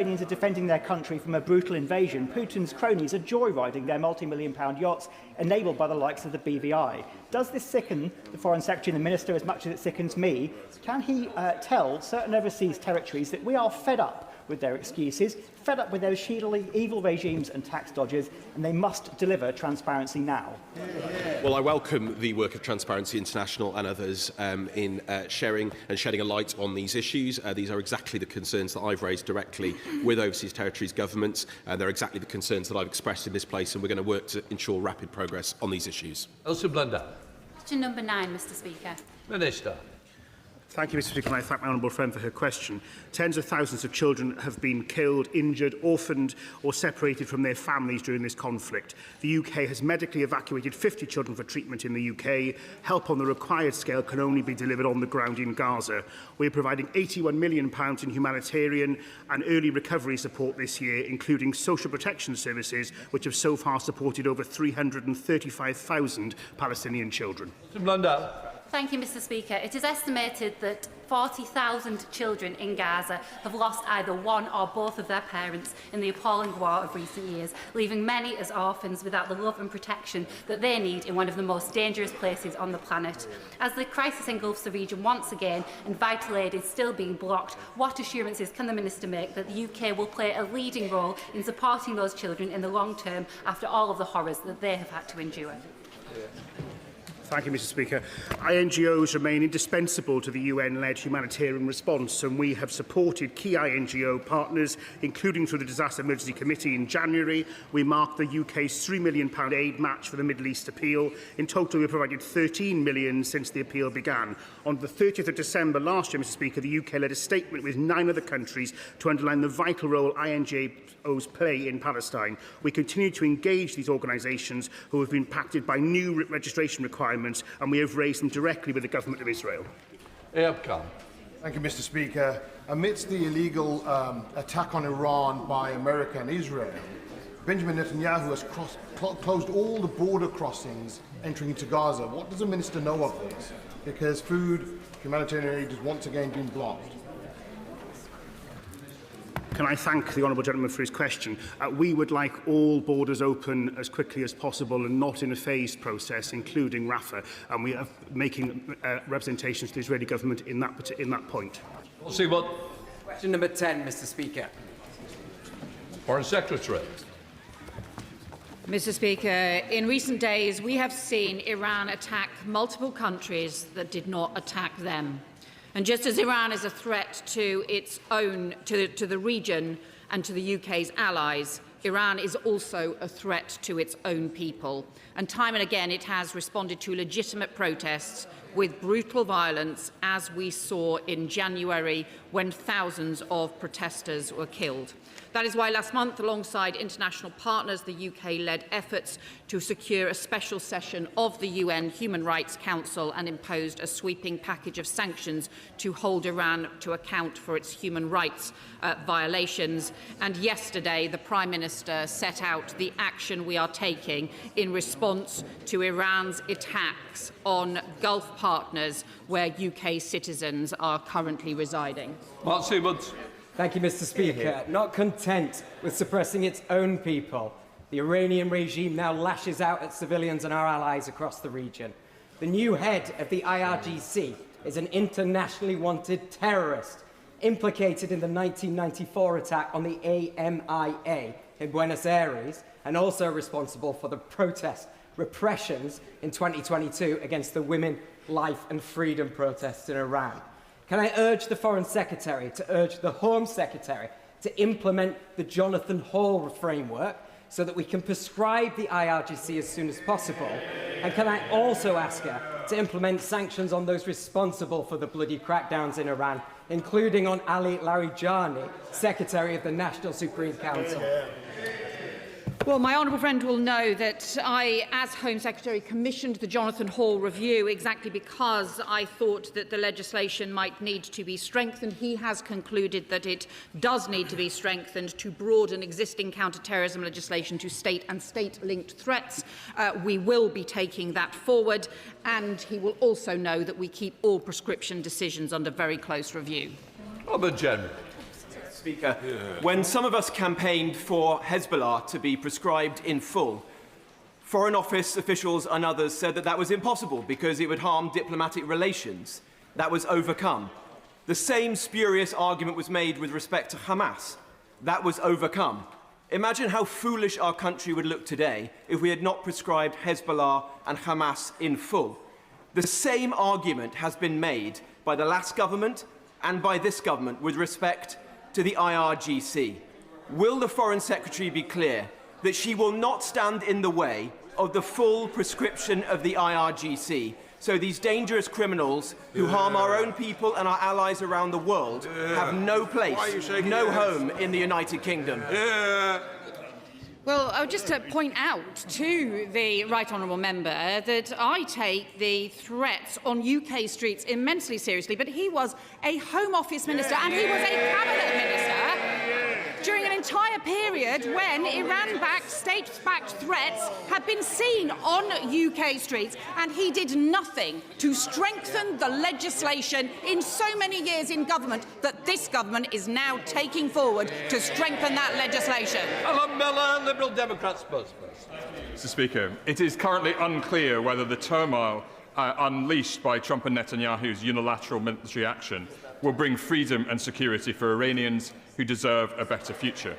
Ukrainians are defending their country from a brutal invasion, Putin's cronies are joyriding their multi-million-pound yachts enabled by the likes of the BVI. Does this sicken the Foreign Secretary and the Minister as much as it sickens me? Can he tell certain overseas territories that we are fed up with their excuses, fed up with those evil regimes and tax dodgers, and they must deliver transparency now? Well, I welcome the work of Transparency International and others in sharing and shedding a light on these issues. These are exactly the concerns that I've raised directly with overseas territories' governments, and they're exactly the concerns that I've expressed in this place, and we're going to work to ensure rapid progress on these issues. Question number 9, Mr. Speaker. Minister. Thank you, Mr. Speaker, and I thank my honourable friend for her question. Tens of thousands of children have been killed, injured, orphaned or separated from their families during this conflict. The UK has medically evacuated 50 children for treatment in the UK. Help on the required scale can only be delivered on the ground in Gaza. We are providing £81 million in humanitarian and early recovery support this year, including social protection services, which have so far supported over 335,000 Palestinian children. Thank you, Mr. Speaker. It is estimated that 40,000 children in Gaza have lost either one or both of their parents in the appalling war of recent years, leaving many as orphans without the love and protection that they need in one of the most dangerous places on the planet. As the crisis engulfs the region once again and vital aid is still being blocked, what assurances can the Minister make that the UK will play a leading role in supporting those children in the long term after all of the horrors that they have had to endure? Thank you, Mr. Speaker. INGOs remain indispensable to the UN-led humanitarian response, and we have supported key INGO partners, including through the Disaster Emergency Committee in January. We marked the UK's £3 million aid match for the Middle East appeal. In total, we have provided £13 million since the appeal began. On the 30th of December last year, Mr. Speaker, the UK led a statement with 9 other countries to underline the vital role INGOs play in Palestine. We continue to engage these organisations who have been impacted by new registration requirements, and we have raised them directly with the Government of Israel. Thank you, Mr. Speaker. Amidst the illegal attack on Iran by America and Israel, Benjamin Netanyahu has closed all the border crossings entering into Gaza. What does the Minister know of this? Because food, humanitarian aid is once again being blocked. Can I thank the honourable gentleman for his question? We would like all borders open as quickly as possible and not in a phased process, including Rafah, and we are making representations to the Israeli government in that point. Question number 10, Mr. Speaker. Foreign Secretary. Mr. Speaker, in recent days we have seen Iran attack multiple countries that did not attack them. And just as Iran is a threat to its own, to the region and to the UK's allies, Iran is also a threat to its own people. And time and again it has responded to legitimate protests with brutal violence, as we saw in January when thousands of protesters were killed. That is why last month, alongside international partners, the UK led efforts to secure a special session of the UN Human Rights Council and imposed a sweeping package of sanctions to hold Iran to account for its human rights violations. And yesterday, the Prime Minister set out the action we are taking in response to Iran's attacks on Gulf partners where UK citizens are currently residing. Thank you, Mr. Speaker. Not content with suppressing its own people, the Iranian regime now lashes out at civilians and our allies across the region. The new head of the IRGC is an internationally wanted terrorist implicated in the 1994 attack on the AMIA in Buenos Aires, and also responsible for the protest repressions in 2022 against the women, life and freedom protests in Iran. Can I urge the Foreign Secretary to urge the Home Secretary to implement the Jonathan Hall framework so that we can prescribe the IRGC as soon as possible? And can I also ask her to implement sanctions on those responsible for the bloody crackdowns in Iran, including on Ali Larijani, Secretary of the National Supreme Council? Well, my honourable friend will know that I, as Home Secretary, commissioned the Jonathan Hall review exactly because I thought that the legislation might need to be strengthened. He has concluded that it does need to be strengthened to broaden existing counter-terrorism legislation to state and state-linked threats. We will be taking that forward, and he will also know that we keep all prescription decisions under very close review. Speaker. When some of us campaigned for Hezbollah to be prescribed in full, Foreign Office officials and others said that that was impossible because it would harm diplomatic relations. That was overcome. The same spurious argument was made with respect to Hamas. That was overcome. Imagine how foolish our country would look today if we had not prescribed Hezbollah and Hamas in full. The same argument has been made by the last government and by this government with respect to the IRGC. Will the Foreign Secretary be clear that she will not stand in the way of the full prescription of the IRGC, so these dangerous criminals who harm our own people and our allies around the world have no place, no home in the United Kingdom? Well, I would just point out to the Right Honourable Member that I take the threats on UK streets immensely seriously, but he was a Home Office Minister and he was a Cabinet Minister during an entire period when Iran-backed, state-backed threats had been seen on UK streets, and he did nothing to strengthen the legislation in so many years in government that this government is now taking forward to strengthen that legislation. Alan Miller, Liberal Democrat spokesperson. Mr. Speaker, it is currently unclear whether the turmoil unleashed by Trump and Netanyahu's unilateral military action will bring freedom and security for Iranians who deserve a better future.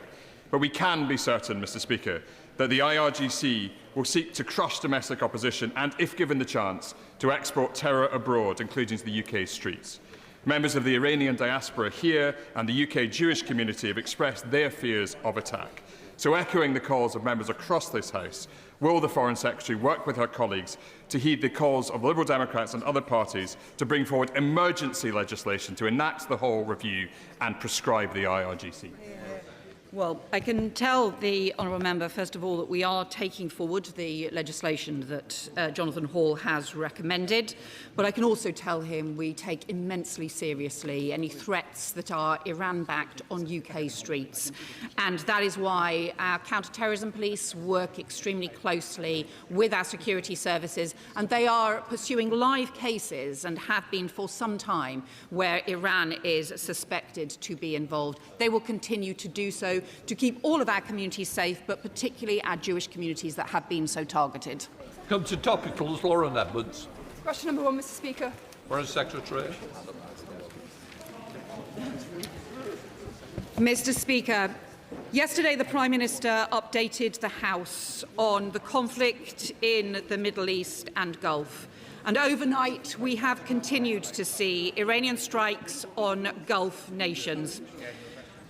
But we can be certain, Mr. Speaker, that the IRGC will seek to crush domestic opposition and, if given the chance, to export terror abroad, including to the UK streets. Members of the Iranian diaspora here and the UK Jewish community have expressed their fears of attack. So, echoing the calls of members across this House, will the Foreign Secretary work with her colleagues to heed the calls of Liberal Democrats and other parties to bring forward emergency legislation to enact the whole review and prescribe the IRGC? Well, I can tell the honourable member, first of all, that we are taking forward the legislation that Jonathan Hall has recommended, but I can also tell him we take immensely seriously any threats that are Iran-backed on UK streets. And that is why our counter-terrorism police work extremely closely with our security services, and they are pursuing live cases and have been for some time where Iran is suspected to be involved. They will continue to do so to keep all of our communities safe, but particularly our Jewish communities that have been so targeted. Come to topicals, Lauren Edwards. Question number 1, Mr. Speaker. Foreign Secretary. Mr. Speaker, yesterday the Prime Minister updated the House on the conflict in the Middle East and Gulf. And overnight, we have continued to see Iranian strikes on Gulf nations.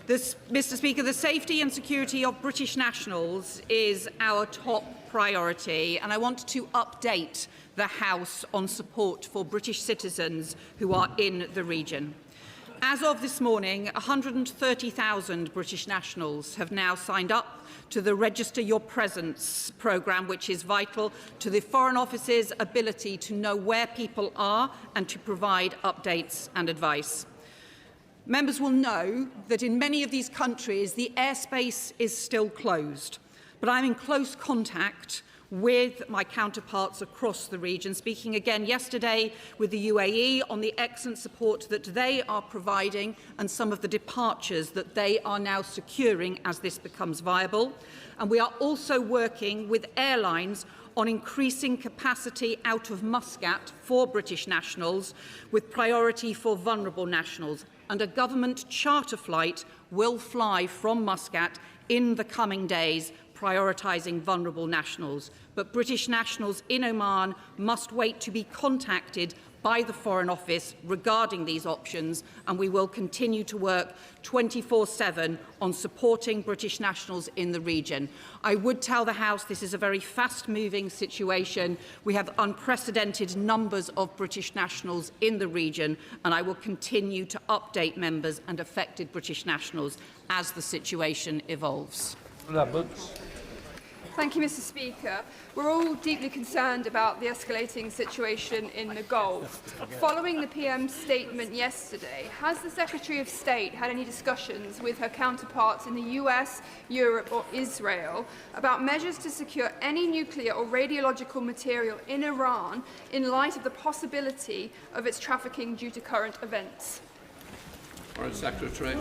Mr. Speaker, the safety and security of British nationals is our top priority, and I want to update the House on support for British citizens who are in the region. As of this morning, 130,000 British nationals have now signed up to the Register Your Presence programme, which is vital to the Foreign Office's ability to know where people are and to provide updates and advice. Members will know that in many of these countries, the airspace is still closed. But I'm in close contact with my counterparts across the region, speaking again yesterday with the UAE on the excellent support that they are providing and some of the departures that they are now securing as this becomes viable. And we are also working with airlines on increasing capacity out of Muscat for British nationals, with priority for vulnerable nationals. And a government charter flight will fly from Muscat in the coming days, prioritising vulnerable nationals. But British nationals in Oman must wait to be contacted by the Foreign Office regarding these options, and we will continue to work 24/7 on supporting British nationals in the region. I would tell the House this is a very fast-moving situation. We have unprecedented numbers of British nationals in the region, and I will continue to update members and affected British nationals as the situation evolves. Thank you, Mr. Speaker. We're all deeply concerned about the escalating situation in the Gulf. Following the PM's statement yesterday, has the Secretary of State had any discussions with her counterparts in the US, Europe or Israel about measures to secure any nuclear or radiological material in Iran in light of the possibility of its trafficking due to current events? Foreign Secretary.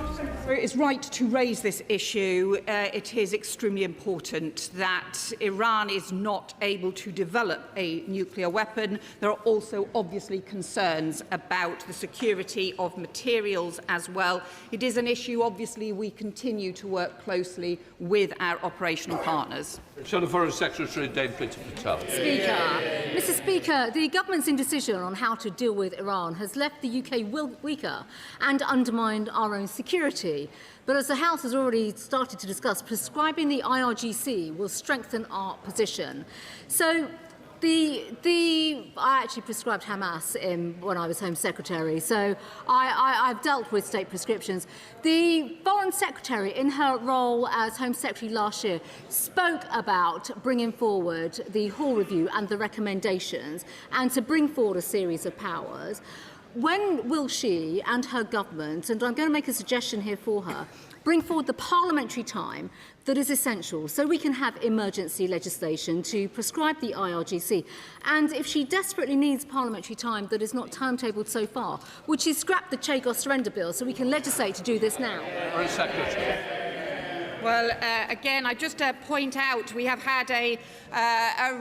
It's right to raise this issue. It is extremely important that Iran is not able to develop a nuclear weapon. There are also obviously concerns about the security of materials as well. It is an issue, obviously, we continue to work closely with our operational partners. Shadow Foreign Secretary Dame Priti Patel. Mr. Speaker, the government's indecision on how to deal with Iran has left the UK weaker and undermined our own security. But as the House has already started to discuss, prescribing the IRGC will strengthen our position. So I actually prescribed Hamas when I was Home Secretary, so I've dealt with state prescriptions. The Foreign Secretary, in her role as Home Secretary last year, spoke about bringing forward the Hall Review and the recommendations and to bring forward a series of powers. When will she and her government, and I'm going to make a suggestion here for her, bring forward the parliamentary time that is essential so we can have emergency legislation to prescribe the IRGC? And if she desperately needs parliamentary time that is not timetabled so far, would she scrap the Chagos surrender bill so we can legislate to do this now? Foreign Secretary. Well, again, I just point out we have had a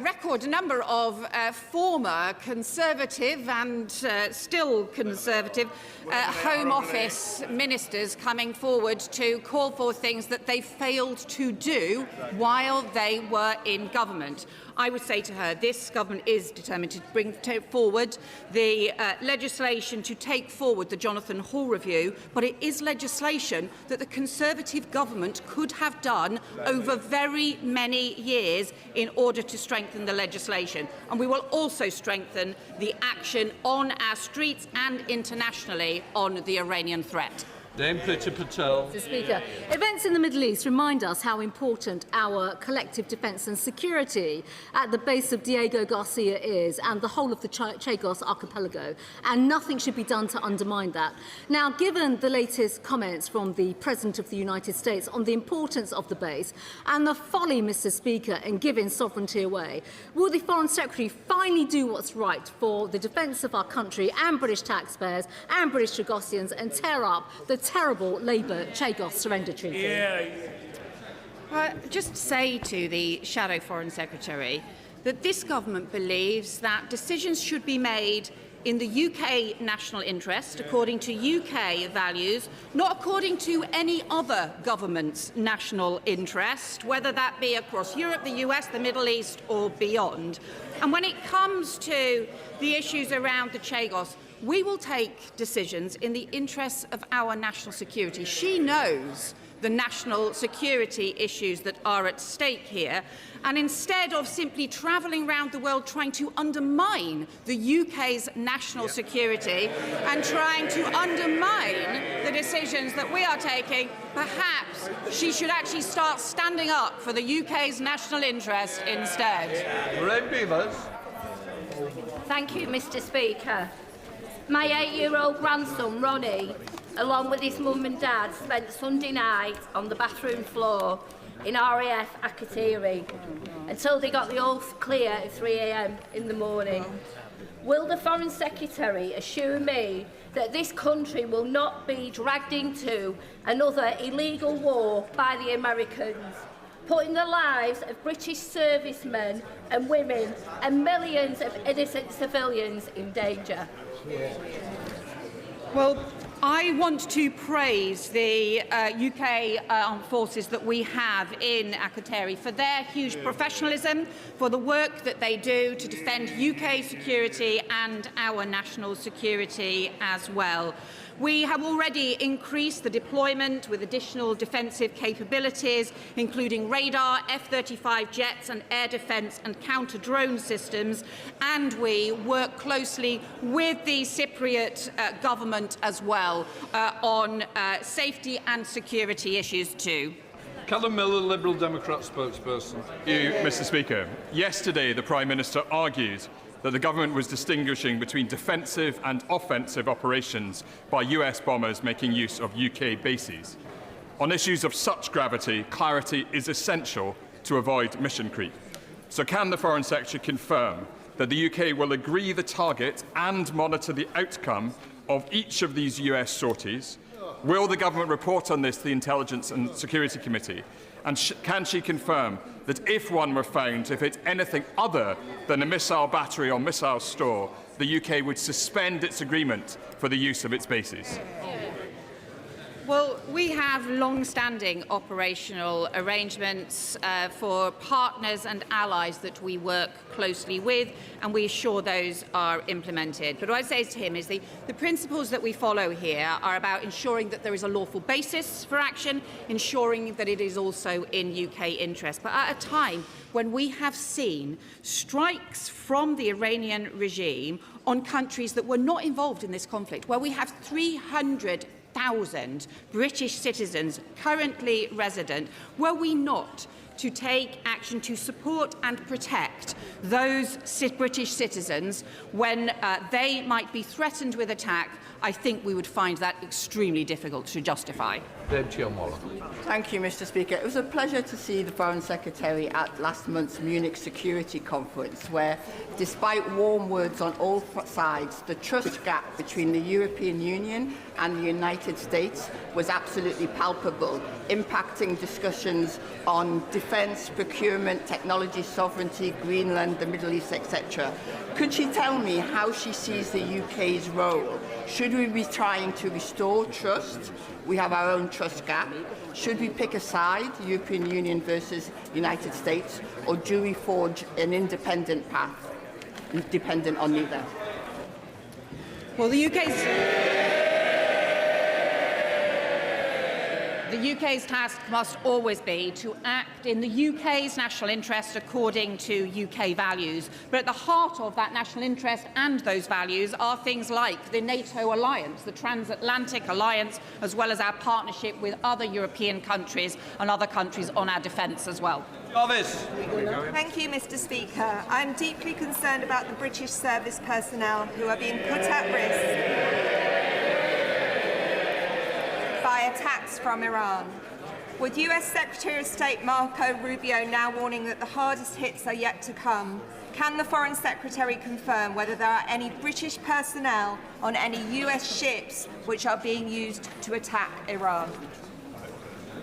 record number of former Conservative and still Conservative Home Office ministers coming forward to call for things that they failed to do while they were in government. I would say to her, this government is determined to bring forward the legislation to take forward the Jonathan Hall Review, but it is legislation that the Conservative government could have done over very many years in order to strengthen the legislation. And we will also strengthen the action on our streets and internationally on the Iranian threat. Dame Priti Patel. Mr. Speaker, events in the Middle East remind us how important our collective defence and security at the base of Diego Garcia is, and the whole of the Chagos archipelago, and nothing should be done to undermine that. Now, given the latest comments from the President of the United States on the importance of the base and the folly, Mr. Speaker, in giving sovereignty away, will the Foreign Secretary finally do what's right for the defence of our country and British taxpayers and British Chagosians and tear up the terrible Labour Chagos surrender treaty? Just say to the Shadow Foreign Secretary that this government believes that decisions should be made in the UK national interest, according to UK values, not according to any other government's national interest, whether that be across Europe, the US, the Middle East or beyond. And when it comes to the issues around the Chagos, we will take decisions in the interests of our national security. She knows the national security issues that are at stake here, and instead of simply travelling around the world trying to undermine the UK's national security and trying to undermine the decisions that we are taking, perhaps she should actually start standing up for the UK's national interest instead. Thank you, Mr. Speaker. My 8-year-old grandson, Ronnie, along with his mum and dad, spent Sunday night on the bathroom floor in RAF Akatiri until they got the all clear at 3 a.m. in the morning. Will the Foreign Secretary assure me that this country will not be dragged into another illegal war by the Americans, putting the lives of British servicemen and women and millions of innocent civilians in danger? Well, I want to praise the UK armed forces that we have in Akatiri for their huge professionalism, for the work that they do to defend UK security and our national security as well. We have already increased the deployment with additional defensive capabilities, including radar, F-35 jets and air defence and counter-drone systems, and we work closely with the Cypriot government as well on safety and security issues too. Callum Miller, Liberal Democrat spokesperson. Thank you, Mr. Speaker. Yesterday, the Prime Minister argued that the government was distinguishing between defensive and offensive operations by US bombers making use of UK bases. On issues of such gravity, clarity is essential to avoid mission creep. So can the Foreign Secretary confirm that the UK will agree the target and monitor the outcome of each of these US sorties, Will the government report on this to the Intelligence and Security Committee? And can she confirm that if one were found to have hit anything other than a missile battery or missile store, the UK would suspend its agreement for the use of its bases? Well, we have long-standing operational arrangements for partners and allies that we work closely with, and we assure those are implemented. But what I'd say to him is the principles that we follow here are about ensuring that there is a lawful basis for action, ensuring that it is also in UK interest. But at a time when we have seen strikes from the Iranian regime on countries that were not involved in this conflict, where we have 300,000 British citizens currently resident, were we not to take action to support and protect those British citizens when they might be threatened with attack? I think we would find that extremely difficult to justify. Thank you, Mr. Speaker. It was a pleasure to see the Foreign Secretary at last month's Munich Security Conference, where, despite warm words on all sides, the trust gap between the European Union and the United States was absolutely palpable, impacting discussions on defence, procurement, technology sovereignty, Greenland, the Middle East, etc. Could she tell me how she sees the UK's role? Should we be trying to restore trust? We have our own trust gap. Should we pick a side, European Union versus United States, or do we forge an independent path, dependent on neither? Well, the UK's task must always be to act in the UK's national interest according to UK values. But at the heart of that national interest and those values are things like the NATO alliance, the transatlantic alliance, as well as our partnership with other European countries and other countries on our defence as well. Thank you, Mr. Speaker. I'm deeply concerned about the British service personnel who are being put at risk by attacks from Iran. With US Secretary of State Marco Rubio now warning that the hardest hits are yet to come, can the Foreign Secretary confirm whether there are any British personnel on any US ships which are being used to attack Iran?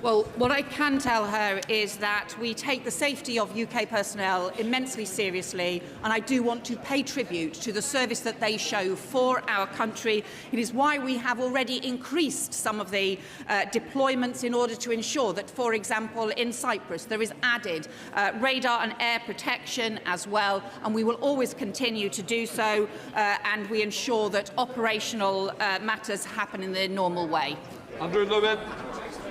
Well, what I can tell her is that we take the safety of UK personnel immensely seriously, and I do want to pay tribute to the service that they show for our country. It is why we have already increased some of the deployments in order to ensure that, for example, in Cyprus, there is added radar and air protection as well, and we will always continue to do so, and we ensure that operational matters happen in their normal way. Andrew Lewin.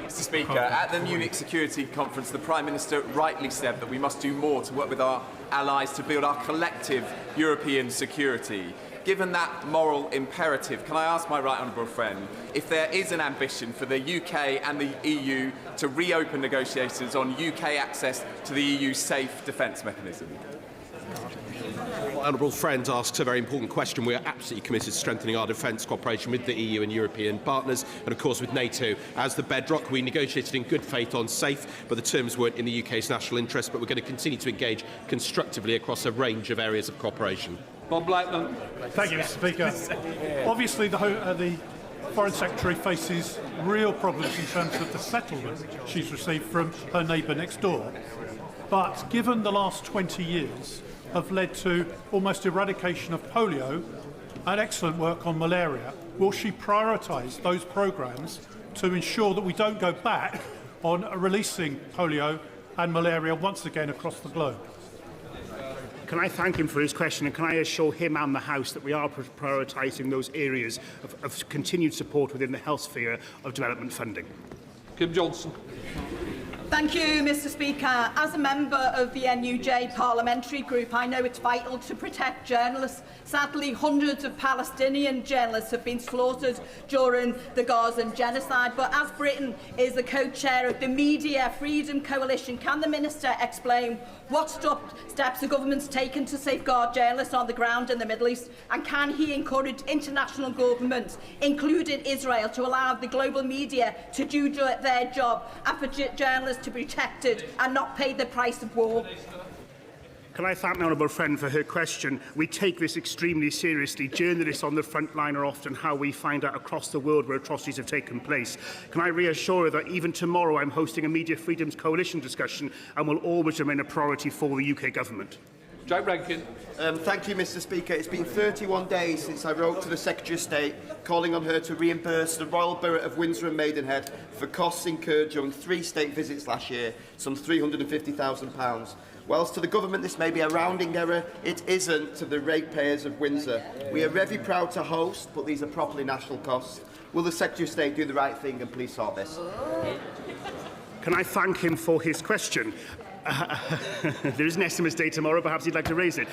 Mr. Speaker, at the Munich Security Conference, the Prime Minister rightly said that we must do more to work with our allies to build our collective European security. Given that moral imperative, can I ask my right honourable friend if there is an ambition for the UK and the EU to reopen negotiations on UK access to the EU's safe defence mechanism? Honourable friend asks a very important question. We are absolutely committed to strengthening our defence cooperation with the EU and European partners, and of course with NATO as the bedrock. We negotiated in good faith on SAFE, but the terms weren't in the UK's national interest. But we're going to continue to engage constructively across a range of areas of cooperation. Bob Blackman. Thank you, Mr. Speaker. Obviously, the Foreign Secretary faces real problems in terms of the settlement she's received from her neighbour next door. But given the last 20 years have led to almost eradication of polio and excellent work on malaria, will she prioritise those programmes to ensure that we don't go back on releasing polio and malaria once again across the globe? Can I thank him for his question, and can I assure him and the House that we are prioritising those areas of continued support within the health sphere of development funding? Kim Johnson. Thank you, Mr. Speaker. As a member of the NUJ parliamentary group, I know it's vital to protect journalists. Sadly, hundreds of Palestinian journalists have been slaughtered during the Gazan genocide. But as Britain is the co-chair of the Media Freedom Coalition, can the Minister explain what steps the government's taken to safeguard journalists on the ground in the Middle East? And can he encourage international governments, including Israel, to allow the global media to do their job and for journalists to be protected and not pay the price of war? Can I thank my honourable friend for her question? We take this extremely seriously. Journalists on the front line are often how we find out across the world where atrocities have taken place. Can I reassure her that even tomorrow I'm hosting a Media Freedoms Coalition discussion and will always remain a priority for the UK Government? Jack Rankin. Thank you, Mr. Speaker. It's been 31 days since I wrote to the Secretary of State calling on her to reimburse the Royal Borough of Windsor and Maidenhead for costs incurred during 3 state visits last year, some £350,000. Whilst to the government this may be a rounding error, it isn't to the ratepayers of Windsor. We are very proud to host, but these are properly national costs. Will the Secretary of State do the right thing and please sort this? Can I thank him for his question? There is an estimates day tomorrow, perhaps he'd like to raise it.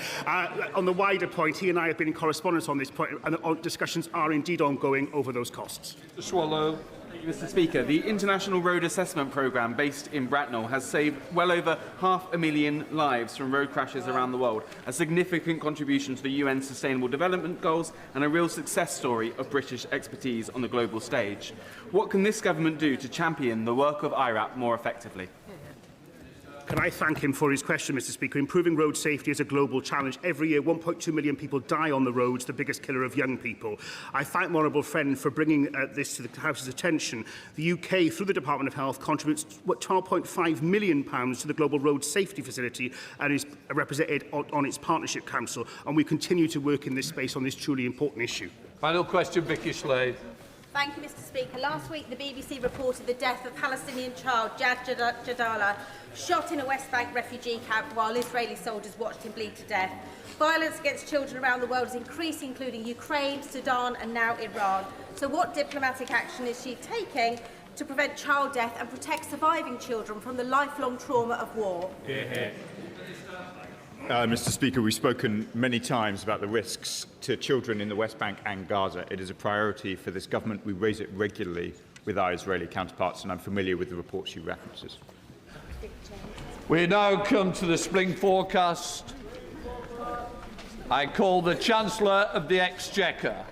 On the wider point, he and I have been in correspondence on this point, and discussions are indeed ongoing over those costs. Swallow. Mr. Speaker, the International Road Assessment Programme based in Bracknell has saved well over 500,000 lives from road crashes around the world, a significant contribution to the UN Sustainable Development Goals and a real success story of British expertise on the global stage. What can this government do to champion the work of IRAP more effectively? Can I thank him for his question, Mr. Speaker? Improving road safety is a global challenge. Every year, 1.2 million people die on the roads, the biggest killer of young people. I thank my honourable friend for bringing this to the House's attention. The UK, through the Department of Health, contributes £12.5 million to the Global Road Safety Facility and is represented on its Partnership Council. And we continue to work in this space on this truly important issue. Final question, Vicky Slade. Thank you, Mr. Speaker. Last week, the BBC reported the death of Palestinian child Jad Jadala, shot in a West Bank refugee camp while Israeli soldiers watched him bleed to death. Violence against children around the world is increasing, including Ukraine, Sudan and now Iran. So what diplomatic action is she taking to prevent child death and protect surviving children from the lifelong trauma of war? Mr. Speaker, we've spoken many times about the risks to children in the West Bank and Gaza. It is a priority for this government. We raise it regularly with our Israeli counterparts, and I'm familiar with the report she references. We now come to the spring forecast. I call the Chancellor of the Exchequer.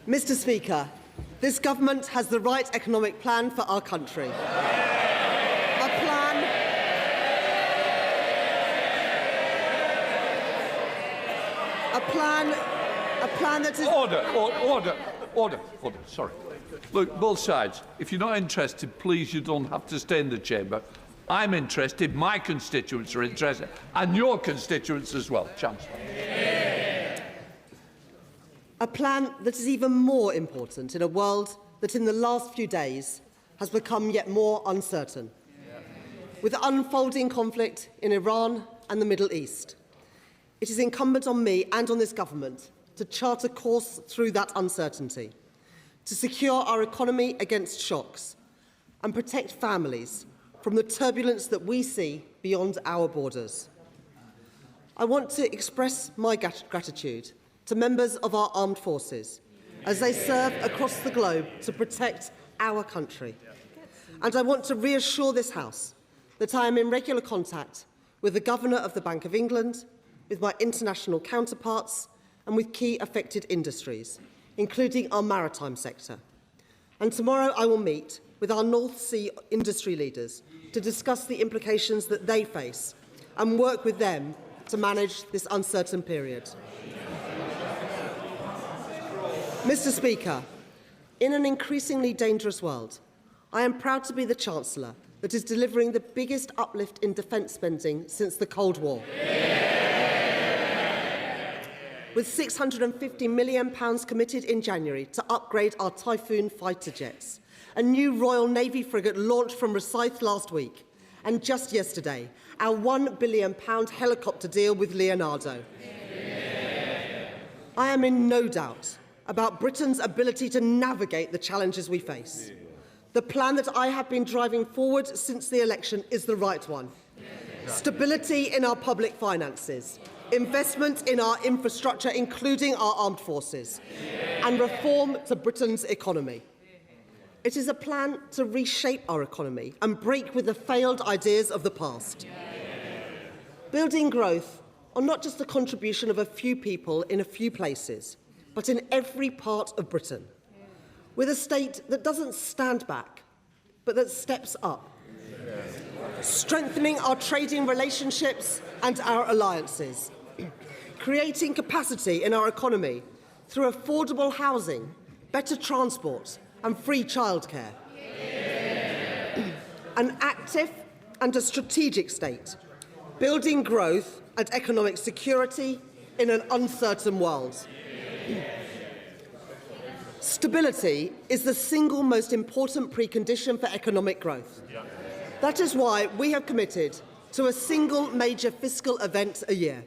Mr. Speaker, this government has the right economic plan for our country. A plan that is... Order. Sorry. Look, both sides, if you're not interested, please, you don't have to stay in the chamber. I'm interested, my constituents are interested, and your constituents as well. Chancellor. A plan that is even more important in a world that in the last few days has become yet more uncertain. With unfolding conflict in Iran and the Middle East, it is incumbent on me and on this government to chart a course through that uncertainty, to secure our economy against shocks and protect families from the turbulence that we see beyond our borders. I want to express my gratitude to members of our armed forces as they serve across the globe to protect our country. And I want to reassure this House that I am in regular contact with the Governor of the Bank of England, with my international counterparts and with key affected industries, including our maritime sector. And tomorrow I will meet with our North Sea industry leaders to discuss the implications that they face and work with them to manage this uncertain period. Mr. Speaker, in an increasingly dangerous world, I am proud to be the Chancellor that is delivering the biggest uplift in defence spending since the Cold War. With £650 million committed in January to upgrade our Typhoon fighter jets, a new Royal Navy frigate launched from Rosyth last week, and just yesterday, our £1 billion helicopter deal with Leonardo. I am in no doubt about Britain's ability to navigate the challenges we face. The plan that I have been driving forward since the election is the right one. Stability in our public finances, investment in our infrastructure, including our armed forces, and reform to Britain's economy. It is a plan to reshape our economy and break with the failed ideas of the past. Building growth on not just the contribution of a few people in a few places, but in every part of Britain. with a state that doesn't stand back, but that steps up, strengthening our trading relationships and our alliances, creating capacity in our economy through affordable housing, better transport and free childcare. An active and a strategic state, building growth and economic security in an uncertain world. Stability is the single most important precondition for economic growth. That is why we have committed to a single major fiscal event a year,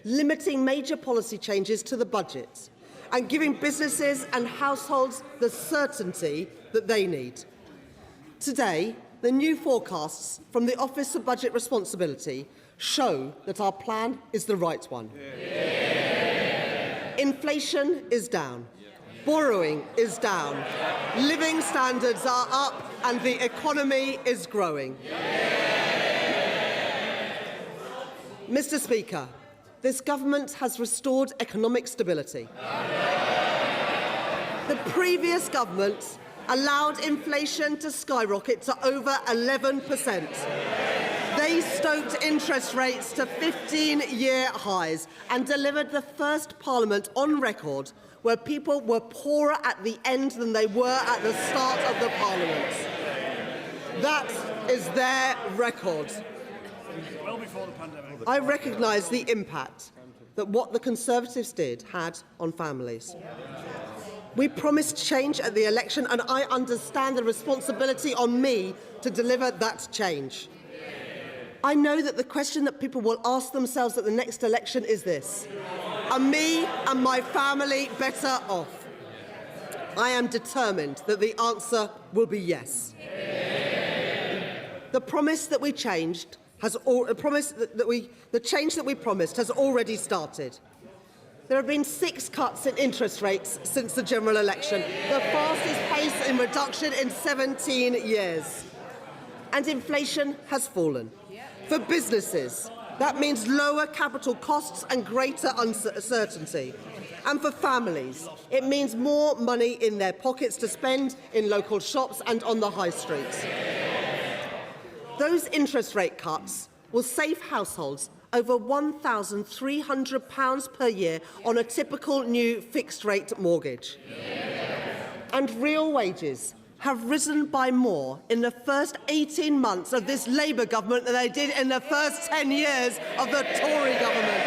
limiting major policy changes to the budget and giving businesses and households the certainty that they need. Today, the new forecasts from the Office of Budget Responsibility show that our plan is the right one. Inflation is down. Borrowing is down. Living standards are up and the economy is growing. Mr. Speaker, this government has restored economic stability. The previous government allowed inflation to skyrocket to over 11%. They stoked interest rates to 15-year highs and delivered the first parliament on record where people were poorer at the end than they were at the start of the parliament. That is their record. Well before the pandemic. I recognise the impact that what the Conservatives did had on families. We promised change at the election, and I understand the responsibility on me to deliver that change. I know that the question that people will ask themselves at the next election is this: are me and my family better off? I am determined that the answer will be yes. The promise that we changed has the change that we promised has already started. There have been 6 cuts in interest rates since the general election, the fastest pace in reduction in 17 years. And inflation has fallen. For businesses, that means lower capital costs and greater uncertainty. And for families, it means more money in their pockets to spend in local shops and on the high streets. Those interest rate cuts will save households over £1,300 per year on a typical new fixed-rate mortgage. And real wages have risen by more in the first 18 months of this Labour government than they did in the first 10 years of the Tory government.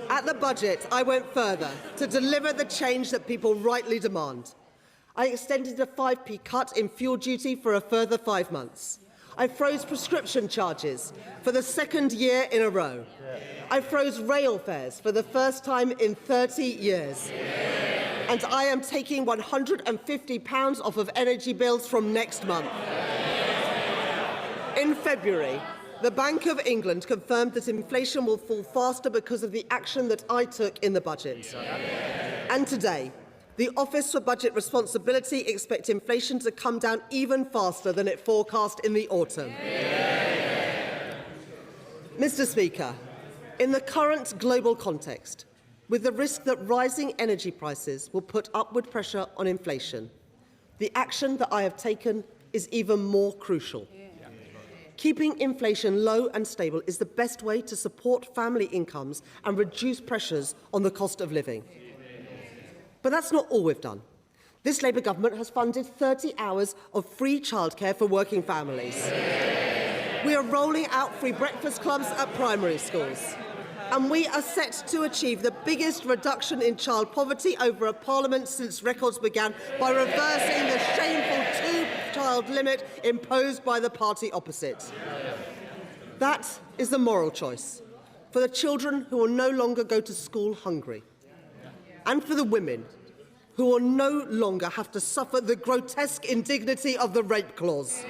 At the budget, I went further to deliver the change that people rightly demand. I extended a 5p cut in fuel duty for a further 5 months. I froze prescription charges for the second year in a row. I froze rail fares for the first time in 30 years. And I am taking £150 off of energy bills from next month. In February, the Bank of England confirmed that inflation will fall faster because of the action that I took in the budget. And today, the Office for Budget Responsibility expects inflation to come down even faster than it forecast in the autumn. Mr. Speaker, in the current global context, with the risk that rising energy prices will put upward pressure on inflation, the action that I have taken is even more crucial. Keeping inflation low and stable is the best way to support family incomes and reduce pressures on the cost of living. But that's not all we've done. This Labour government has funded 30 hours of free childcare for working families. We are rolling out free breakfast clubs at primary schools. And we are set to achieve the biggest reduction in child poverty over a parliament since records began by reversing the shameful 2-child limit imposed by the party opposite. That is the moral choice for the children who will no longer go to school hungry, and for the women who will no longer have to suffer the grotesque indignity of the rape clause.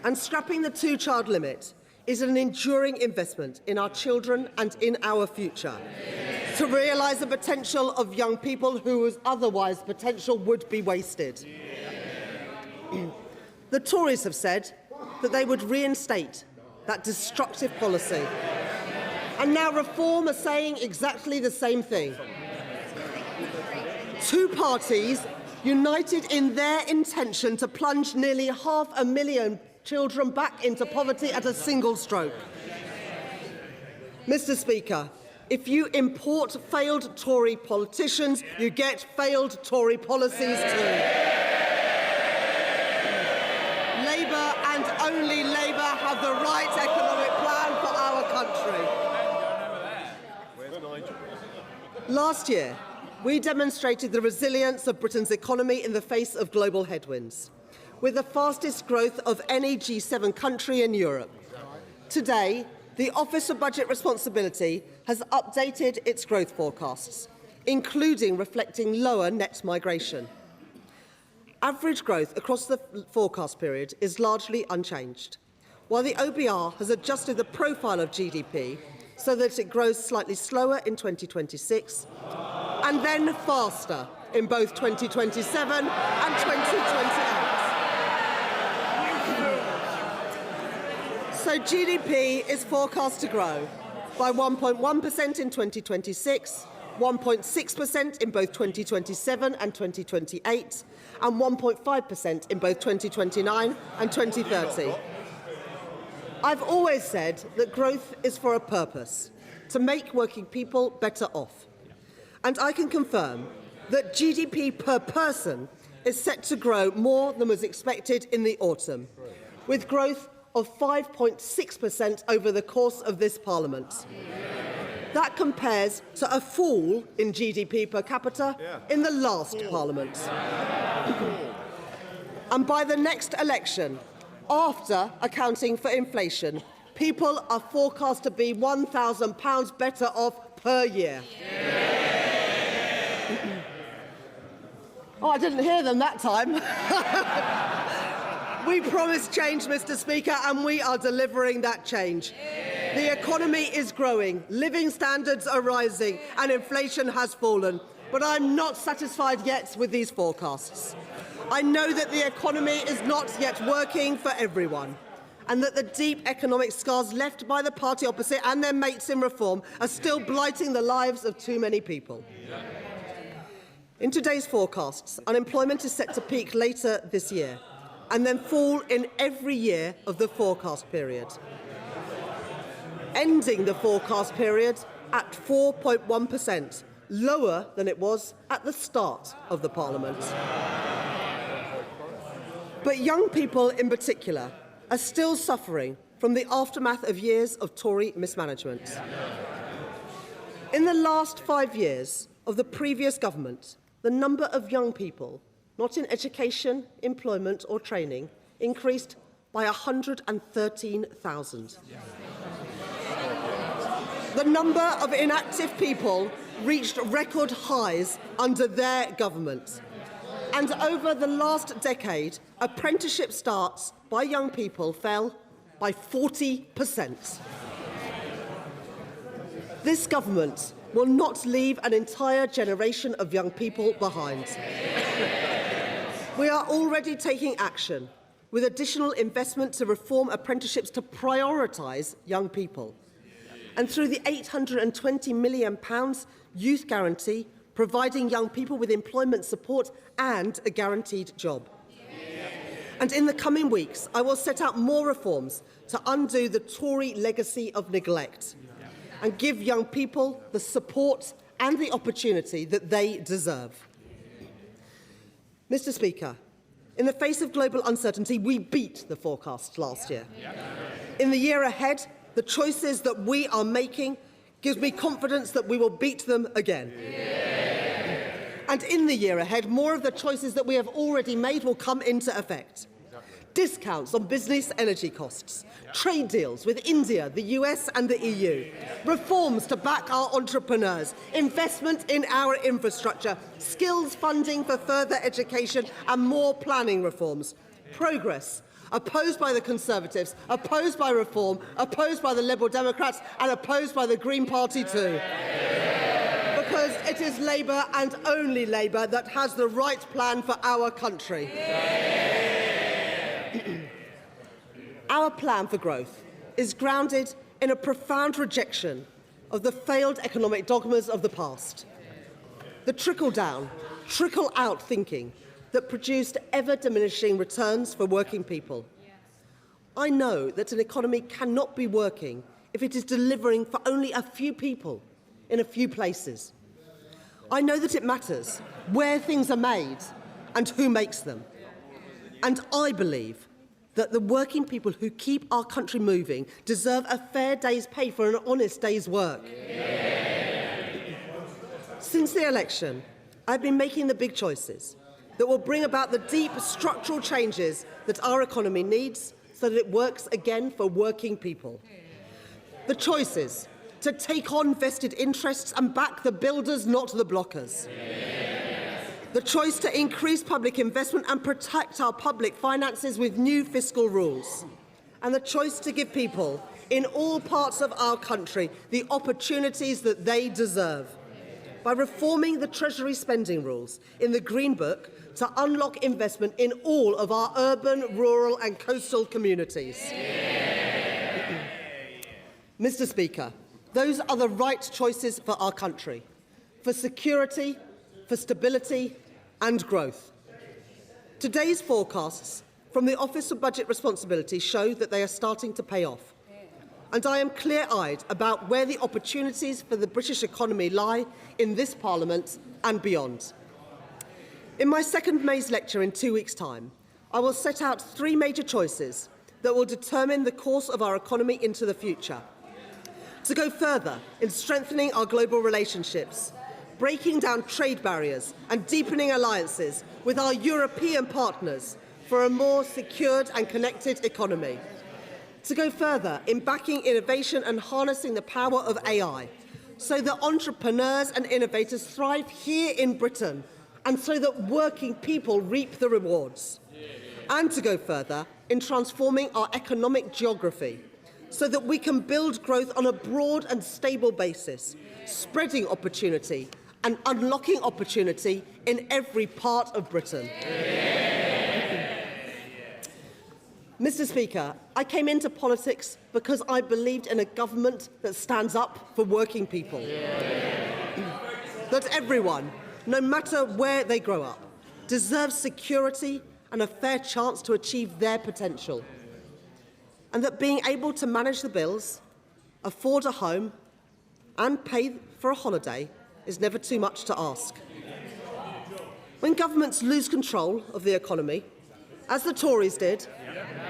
And scrapping the 2-child limit is an enduring investment in our children and in our future, to realise the potential of young people whose otherwise potential would be wasted. The Tories have said that they would reinstate that destructive policy. And now Reform are saying exactly the same thing. Two parties united in their intention to plunge nearly 500,000 children back into poverty at a single stroke. Mr. Speaker, if you import failed Tory politicians, you get failed Tory policies too. Labour and only Labour have the right economic plan for our country. Last year, we demonstrated the resilience of Britain's economy in the face of global headwinds, with the fastest growth of any G7 country in Europe. Today, the Office for Budget Responsibility has updated its growth forecasts, including reflecting lower net migration. Average growth across the forecast period is largely unchanged, while the OBR has adjusted the profile of GDP so that it grows slightly slower in 2026 and then faster in both 2027 and 2028. So GDP is forecast to grow by 1.1% in 2026, 1.6% in both 2027 and 2028, and 1.5% in both 2029 and 2030. I've always said that growth is for a purpose, to make working people better off. And I can confirm that GDP per person is set to grow more than was expected in the autumn, with growth of 5.6% over the course of this Parliament. That compares to a fall in GDP per capita in the last Parliament. And by the next election, after accounting for inflation, people are forecast to be £1,000 better off per year. Oh, I didn't hear them that time. We promised change, Mr. Speaker, and we are delivering that change. The economy is growing, living standards are rising, and inflation has fallen. But I'm not satisfied yet with these forecasts. I know that the economy is not yet working for everyone, and that the deep economic scars left by the party opposite and their mates in reform are still blighting the lives of too many people. In today's forecasts, unemployment is set to peak later this year and then fall in every year of the forecast period, ending the forecast period at 4.1%, lower than it was at the start of the Parliament. But young people in particular are still suffering from the aftermath of years of Tory mismanagement. In the last 5 years of the previous government, the number of young people not in education, employment or training increased by 113,000. The number of inactive people reached record highs under their government. And over the last decade, apprenticeship starts by young people fell by 40%. This government will not leave an entire generation of young people behind. We are already taking action with additional investment to reform apprenticeships to prioritise young people. And through the £820 million Youth Guarantee, providing young people with employment support and a guaranteed job. And in the coming weeks, I will set out more reforms to undo the Tory legacy of neglect and give young people the support and the opportunity that they deserve. Mr. Speaker, in the face of global uncertainty, we beat the forecasts last year. In the year ahead, the choices that we are making gives me confidence that we will beat them again. And in the year ahead, more of the choices that we have already made will come into effect. Discounts on business energy costs, trade deals with India, the US and the EU, reforms to back our entrepreneurs, investment in our infrastructure, skills funding for further education and more planning reforms. Progress opposed by the Conservatives, opposed by Reform, opposed by the Liberal Democrats and opposed by the Green Party too. Because it is Labour and only Labour that has the right plan for our country. Our plan for growth is grounded in a profound rejection of the failed economic dogmas of the past. the trickle-down, trickle-out thinking that produced ever-diminishing returns for working people. I know that an economy cannot be working if it is delivering for only a few people in a few places. I know that it matters where things are made and who makes them. And I believe that the working people who keep our country moving deserve a fair day's pay for an honest day's work. Since the election, I've been making the big choices that will bring about the deep structural changes that our economy needs so that it works again for working people. The choices to take on vested interests and back the builders, not the blockers. The choice to increase public investment and protect our public finances with new fiscal rules. And the choice to give people in all parts of our country the opportunities that they deserve. By reforming the Treasury spending rules in the Green Book to unlock investment in all of our urban, rural and coastal communities. Mr. Speaker, those are the right choices for our country, for security, for stability and growth. Today's forecasts from the Office of Budget Responsibility show that they are starting to pay off. And I am clear-eyed about where the opportunities for the British economy lie in this Parliament and beyond. In my second May's lecture in 2 weeks' time, I will set out 3 major choices that will determine the course of our economy into the future. To go further in strengthening our global relationships, breaking down trade barriers and deepening alliances with our European partners for a more secured and connected economy. To go further in backing innovation and harnessing the power of AI, so that entrepreneurs and innovators thrive here in Britain and so that working people reap the rewards. And to go further in transforming our economic geography, so that we can build growth on a broad and stable basis, spreading opportunity and unlocking opportunity in every part of Britain. Mr. Speaker, I came into politics because I believed in a government that stands up for working people. That everyone, no matter where they grow up, deserves security and a fair chance to achieve their potential. And that being able to manage the bills, afford a home and pay for a holiday is never too much to ask. When governments lose control of the economy, as the Tories did,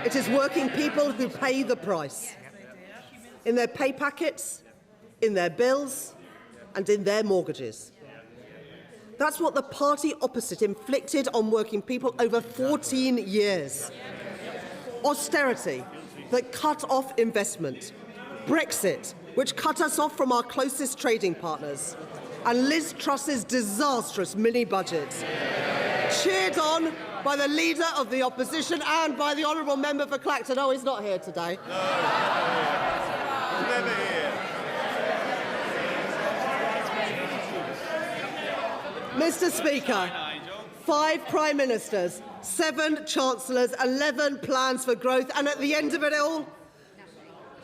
it is working people who pay the price. In their pay packets, in their bills, and in their mortgages. That's what the party opposite inflicted on working people over 14 years. Austerity that cut off investment. Brexit, which cut us off from our closest trading partners. And Liz Truss's disastrous mini-budget. Cheered on by the Leader of the Opposition and by the Honourable Member for Clacton. Oh, he's not here today. No, he's never here. Mr. Speaker, 5 Prime Ministers, 7 Chancellors, 11 plans for growth, and at the end of it all,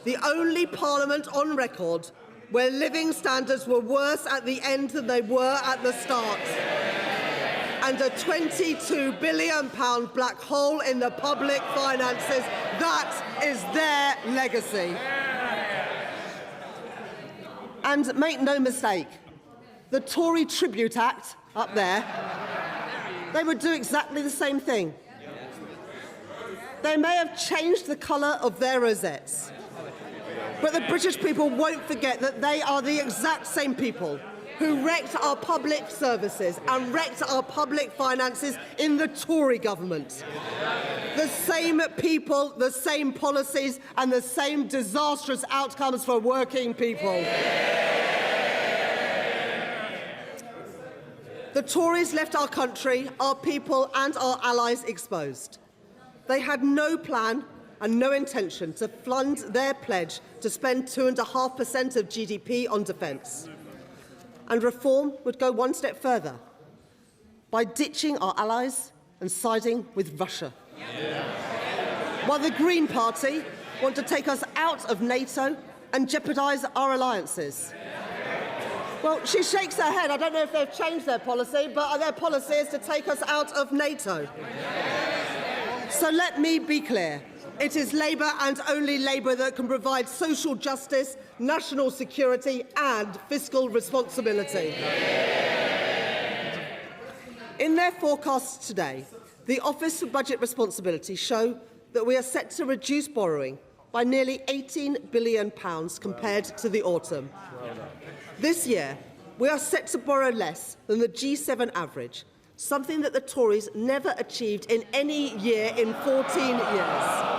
the only Parliament on record where living standards were worse at the end than they were at the start. And a £22 billion black hole in the public finances. That is their legacy. And make no mistake, the Tory Tribute Act up there, they would do exactly the same thing. They may have changed the colour of their rosettes, but the British people won't forget that they are the exact same people who wrecked our public services and wrecked our public finances in the Tory government. The same people, the same policies and the same disastrous outcomes for working people. The Tories left our country, our people and our allies exposed. They had no plan and no intention to fund their pledge to spend 2.5% of GDP on defence. And reform would go one step further by ditching our allies and siding with Russia. While the Green Party want to take us out of NATO and jeopardise our alliances. Well, she shakes her head. I don't know if they've changed their policy, but their policy is to take us out of NATO. So let me be clear. It is Labour and only Labour that can provide social justice, national security and fiscal responsibility. In their forecasts today, the Office for Budget Responsibility show that we are set to reduce borrowing by nearly £18 billion compared to the autumn. This year, we are set to borrow less than the G7 average, something that the Tories never achieved in any year in 14 years.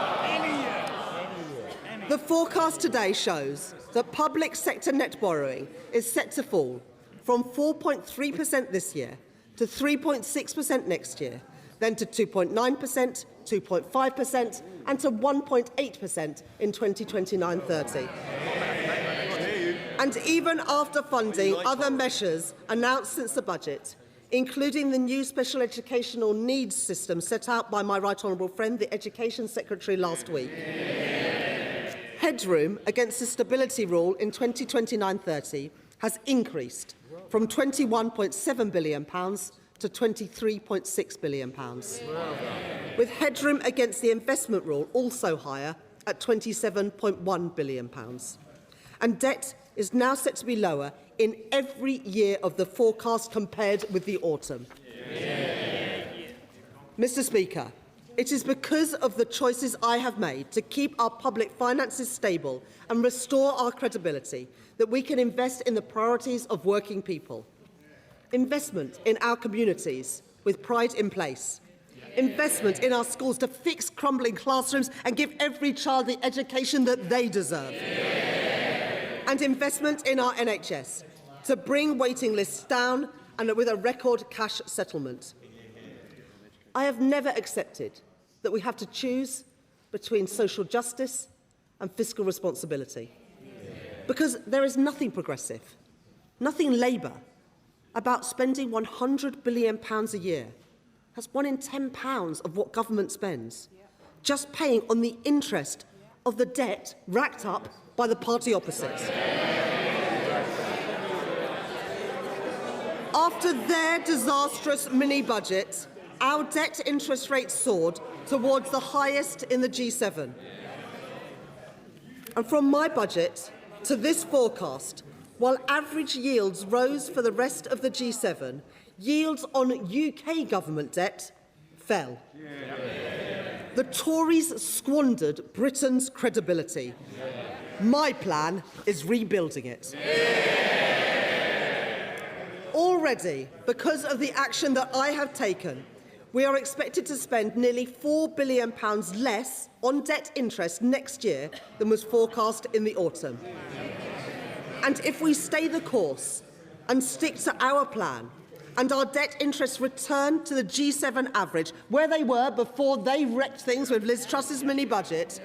The forecast today shows that public sector net borrowing is set to fall from 4.3% this year to 3.6% next year, then to 2.9%, 2.5% and to 1.8% in 2029-30. And even after funding other measures announced since the budget, including the new special educational needs system set out by my right honourable friend, the Education Secretary, last week, headroom against the stability rule in 2029-30 has increased from £21.7 billion to £23.6 billion, with headroom against the investment rule also higher at £27.1 billion. And debt is now set to be lower in every year of the forecast compared with the autumn. Mr. Speaker, it is because of the choices I have made to keep our public finances stable and restore our credibility that we can invest in the priorities of working people. Investment in our communities with pride in place. Investment in our schools to fix crumbling classrooms and give every child the education that they deserve. And investment in our NHS to bring waiting lists down and with a record cash settlement. I have never accepted that we have to choose between social justice and fiscal responsibility. Because there is nothing progressive, nothing Labour, about spending £100 billion a year. That's £1 in £10 of what government spends, just paying on the interest of the debt racked up by the party opposite. After their disastrous mini-budget, our debt interest rate soared towards the highest in the G7. And from my budget to this forecast, while average yields rose for the rest of the G7, yields on UK government debt fell. The Tories squandered Britain's credibility. My plan is rebuilding it. Already, because of the action that I have taken, we are expected to spend nearly £4 billion less on debt interest next year than was forecast in the autumn. And if we stay the course and stick to our plan, and our debt interests return to the G7 average, where they were before they wrecked things with Liz Truss's mini-budget,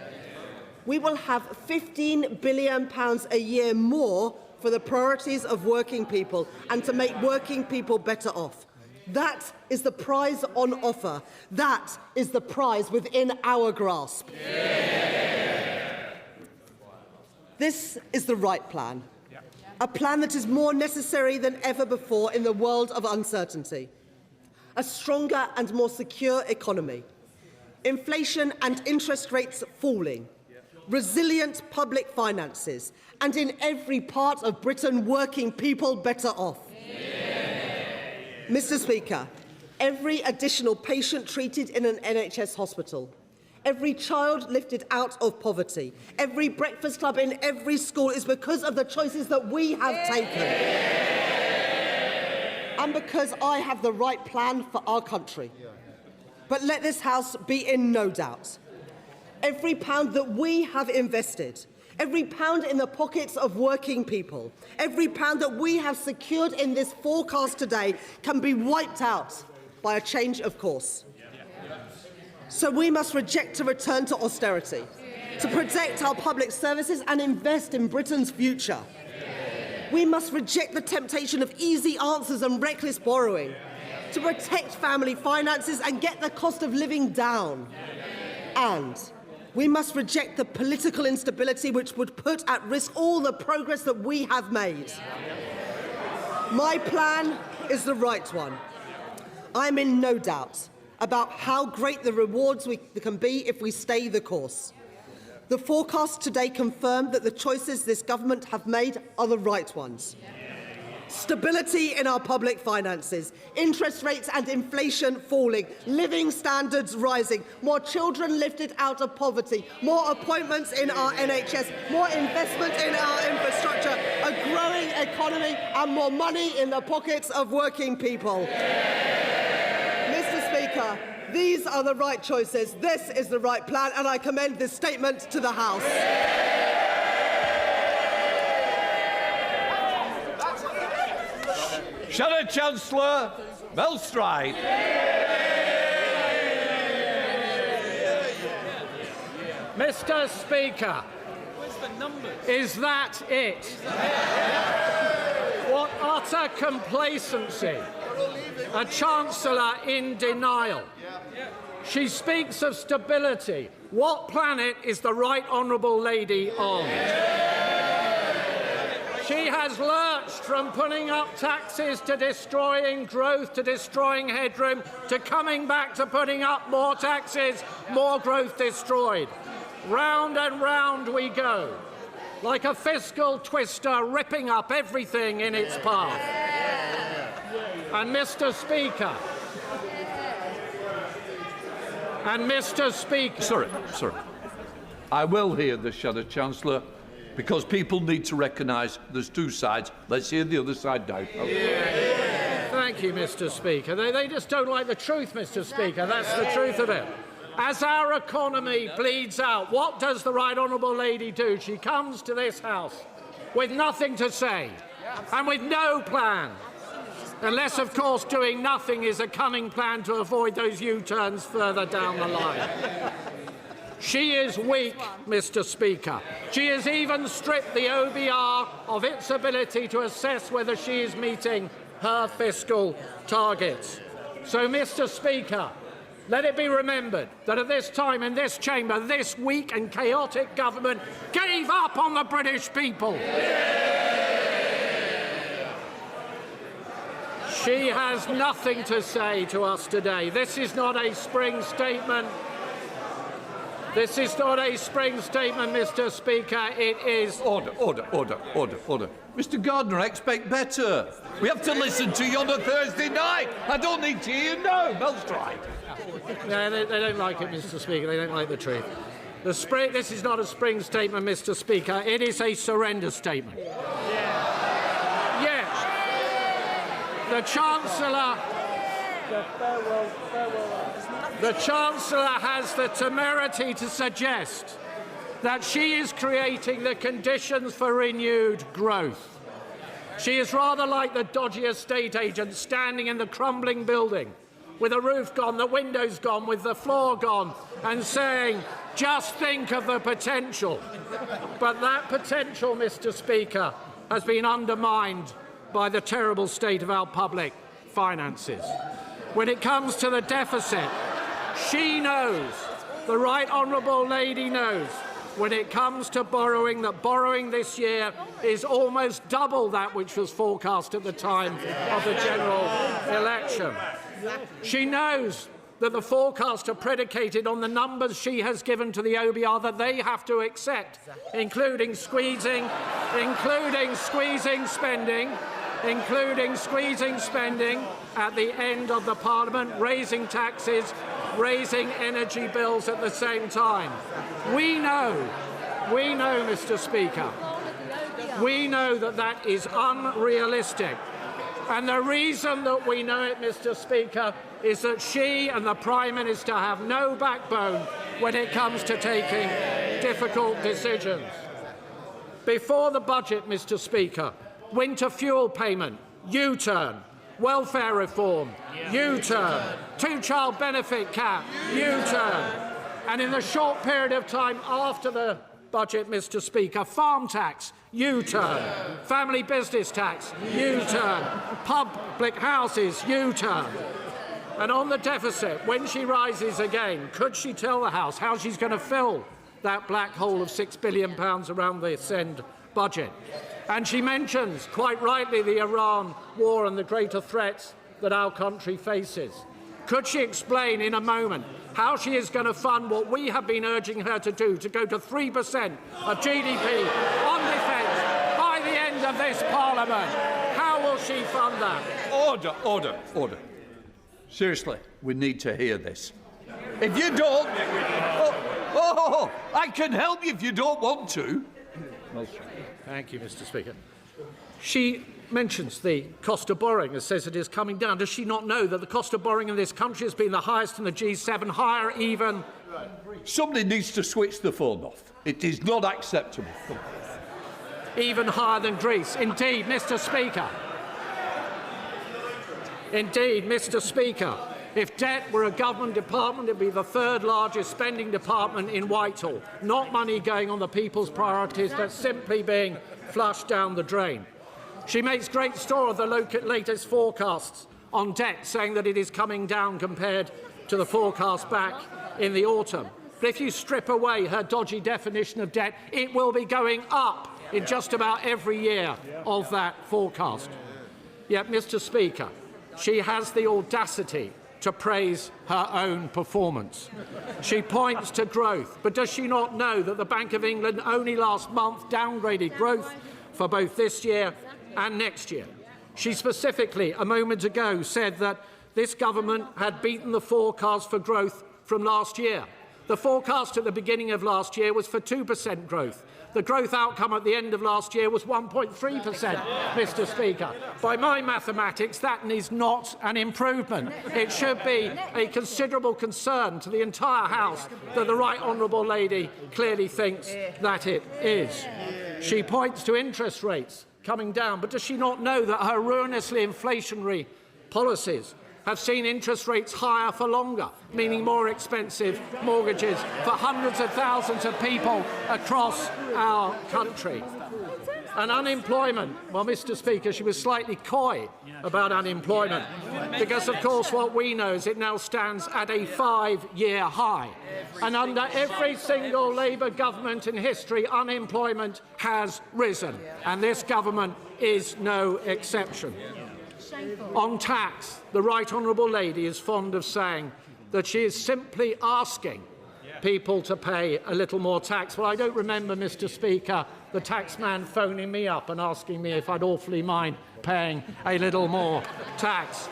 we will have £15 billion a year more for the priorities of working people and to make working people better off. That is the prize on offer. That is the prize within our grasp. This is the right plan. A plan that is more necessary than ever before in the world of uncertainty. A stronger and more secure economy. Inflation and interest rates falling. Resilient public finances. And in every part of Britain, working people better off. Mr. Speaker, every additional patient treated in an NHS hospital, every child lifted out of poverty, every breakfast club in every school is because of the choices that we have taken. And because I have the right plan for our country. But let this House be in no doubt. Every pound that we have invested, every pound in the pockets of working people, every pound that we have secured in this forecast today can be wiped out by a change of course. So we must reject a return to austerity, to protect our public services and invest in Britain's future. We must reject the temptation of easy answers and reckless borrowing, to protect family finances and get the cost of living down. And we must reject the political instability which would put at risk all the progress that we have made. My plan is the right one. I am in no doubt about how great the rewards can be if we stay the course. The forecasts today confirm that the choices this government have made are the right ones. Stability in our public finances, interest rates and inflation falling, living standards rising, more children lifted out of poverty, more appointments in our NHS, more investment in our infrastructure, a growing economy and more money in the pockets of working people. Mr. Speaker, these are the right choices, this is the right plan, and I commend this statement to the House. Shadow Chancellor Belstride. Mr. Speaker, is that it? What utter complacency. A Chancellor in denial. She speaks of stability. What planet is the Right Honourable Lady on? She has lurched from putting up taxes to destroying growth, to destroying headroom, to coming back to putting up more taxes, more growth destroyed. Round and round we go, like a fiscal twister ripping up everything in its path. And Mr. Speaker, Sorry. I will hear the Shadow Chancellor, because people need to recognise there's two sides. Let's hear the other side now. Thank you, Mr. Speaker. They just don't like the truth, Mr. Speaker. That's the truth of it. As our economy bleeds out, what does the Right Honourable Lady do? She comes to this House with nothing to say and with no plan. Unless, of course, doing nothing is a cunning plan to avoid those U-turns further down the line. She is weak, Mr. Speaker. She has even stripped the OBR of its ability to assess whether she is meeting her fiscal targets. So, Mr. Speaker, let it be remembered that at this time in this chamber, this weak and chaotic government gave up on the British people. She has nothing to say to us today. This is not a spring statement. This is not a spring statement, Mr. Speaker. It is... Order. Mr. Gardner, I expect better. We have to listen to you on a Thursday night. I don't need to hear you now. Belstride. No, they don't like it, Mr. Speaker. They don't like the truth. This is not a spring statement, Mr. Speaker. It is a surrender statement. Yes. The Chancellor... The Chancellor has the temerity to suggest that she is creating the conditions for renewed growth. She is rather like the dodgy estate agent standing in the crumbling building with the roof gone, the windows gone, with the floor gone, and saying, just think of the potential. But that potential, Mr. Speaker, has been undermined by the terrible state of our public finances. When it comes to the deficit, she knows, the Right Honourable Lady knows, when it comes to borrowing, that borrowing this year is almost double that which was forecast at the time of the general election. She knows that the forecasts are predicated on the numbers she has given to the OBR that they have to accept, including squeezing spending at the end of the Parliament, raising taxes, raising energy bills at the same time. We know, Mr. Speaker, we know that that is unrealistic. And the reason that we know it, Mr. Speaker, is that she and the Prime Minister have no backbone when it comes to taking difficult decisions. Before the budget, Mr. Speaker, winter fuel payment, U-turn. Welfare reform, U-turn. Two-child benefit cap, U-turn. And in the short period of time after the budget, Mr. Speaker, farm tax, U-turn. Family business tax, U-turn. Public houses, U-turn. And on the deficit, when she rises again, could she tell the House how she's going to fill that black hole of £6 billion around this end budget? And she mentions, quite rightly, the Iran war and the greater threats that our country faces. Could she explain in a moment how she is going to fund what we have been urging her to do, to go to 3% of GDP on defence by the end of this Parliament? How will she fund that? Order, order, order. Seriously, we need to hear this. If you don't... I can help you if you don't want to. Thank you, Mr. Speaker. She mentions the cost of borrowing and says it is coming down. Does she not know that the cost of borrowing in this country has been the highest in the G7, higher even... Somebody needs to switch the phone off. It is not acceptable. Even higher than Greece. Indeed, Mr. Speaker. Indeed, Mr. Speaker. If debt were a government department, it would be the third largest spending department in Whitehall. Not money going on the people's priorities, but simply being flushed down the drain. She makes great store of the latest forecasts on debt, saying that it is coming down compared to the forecast back in the autumn. But if you strip away her dodgy definition of debt, it will be going up in just about every year of that forecast. Yet, Mr. Speaker, she has the audacity to praise her own performance. She points to growth, but does she not know that the Bank of England only last month downgraded growth for both this year and next year? She specifically, a moment ago, said that this government had beaten the forecast for growth from last year. The forecast at the beginning of last year was for 2% growth. The growth outcome at the end of last year was 1.3%, Mr. Speaker. By my mathematics, that is not an improvement. It should be a considerable concern to the entire House that the Right Honourable Lady clearly thinks that it is. She points to interest rates coming down, but does she not know that her ruinously inflationary policies have seen interest rates higher for longer, meaning more expensive mortgages for hundreds of thousands of people across our country? And unemployment, well, Mr. Speaker, she was slightly coy about unemployment because, of course, what we know is it now stands at a 5-year high. And under every single Labour government in history, unemployment has risen, and this government is no exception. On tax, the Right Honourable Lady is fond of saying that she is simply asking people to pay a little more tax. Well, I don't remember, Mr. Speaker, the taxman phoning me up and asking me if I'd awfully mind paying a little more tax.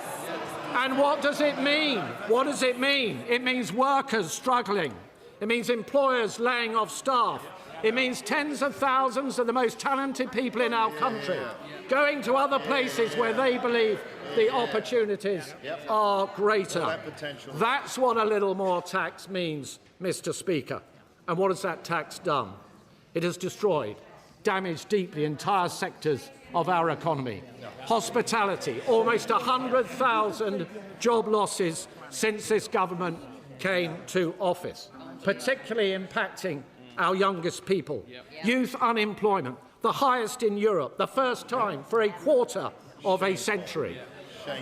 And what does it mean? What does it mean? It means workers struggling. It means employers laying off staff. It means tens of thousands of the most talented people in our country going to other places where they believe the opportunities are greater. That's what a little more tax means, Mr. Speaker. And what has that tax done? It has destroyed, damaged deeply entire sectors of our economy. Hospitality, almost 100,000 job losses since this government came to office, particularly impacting our youngest people. Youth unemployment, the highest in Europe, the first time for a quarter of a century.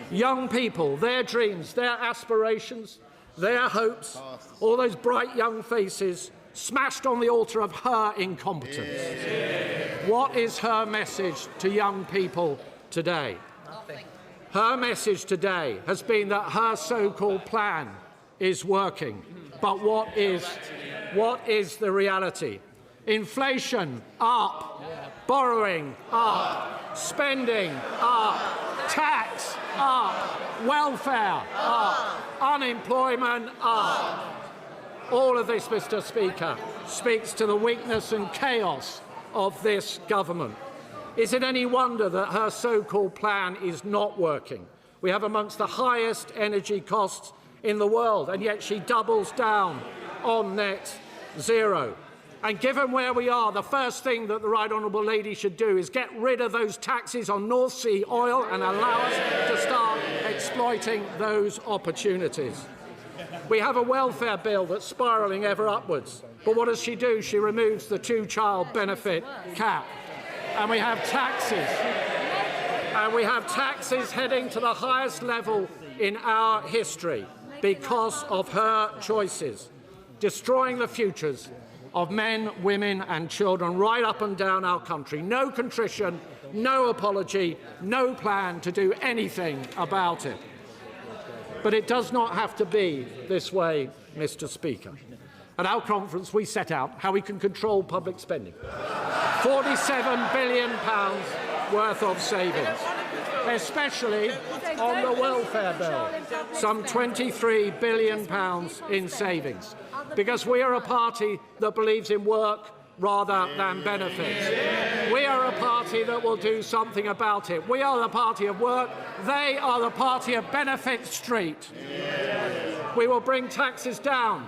Young people, their dreams, their aspirations, their hopes, all those bright young faces smashed on the altar of her incompetence. What is her message to young people today? Her message today has been that her so-called plan is working. But what is the reality? Inflation up, borrowing up, spending up, tax up, welfare up, unemployment up. All of this, Mr. Speaker, speaks to the weakness and chaos of this government. Is it any wonder that her so-called plan is not working? We have amongst the highest energy costs in the world, and yet she doubles down on net zero. And given where we are, the first thing that the Right Honourable Lady should do is get rid of those taxes on North Sea oil and allow us to start exploiting those opportunities. We have a welfare bill that's spiralling ever upwards. But what does she do? She removes the two-child benefit cap. And we have taxes. And we have taxes heading to the highest level in our history because of her choices, destroying the futures of men, women and children right up and down our country. No contrition, no apology, no plan to do anything about it. But it does not have to be this way, Mr. Speaker. At our conference, we set out how we can control public spending. £47 billion worth of savings, especially on the welfare bill. Some £23 billion in savings, because we are a party that believes in work rather than benefits. We are a party that will do something about it. We are the party of work. They are the party of Benefit Street. We will bring taxes down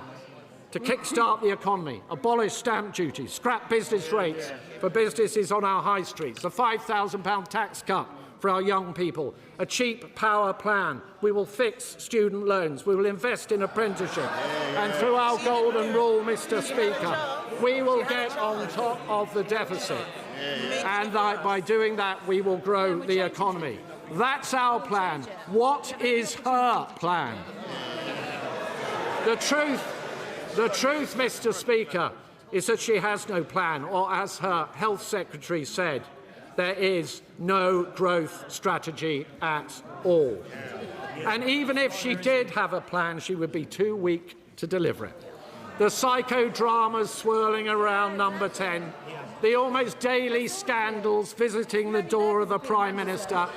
to kickstart the economy, abolish stamp duty, scrap business rates for businesses on our high streets, a £5,000 tax cut for our young people, a cheap power plan. We will fix student loans. We will invest in apprenticeship. And through our golden rule, Mr. Speaker, we will get on top of the deficit. And by doing that, we will grow the economy. That's our plan. What is her plan? The truth, Mr. Speaker, is that she has no plan, or as her Health Secretary said, there is no growth strategy at all. And even if she did have a plan, she would be too weak to deliver it. The psychodramas swirling around Number 10, the almost daily scandals visiting the door of the Prime Minister,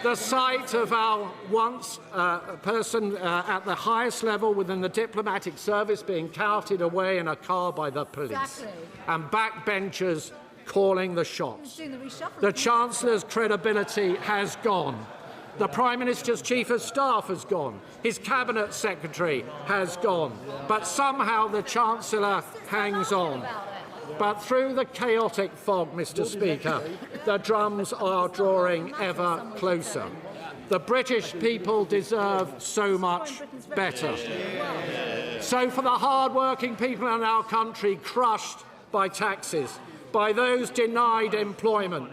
the sight of our once person at the highest level within the diplomatic service being carted away in a car by the police, and backbenchers calling the shots. The Chancellor's credibility has gone. The Prime Minister's Chief of Staff has gone. His Cabinet Secretary has gone. But somehow the Chancellor hangs on. But through the chaotic fog, Mr. Speaker, the drums are drawing ever closer. The British people deserve so much better. So for the hard-working people in our country crushed by taxes, by those denied employment,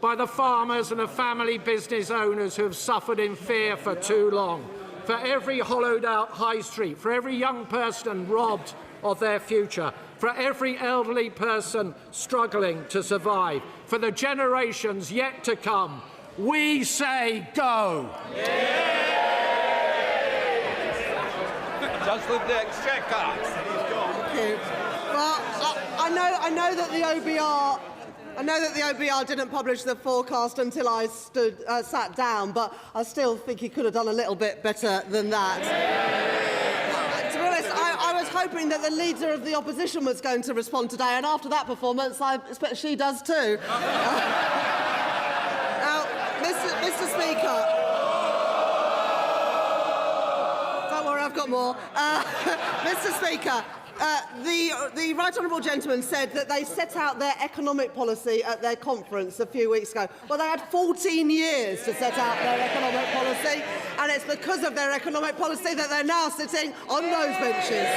by the farmers and the family business owners who have suffered in fear for too long, for every hollowed-out high street, for every young person robbed of their future, for every elderly person struggling to survive, for the generations yet to come, we say go. Just with the exchequer. Thank you. Well, I know that the OBR. I know that the OBR didn't publish the forecast until I sat down, but I still think he could have done a little bit better than that. To be honest, I was hoping that the leader of the opposition was going to respond today, and after that performance, I expect she does too. Now, Mr. Speaker. Don't worry, I've got more. Mr. Speaker. The Right Honourable Gentleman said that they set out their economic policy at their conference a few weeks ago. Well, they had 14 years to set out their economic policy, and it's because of their economic policy that they're now sitting on those benches.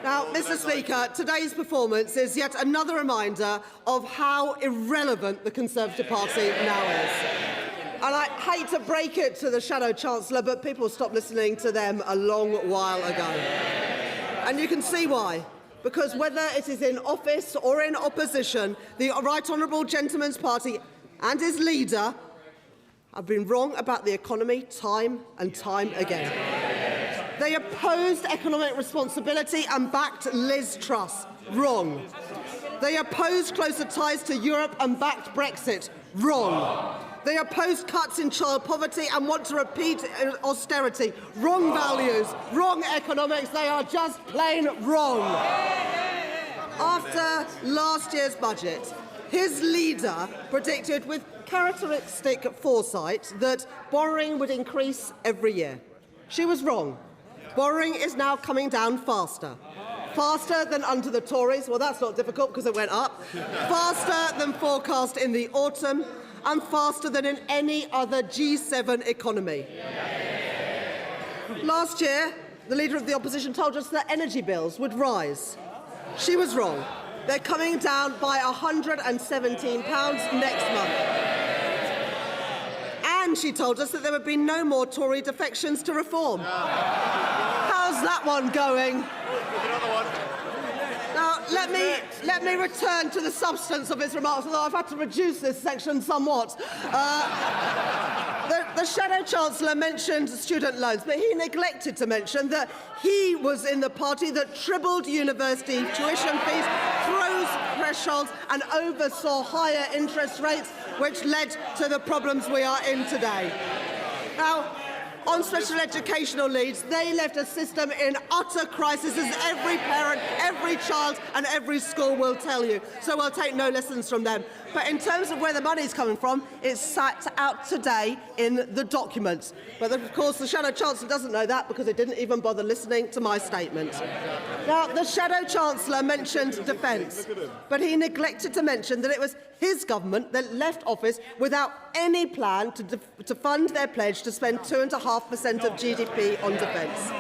Now, Mr. Speaker, today's performance is yet another reminder of how irrelevant the Conservative Party now is. And I hate to break it to the Shadow Chancellor, but people stopped listening to them a long while ago. And you can see why. Because whether it is in office or in opposition, the Right Honourable Gentleman's Party and his leader have been wrong about the economy time and time again. They opposed economic responsibility and backed Liz Truss. Wrong. They opposed closer ties to Europe and backed Brexit. Wrong. They oppose cuts in child poverty and want to repeat austerity. Wrong values, wrong economics. They are just plain wrong. After last year's budget, his leader predicted with characteristic foresight that borrowing would increase every year. She was wrong. Borrowing is now coming down faster. Faster than under the Tories. Well, that's not difficult because it went up. Faster than forecast in the autumn, and faster than in any other G7 economy. Last year, the Leader of the Opposition told us that energy bills would rise. She was wrong. They're coming down by £117 next month. And she told us that there would be no more Tory defections to reform. How's that one going? Another one. let me return to the substance of his remarks, although I've had to reduce this section somewhat. The Shadow Chancellor mentioned student loans, but he neglected to mention that he was in the party that tripled university tuition fees, froze thresholds and oversaw higher interest rates, which led to the problems we are in today. Now, on special educational needs, they left a system in utter crisis, as every parent, every child and every school will tell you. So we'll take no lessons from them. But in terms of where the money is coming from, it's sat out today in the documents. But of course, the Shadow Chancellor doesn't know that because he didn't even bother listening to my statement. Now, the Shadow Chancellor mentioned defence, but he neglected to mention that it was his government that left office without any plan to fund their pledge to spend 2.5% of GDP on defence.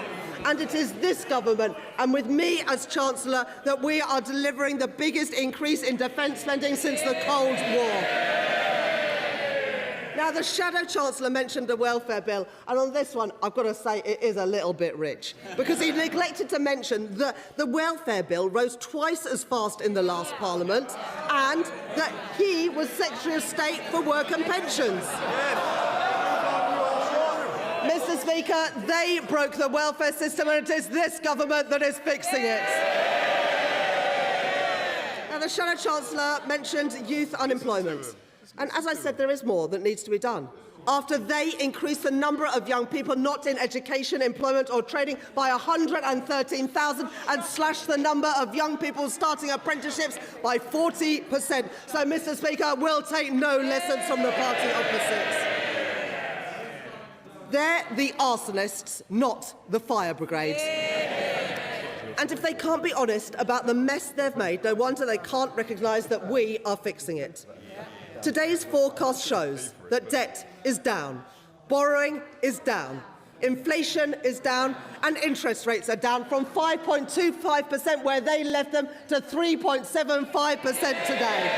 And it is this government, and with me as Chancellor, that we are delivering the biggest increase in defence spending since the Cold War. Now, the Shadow Chancellor mentioned the welfare bill, and on this one, I've got to say it is a little bit rich, because he neglected to mention that the welfare bill rose twice as fast in the last Parliament, and that he was Secretary of State for Work and Pensions. Mr. Speaker, they broke the welfare system, and it is this government that is fixing it. Now, the Shadow Chancellor mentioned youth unemployment. And as I said, there is more that needs to be done. After they increased the number of young people not in education, employment or trading by 113,000 and slashed the number of young people starting apprenticeships by 40%. So, Mr. Speaker, we'll take no lessons from the party opposites. They're the arsonists, not the fire brigade. And if they can't be honest about the mess they've made, no wonder they can't recognise that we are fixing it. Today's forecast shows that debt is down, borrowing is down, inflation is down, and interest rates are down from 5.25% where they left them to 3.75% today.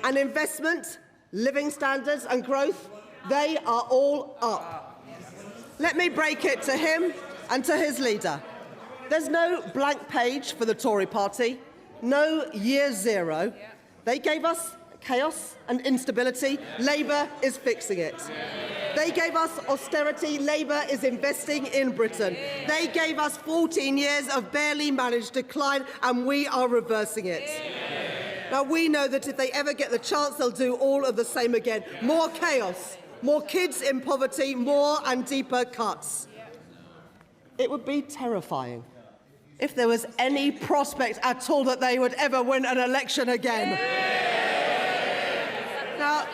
And investment, living standards and growth, they are all up. Let me break it to him and to his leader. There's no blank page for the Tory party, no year zero. They gave us chaos and instability. Labour is fixing it. They gave us austerity. Labour is investing in Britain. They gave us 14 years of barely managed decline, and we are reversing it. Now, we know that if they ever get the chance, they'll do all of the same again. More chaos, more kids in poverty, more and deeper cuts. It would be terrifying if there was any prospect at all that they would ever win an election again. Now,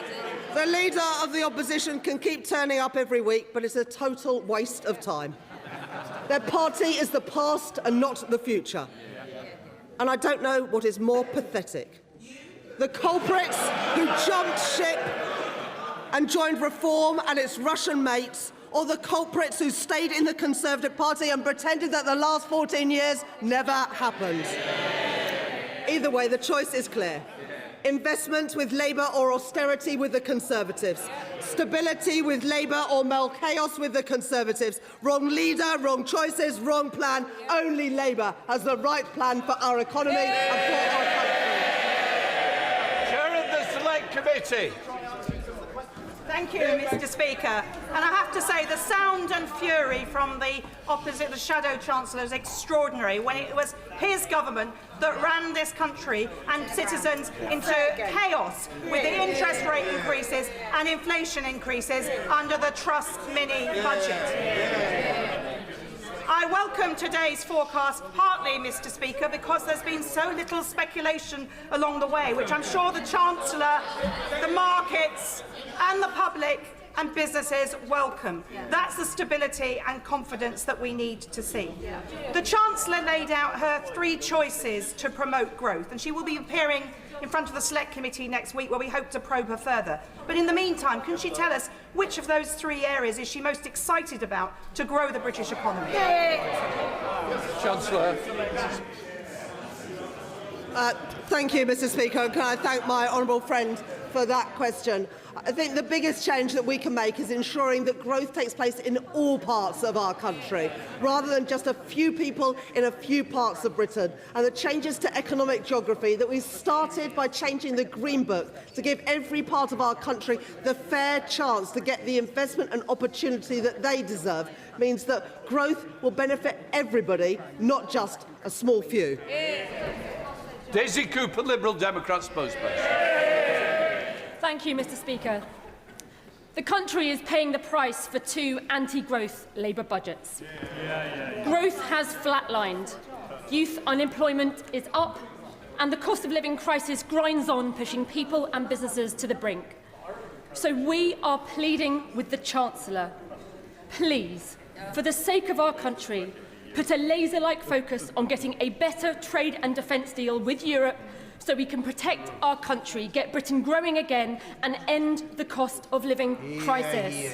the leader of the opposition can keep turning up every week, but it's a total waste of time. Their party is the past and not the future. And I don't know what is more pathetic. The culprits who jumped ship and joined Reform and its Russian mates, or the culprits who stayed in the Conservative Party and pretended that the last 14 years never happened. Either way, the choice is clear. Investment with Labour or austerity with the Conservatives. Stability with Labour or more chaos with the Conservatives. Wrong leader, wrong choices, wrong plan. Only Labour has the right plan for our economy and for our country. Chair of the Select Committee. Thank you, Mr. Speaker. And I have to say, the sound and fury from the opposite, the Shadow Chancellor, is extraordinary when it was his government that ran this country and citizens into chaos with the interest rate increases and inflation increases under the Truss mini budget. I welcome today's forecast partly, Mr. Speaker, because there's been so little speculation along the way, which I'm sure the Chancellor, the markets and the public and businesses welcome. That's the stability and confidence that we need to see. The Chancellor laid out her 3 choices to promote growth, and she will be appearing in front of the Select Committee next week, where we hope to probe her further. But in the meantime, can she tell us which of those 3 areas is she most excited about to grow the British economy? Chancellor. Thank you, Mr. Speaker. And can I thank my honourable friend for that question. I think the biggest change that we can make is ensuring that growth takes place in all parts of our country, rather than just a few people in a few parts of Britain, and the changes to economic geography that we started by changing the Green Book to give every part of our country the fair chance to get the investment and opportunity that they deserve means that growth will benefit everybody, not just a small few. Daisy Cooper, Liberal Democrat spokesperson. Thank you, Mr. Speaker. The country is paying the price for 2 anti-growth Labour budgets. Growth has flatlined. Youth unemployment is up, and the cost of living crisis grinds on, pushing people and businesses to the brink. So we are pleading with the Chancellor, please, for the sake of our country, put a laser-like focus on getting a better trade and defence deal with Europe so we can protect our country, get Britain growing again and end the cost of living crisis.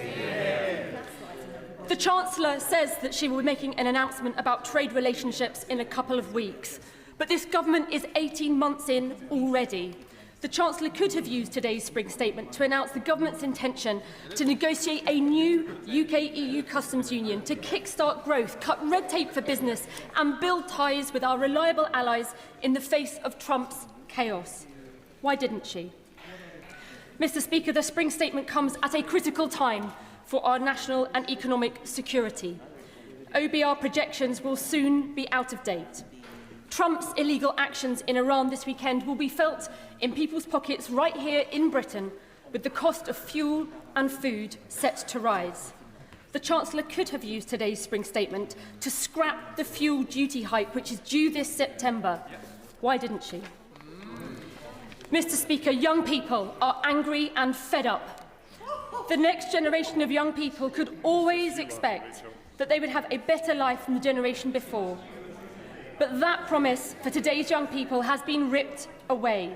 The Chancellor says that she will be making an announcement about trade relationships in a couple of weeks, but this government is 18 months in already. The Chancellor could have used today's spring statement to announce the government's intention to negotiate a new UK-EU customs union to kickstart growth, cut red tape for business and build ties with our reliable allies in the face of Trump's chaos. Why didn't she? Mr. Speaker, the spring statement comes at a critical time for our national and economic security. OBR projections will soon be out of date. Trump's illegal actions in Iran this weekend will be felt in people's pockets right here in Britain, with the cost of fuel and food set to rise. The Chancellor could have used today's spring statement to scrap the fuel duty hike, which is due this September. Why didn't she? Mr. Speaker, young people are angry and fed up. The next generation of young people could always expect that they would have a better life than the generation before. But that promise for today's young people has been ripped away.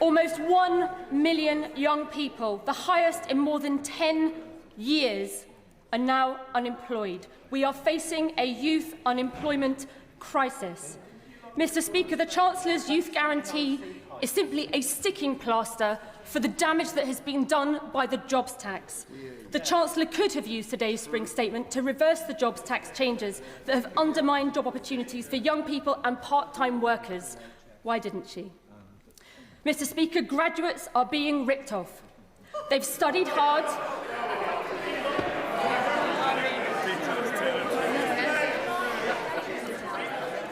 Almost 1 million young people, the highest in more than 10 years, are now unemployed. We are facing a youth unemployment crisis. Mr. Speaker, the Chancellor's youth guarantee is simply a sticking plaster for the damage that has been done by the jobs tax. The Chancellor could have used today's spring statement to reverse the jobs tax changes that have undermined job opportunities for young people and part-time workers. Why didn't she? Mr. Speaker, graduates are being ripped off. They've studied hard.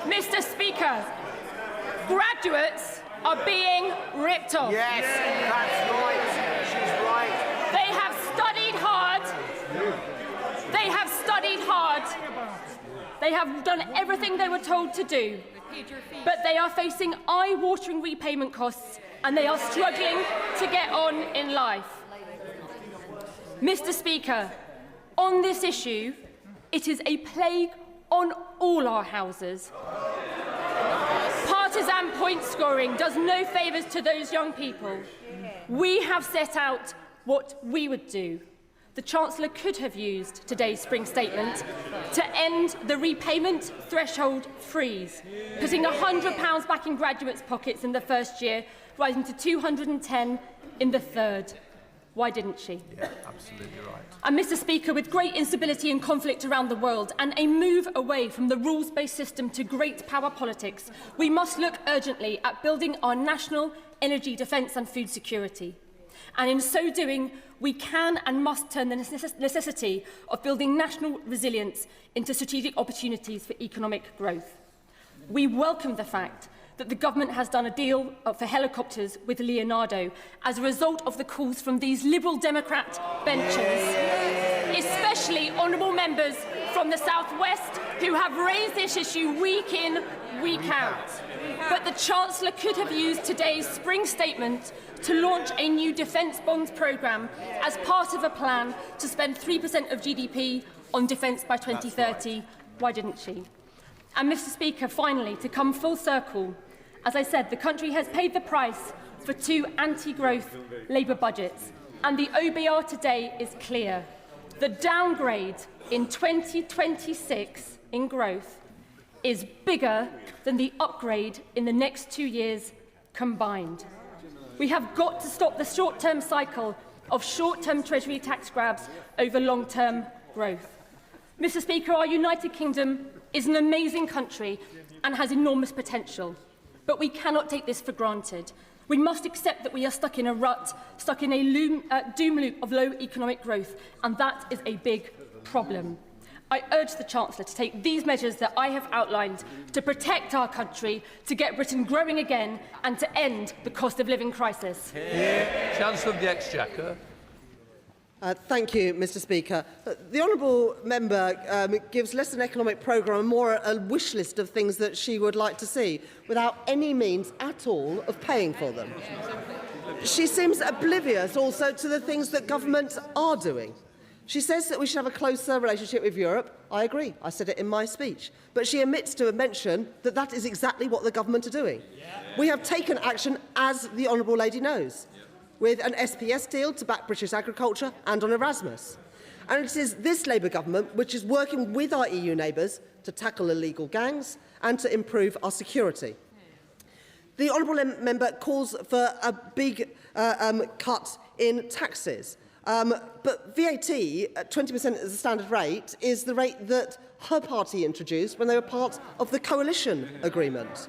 Mr. Speaker, graduates are being ripped off. Yes, that's right. She's right. They have studied hard. They have studied hard. They have done everything they were told to do. But they are facing eye-watering repayment costs and they are struggling to get on in life. Mr. Speaker, on this issue, it is a plague on all our houses. Partisan point scoring does no favours to those young people. We have set out what we would do. The Chancellor could have used today's spring statement to end the repayment threshold freeze, putting £100 back in graduates' pockets in the first year, rising to £210 in the third. Why didn't she? Yeah, absolutely right. And Mr. Speaker, with great instability and conflict around the world and a move away from the rules-based system to great power politics, we must look urgently at building our national energy, defence and food security. And in so doing, we can and must turn the necessity of building national resilience into strategic opportunities for economic growth. We welcome the fact that the government has done a deal for helicopters with Leonardo as a result of the calls from these Liberal Democrat benches, especially honourable members from the South West who have raised this issue week in, week out. But the Chancellor could have used today's spring statement to launch a new defence bonds programme as part of a plan to spend 3% of GDP on defence by 2030. Why didn't she? And Mr. Speaker, finally, to come full circle, as I said, the country has paid the price for 2 anti-growth Labour budgets, and the OBR today is clear. The downgrade in 2026 in growth is bigger than the upgrade in the next 2 years combined. We have got to stop the short-term cycle of short-term Treasury tax grabs over long-term growth. Mr. Speaker, our United Kingdom is an amazing country and has enormous potential, but we cannot take this for granted. We must accept that we are stuck in a rut, stuck in a doom loop of low economic growth, and that is a big problem. I urge the Chancellor to take these measures that I have outlined to protect our country, to get Britain growing again and to end the cost of living crisis. Chancellor of the Exchequer. Thank you, Mr. Speaker. The honourable member gives less an economic programme and more a wish list of things that she would like to see, without any means at all of paying for them. She seems oblivious also to the things that governments are doing. She says that we should have a closer relationship with Europe. I agree. I said it in my speech. But she omits to mention that that is exactly what the government are doing. We have taken action, as the honourable lady knows, with an SPS deal to back British agriculture and on Erasmus. And it is this Labour government which is working with our EU neighbours to tackle illegal gangs and to improve our security. The honourable member calls for a big cut in taxes. But VAT, at 20% as a standard rate, is the rate that her party introduced when they were part of the coalition agreement.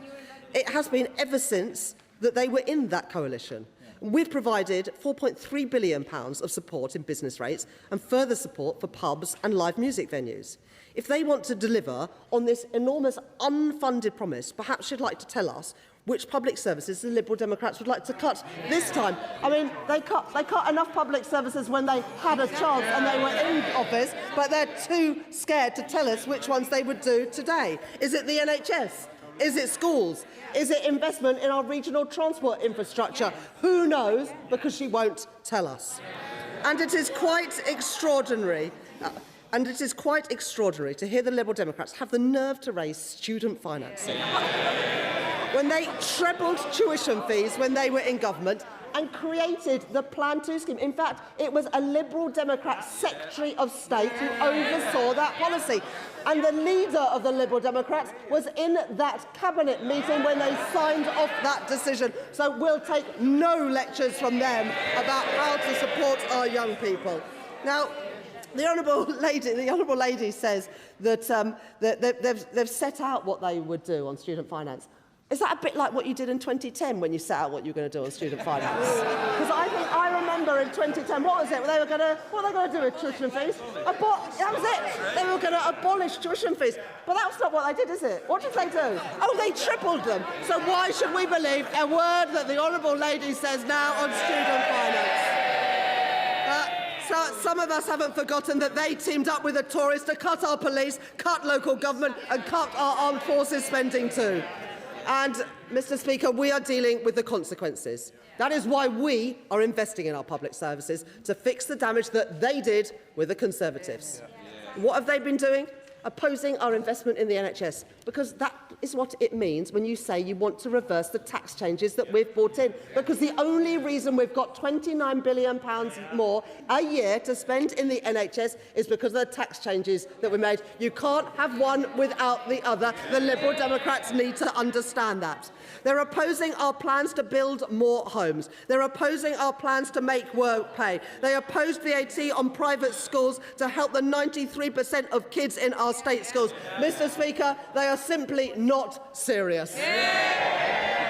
It has been ever since that they were in that coalition. We've provided £4.3 billion of support in business rates and further support for pubs and live music venues. If they want to deliver on this enormous unfunded promise, perhaps she'd like to tell us which public services the Liberal Democrats would like to cut this time. I mean, they cut enough public services when they had a chance and they were in office, but they're too scared to tell us which ones they would do today. Is it the NHS? Is it schools? Is it investment in our regional transport infrastructure? Who knows, because she won't tell us. And it is quite extraordinary. To hear the Liberal Democrats have the nerve to raise student financing. When they trebled tuition fees when they were in government and created the Plan 2 scheme. In fact, it was a Liberal Democrat Secretary of State who oversaw that policy. And the leader of the Liberal Democrats was in that cabinet meeting when they signed off that decision. So we'll take no lectures from them about how to support our young people. Now, the honourable lady says that they've set out what they would do on student finance. Is that a bit like what you did in 2010 when you set out what you were going to do on student finance? Because I remember in 2010, what was it? What were they going to do with tuition fees? That was it. They were going to abolish tuition fees. But that's not what they did, is it? What did they do? Oh, they tripled them. So why should we believe a word that the honourable lady says now on student finance? So some of us haven't forgotten that they teamed up with the Tories to cut our police, cut local government and cut our armed forces spending too. And, Mr. Speaker, we are dealing with the consequences. That is why we are investing in our public services, to fix the damage that they did with the Conservatives. What have they been doing? Opposing our investment in the NHS, because that is what it means when you say you want to reverse the tax changes that we've brought in. Because the only reason we've got £29 billion more a year to spend in the NHS is because of the tax changes that we made. You can't have one without the other. The Liberal Democrats need to understand that. They're opposing our plans to build more homes. They're opposing our plans to make work pay. They opposed VAT on private schools to help the 93% of kids in our state schools. Mr. Speaker, they are simply not serious.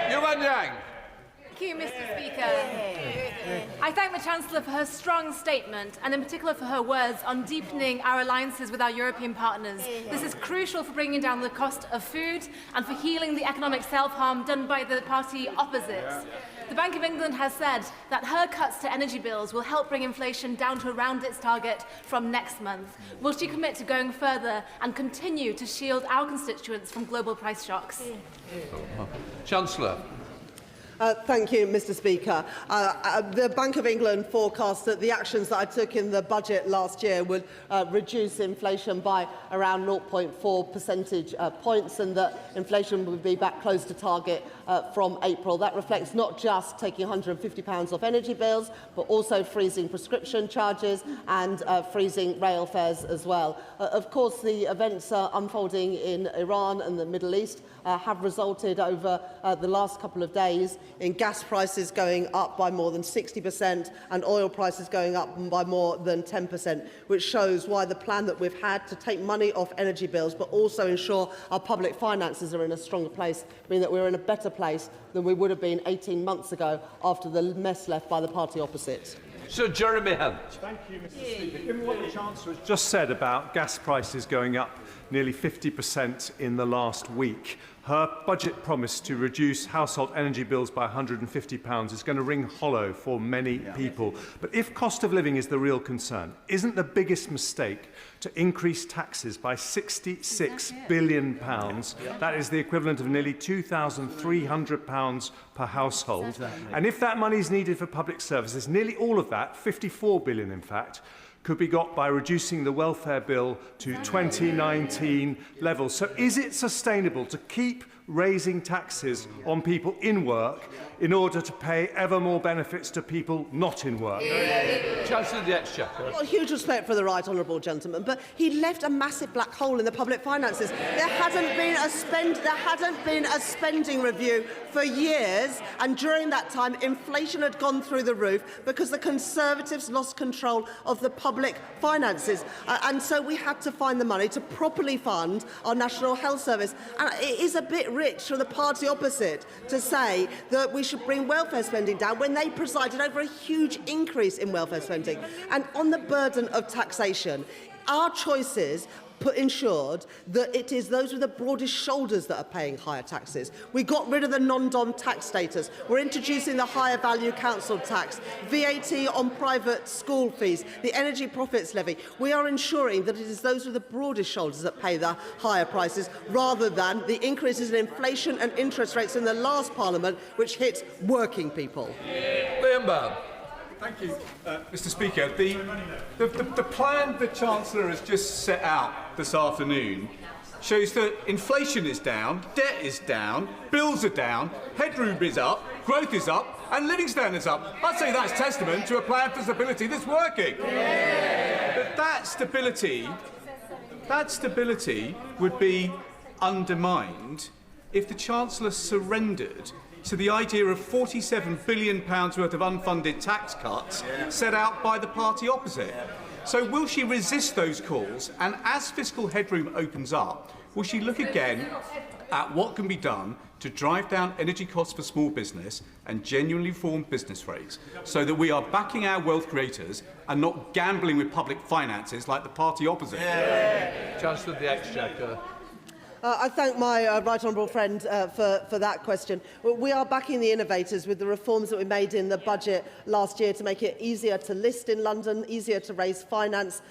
Yuan Yang. Thank you, Mr. Speaker. I thank the Chancellor for her strong statement, and in particular for her words on deepening our alliances with our European partners. This is crucial for bringing down the cost of food and for healing the economic self-harm done by the party opposites. The Bank of England has said that her cuts to energy bills will help bring inflation down to around its target from next month. Will she commit to going further and continue to shield our constituents from global price shocks? Chancellor. Thank you, Mr. Speaker. The Bank of England forecast that the actions that I took in the budget last year would reduce inflation by around 0.4 percentage points, and that inflation would be back close to target from April. That reflects not just taking £150 off energy bills, but also freezing prescription charges and freezing rail fares as well. Of course, the events unfolding in Iran and the Middle East have resulted over the last couple of days in gas prices going up by more than 60% and oil prices going up by more than 10%, which shows why the plan that we've had to take money off energy bills but also ensure our public finances are in a stronger place, mean that we're in a better place than we would have been 18 months ago after the mess left by the party opposite. Sir Jeremy Hunt. Thank you, Mr. Speaker. Given what the Chancellor has just said about gas prices going up nearly 50% in the last week, her budget promise to reduce household energy bills by £150 is going to ring hollow for many people. But if cost of living is the real concern, isn't the biggest mistake to increase taxes by £66 billion? That is the equivalent of nearly £2,300 per household. And if that money is needed for public services, nearly all of that, £54 billion in fact, could be got by reducing the welfare bill to 2019 levels. So is it sustainable to keep raising taxes on people in work in order to pay ever more benefits to people not in work? Chancellor of the Exchequer. Well, huge respect for the right honourable gentleman, but he left a massive black hole in the public finances. There hadn't been a spending review for years, and during that time, inflation had gone through the roof because the Conservatives lost control of the public finances, and so we had to find the money to properly fund our National Health Service. And it is a bit rich for the party opposite to say that we should bring welfare spending down when they presided over a huge increase in welfare spending. And on the burden of taxation, our choices ensured that it is those with the broadest shoulders that are paying higher taxes. We got rid of the non-dom tax status. We're introducing the higher value council tax, VAT on private school fees, the energy profits levy. We are ensuring that it is those with the broadest shoulders that pay the higher prices, rather than the increases in inflation and interest rates in the last Parliament, which hit working people. Liam Byrne. Thank you, Mr. Speaker. The plan the Chancellor has just set out this afternoon shows that inflation is down, debt is down, bills are down, headroom is up, growth is up, and living standards up. I'd say that's testament to a plan for stability that's working. But that stability would be undermined if the Chancellor surrendered to the idea of £47 billion worth of unfunded tax cuts set out by the party opposite. So will she resist those calls, and as fiscal headroom opens up, will she look again at what can be done to drive down energy costs for small business and genuinely reform business rates, so that we are backing our wealth creators and not gambling with public finances like the party opposite? Chancellor of the Exchequer. I thank my right honourable friend for that question. We are backing the innovators with the reforms that we made in the budget last year to make it easier to list in London, easier to raise finance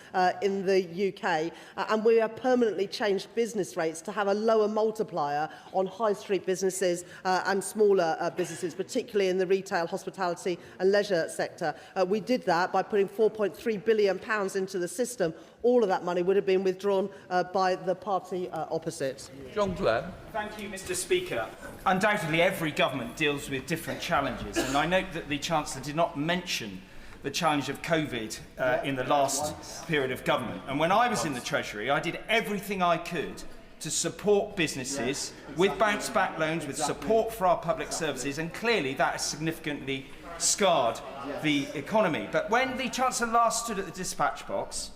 in the UK, and we have permanently changed business rates to have a lower multiplier on high street businesses and smaller businesses, particularly in the retail, hospitality and leisure sector. We did that by putting £4.3 billion into the system. All of that money would have been withdrawn by the party opposite. John Glenn. Thank you, Mr. Speaker. Undoubtedly, every government deals with different challenges, and I note that the Chancellor did not mention the challenge of COVID in the last period of government. And when I was in the Treasury, I did everything I could to support businesses with bounce-back loans, with support for our public services, and clearly that has significantly scarred the economy. But when the Chancellor last stood at the dispatch box,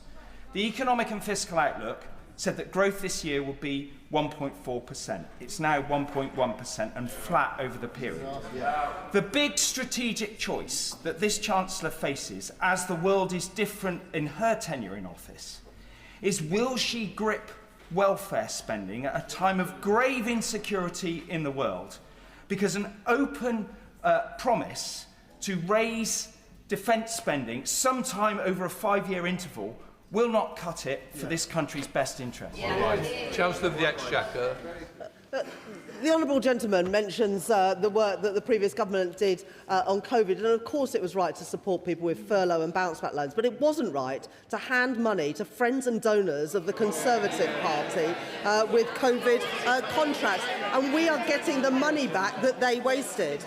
the economic and fiscal outlook said that growth this year will be 1.4%. It's now 1.1% and flat over the period. The big strategic choice that this Chancellor faces, as the world is different in her tenure in office, is will she grip welfare spending at a time of grave insecurity in the world? Because an open promise to raise defence spending sometime over a 5-year interval will not cut it for this country's best interest. Chancellor of the Exchequer. The honourable gentleman mentions the work that the previous government did on COVID, and of course it was right to support people with furlough and bounce-back loans, but it wasn't right to hand money to friends and donors of the Conservative Party with COVID contracts, and we are getting the money back that they wasted.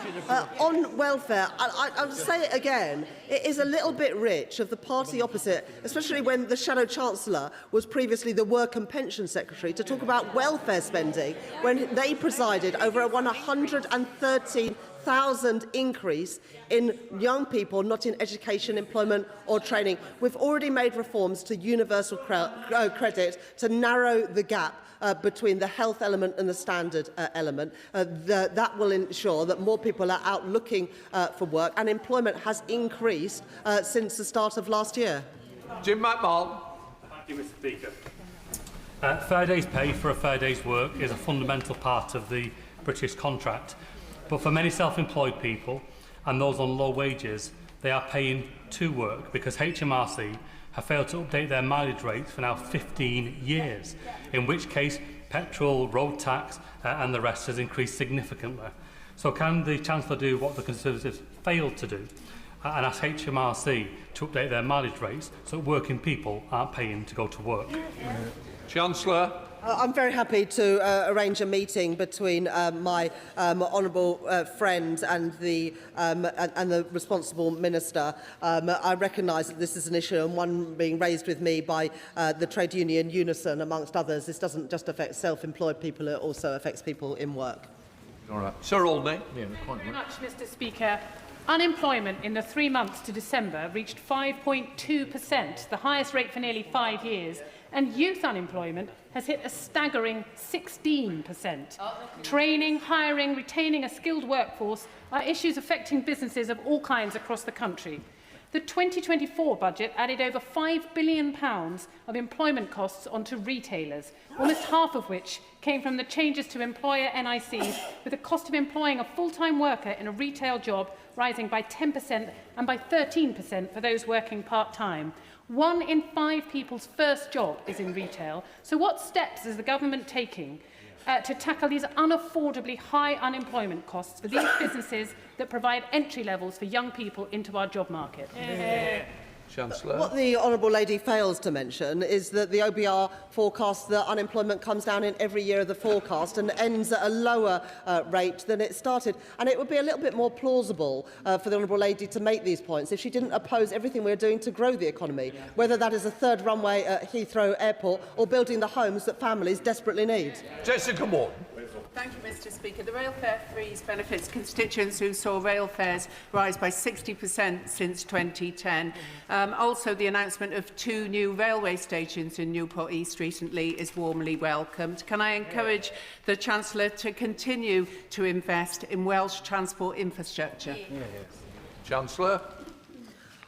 On welfare, I'll say it again, it is a little bit rich of the party opposite, especially when the Shadow Chancellor was previously the Work and Pension Secretary, to talk about welfare spending when they presided over a £113 100,000 increase in young people not in education, employment or training. We've already made reforms to universal credit to narrow the gap between the health element and the standard element. That will ensure that more people are out looking for work, and employment has increased since the start of last year. Jim McMahon. Thank you, Mr. Speaker. Fair day's pay for a fair day's work is a fundamental part of the British contract. But for many self-employed people and those on low wages, they are paying to work because HMRC have failed to update their mileage rates for now 15 years, in which case petrol, road tax and the rest has increased significantly. So can the Chancellor do what the Conservatives failed to do and ask HMRC to update their mileage rates so working people aren't paying to go to work? Chancellor. I'm very happy to arrange a meeting between my honourable friend and the responsible minister. I recognise that this is an issue and one being raised with me by the trade union Unison, amongst others. This doesn't just affect self-employed people, it also affects people in work. All right. Sir Aldney. Thank you very much, Mr. Speaker. Unemployment in the 3 months to December reached 5.2%, the highest rate for nearly 5 years, and youth unemployment has hit a staggering 16%. Training, hiring, retaining a skilled workforce are issues affecting businesses of all kinds across the country. The 2024 budget added over £5 billion of employment costs onto retailers, almost half of which came from the changes to employer NICs, with the cost of employing a full-time worker in a retail job rising by 10% and by 13% for those working part-time. 1 in 5 people's first job is in retail. So what steps is the government taking to tackle these unaffordably high unemployment costs for these businesses that provide entry levels for young people into our job market? Chancellor. What the honourable lady fails to mention is that the OBR forecasts that unemployment comes down in every year of the forecast and ends at a lower rate than it started. And it would be a little bit more plausible for the honourable lady to make these points if she didn't oppose everything we're doing to grow the economy, whether that is a third runway at Heathrow Airport or building the homes that families desperately need. Jessica Moore. Thank you, Mr. Speaker. The rail fare freeze benefits constituents who saw rail fares rise by 60% since 2010. Also, the announcement of 2 new railway stations in Newport East recently is warmly welcomed. Can I encourage the Chancellor to continue to invest in Welsh transport infrastructure? Chancellor.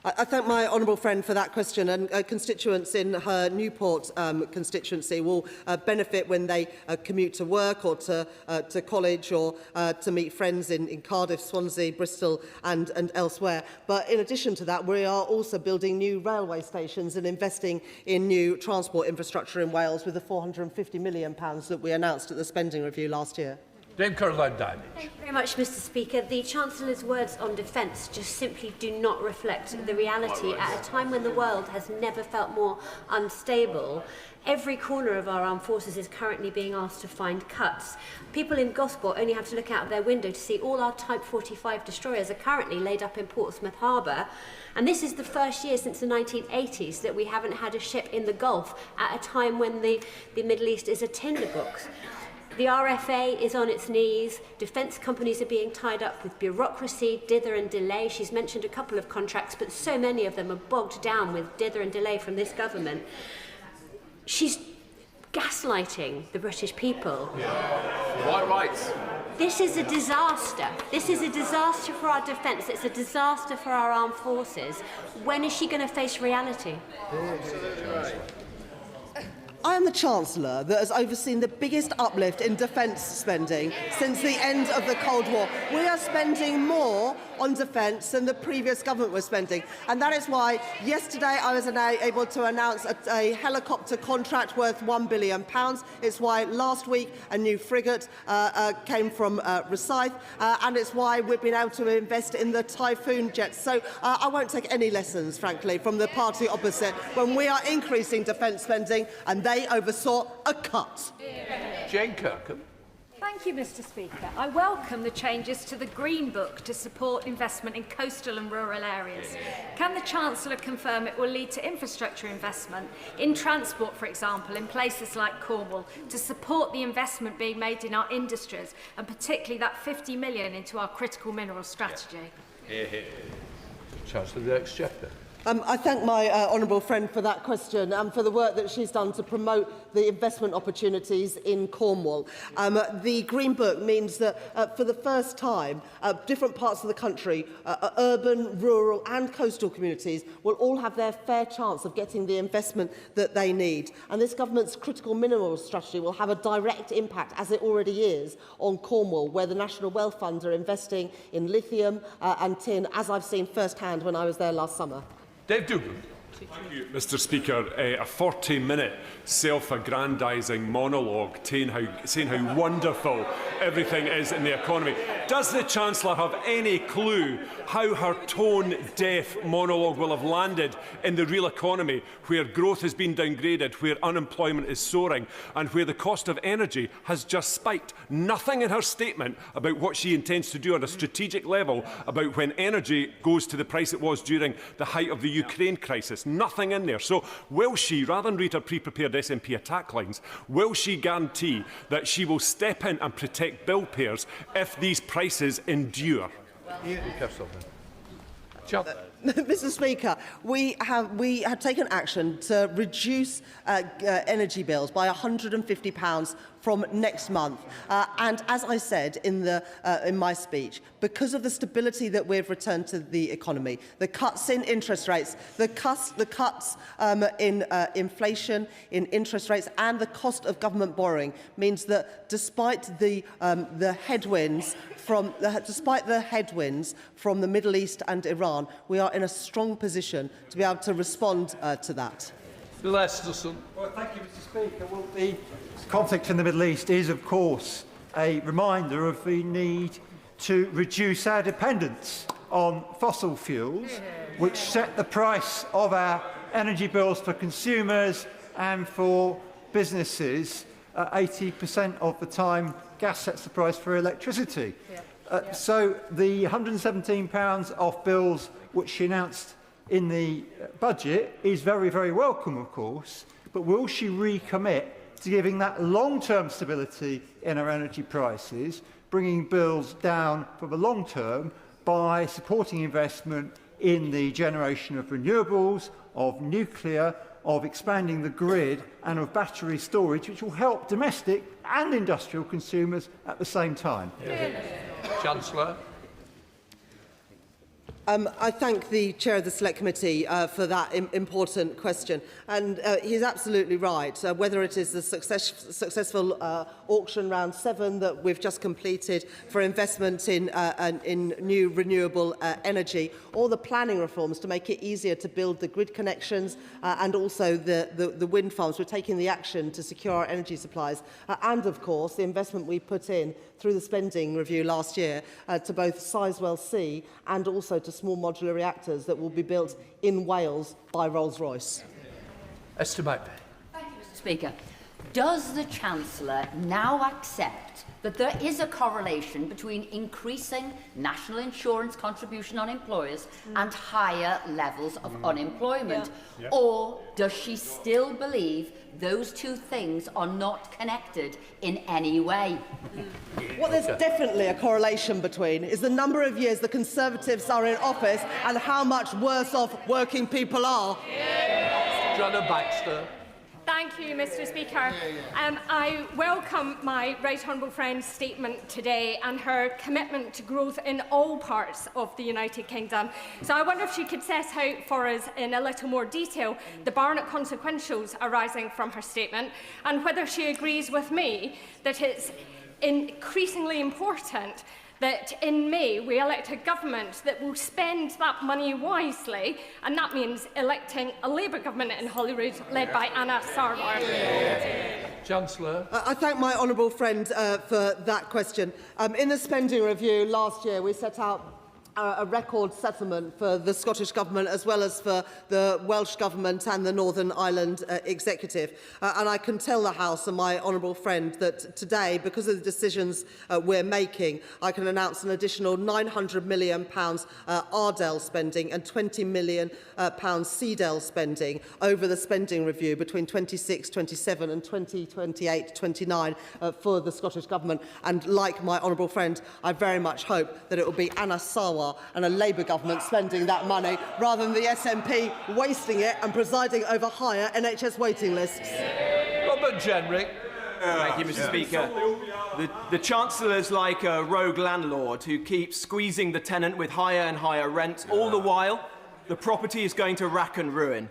I thank my honourable friend for that question, and constituents in her Newport constituency will benefit when they commute to work or to college or to meet friends in Cardiff, Swansea, Bristol and elsewhere. But in addition to that, we are also building new railway stations and investing in new transport infrastructure in Wales with the £450 million that we announced at the spending review last year. Thank you very much, Mr. Speaker. The Chancellor's words on defence just simply do not reflect the reality at a time when the world has never felt more unstable. Every corner of our armed forces is currently being asked to find cuts. People in Gosport only have to look out their window to see all our Type 45 destroyers are currently laid up in Portsmouth Harbour. And this is the first year since the 1980s that we haven't had a ship in the Gulf at a time when the Middle East is a tinderbox. The RFA is on its knees. Defence companies are being tied up with bureaucracy, dither and delay. She's mentioned a couple of contracts, but so many of them are bogged down with dither and delay from this government. She's gaslighting the British people. White rights. This is a disaster. This is a disaster for our defence. It's a disaster for our armed forces. When is she going to face reality? I am the Chancellor that has overseen the biggest uplift in defence spending since the end of the Cold War. We are spending more on defence than the previous government was spending. And that is why yesterday I was able to announce a helicopter contract worth £1 billion. It's why last week a new frigate came from Rosyth. And it's why we've been able to invest in the Typhoon jets. So I won't take any lessons, frankly, from the party opposite when we are increasing defence spending and they oversaw a cut. Jane Kirkham. Thank you, Mr. Speaker. I welcome the changes to the Green Book to support investment in coastal and rural areas. Can the Chancellor confirm it will lead to infrastructure investment in transport, for example, in places like Cornwall, to support the investment being made in our industries, and particularly that 50 million into our critical minerals strategy? Chancellor of the Exchequer. I thank my honourable friend for that question and for the work that she's done to promote the investment opportunities in Cornwall. The Green Book means that for the first time, different parts of the country, urban, rural and coastal communities will all have their fair chance of getting the investment that they need. And this government's critical minerals strategy will have a direct impact, as it already is, on Cornwall, where the National Wealth Funds are investing in lithium and tin, as I've seen firsthand when I was there last summer. Dave Doogan. Thank you, Mr. Speaker. A 40-minute self-aggrandising monologue saying how wonderful everything is in the economy. Does the Chancellor have any clue how her tone-deaf monologue will have landed in the real economy, where growth has been downgraded, where unemployment is soaring, and where the cost of energy has just spiked? Nothing in her statement about what she intends to do on a strategic level about when energy goes to the price it was during the height of the Ukraine crisis. Nothing in there. So will she, rather than read her pre-prepared SNP attack lines, will she guarantee that she will step in and protect bill payers if these prices endure? Mr. Speaker, we have taken action to reduce energy bills by £150 from next month. And as I said in my speech, because of the stability that we've returned to the economy, the cuts in interest rates, the cuts in inflation, in interest rates, and the cost of government borrowing means that despite the headwinds from the Middle East and Iran, we are in a strong position to be able to respond to that. Bill Esterson. Well, thank you, Mr. Speaker. Well, the conflict in the Middle East is, of course, a reminder of the need to reduce our dependence on fossil fuels, which set the price of our energy bills for consumers and for businesses 80% of the time. Gas sets the price for electricity. So the £117 off bills which she announced in the budget is very, very welcome, of course, but will she recommit to giving that long-term stability in our energy prices, bringing bills down for the long term by supporting investment in the generation of renewables, of nuclear, of expanding the grid and of battery storage, which will help domestic and industrial consumers at the same time? Chancellor. I thank the Chair of the Select Committee for that important question. And he's absolutely right. Whether it is the successful auction round 7 that we've just completed for investment in new renewable energy, or the planning reforms to make it easier to build the grid connections and also the wind farms, we're taking the action to secure our energy supplies. And, of course, the investment we put in through the spending review last year to both Sizewell C and also to small modular reactors that will be built in Wales by Rolls-Royce. Esther Magpie. Thank you, Mr. Speaker. Does the Chancellor now accept that there is a correlation between increasing national insurance contribution on employers and higher levels of unemployment? Yeah. Or does she still believe those two things are not connected in any way? What there's definitely a correlation between is the number of years the Conservatives are in office and how much worse off working people are. Joanna Baxter. Thank you, Mr. Speaker. I welcome my right honourable friend's statement today and her commitment to growth in all parts of the United Kingdom. So I wonder if she could set out for us in a little more detail the Barnett consequentials arising from her statement, and whether she agrees with me that it's increasingly important that in May we elect a government that will spend that money wisely, and that means electing a Labour government in Holyrood led by Anna Sarwar. Chancellor. I thank my honourable friend for that question. In the spending review last year, we set out a record settlement for the Scottish Government as well as for the Welsh Government and the Northern Ireland Executive. And I can tell the House and my honourable friend that today, because of the decisions we're making, I can announce an additional £900 million Ardell spending and £20 million CDEL spending over the spending review between 26-27 and 2028-29 for the Scottish Government. And like my honourable friend, I very much hope that it will be Anna Sarwar and a Labour government spending that money rather than the SNP wasting it and presiding over higher NHS waiting lists. Robert Jenrick. Thank you, Mr. Speaker. The Chancellor's like a rogue landlord who keeps squeezing the tenant with higher and higher rent. All the while, the property is going to rack and ruin.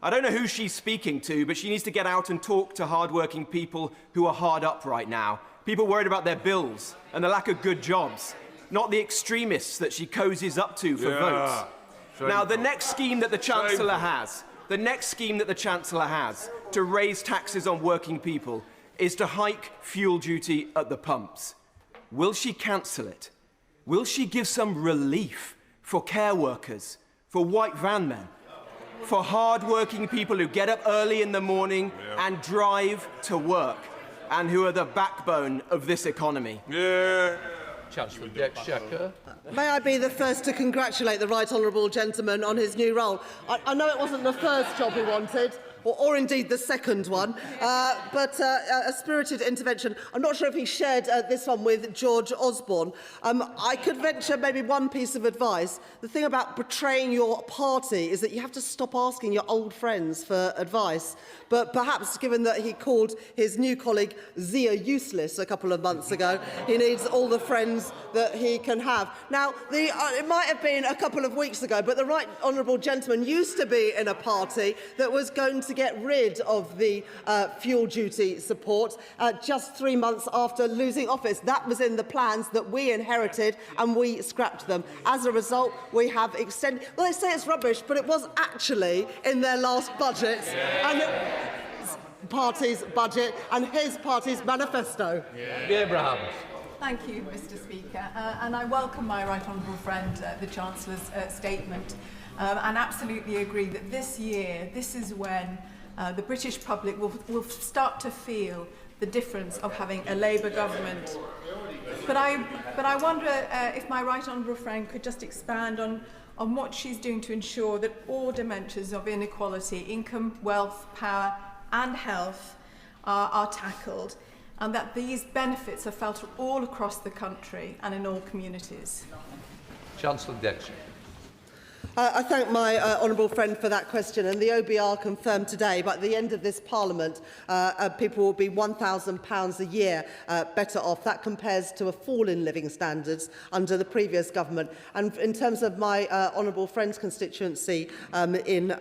I don't know who she's speaking to, but she needs to get out and talk to hard-working people who are hard up right now. People worried about their bills and the lack of good jobs. Not the extremists that she cozies up to for votes. Now, the next scheme that the Chancellor has, to raise taxes on working people is to hike fuel duty at the pumps. Will she cancel it? Will she give some relief for care workers, for white van men, for hard-working people who get up early in the morning and drive to work, and who are the backbone of this economy? Chancellor of the Exchequer. May I be the first to congratulate the right honourable gentleman on his new role. I know it wasn't the first job he wanted, or indeed the second one, but a spirited intervention. I'm not sure if he shared this one with George Osborne. I could venture maybe one piece of advice. The thing about betraying your party is that you have to stop asking your old friends for advice. But perhaps, given that he called his new colleague Zia useless a couple of months ago, he needs all the friends that he can have. Now, it might have been a couple of weeks ago, but the right honourable gentleman used to be in a party that was going to get rid of the fuel duty support just 3 months after losing office. That was in the plans that we inherited and we scrapped them. As a result, we have extended... Well, they say it's rubbish, but it was actually in their last budget. And party's budget and his party's manifesto. Abrahams. Thank you, Mr. Speaker. And I welcome my right honourable friend, the Chancellor's statement, and absolutely agree that this year, this is when the British public will start to feel the difference of having a Labour government. But I wonder if my right honourable friend could just expand on what she's doing to ensure that all dimensions of inequality, income, wealth, power and health are tackled, and that these benefits are felt all across the country and in all communities. Chancellor of the Exchequer. I thank my honourable friend for that question, and the OBR confirmed today by the end of this Parliament people will be £1,000 a year better off. That compares to a fall in living standards under the previous government. And in terms of my honourable friend's constituency in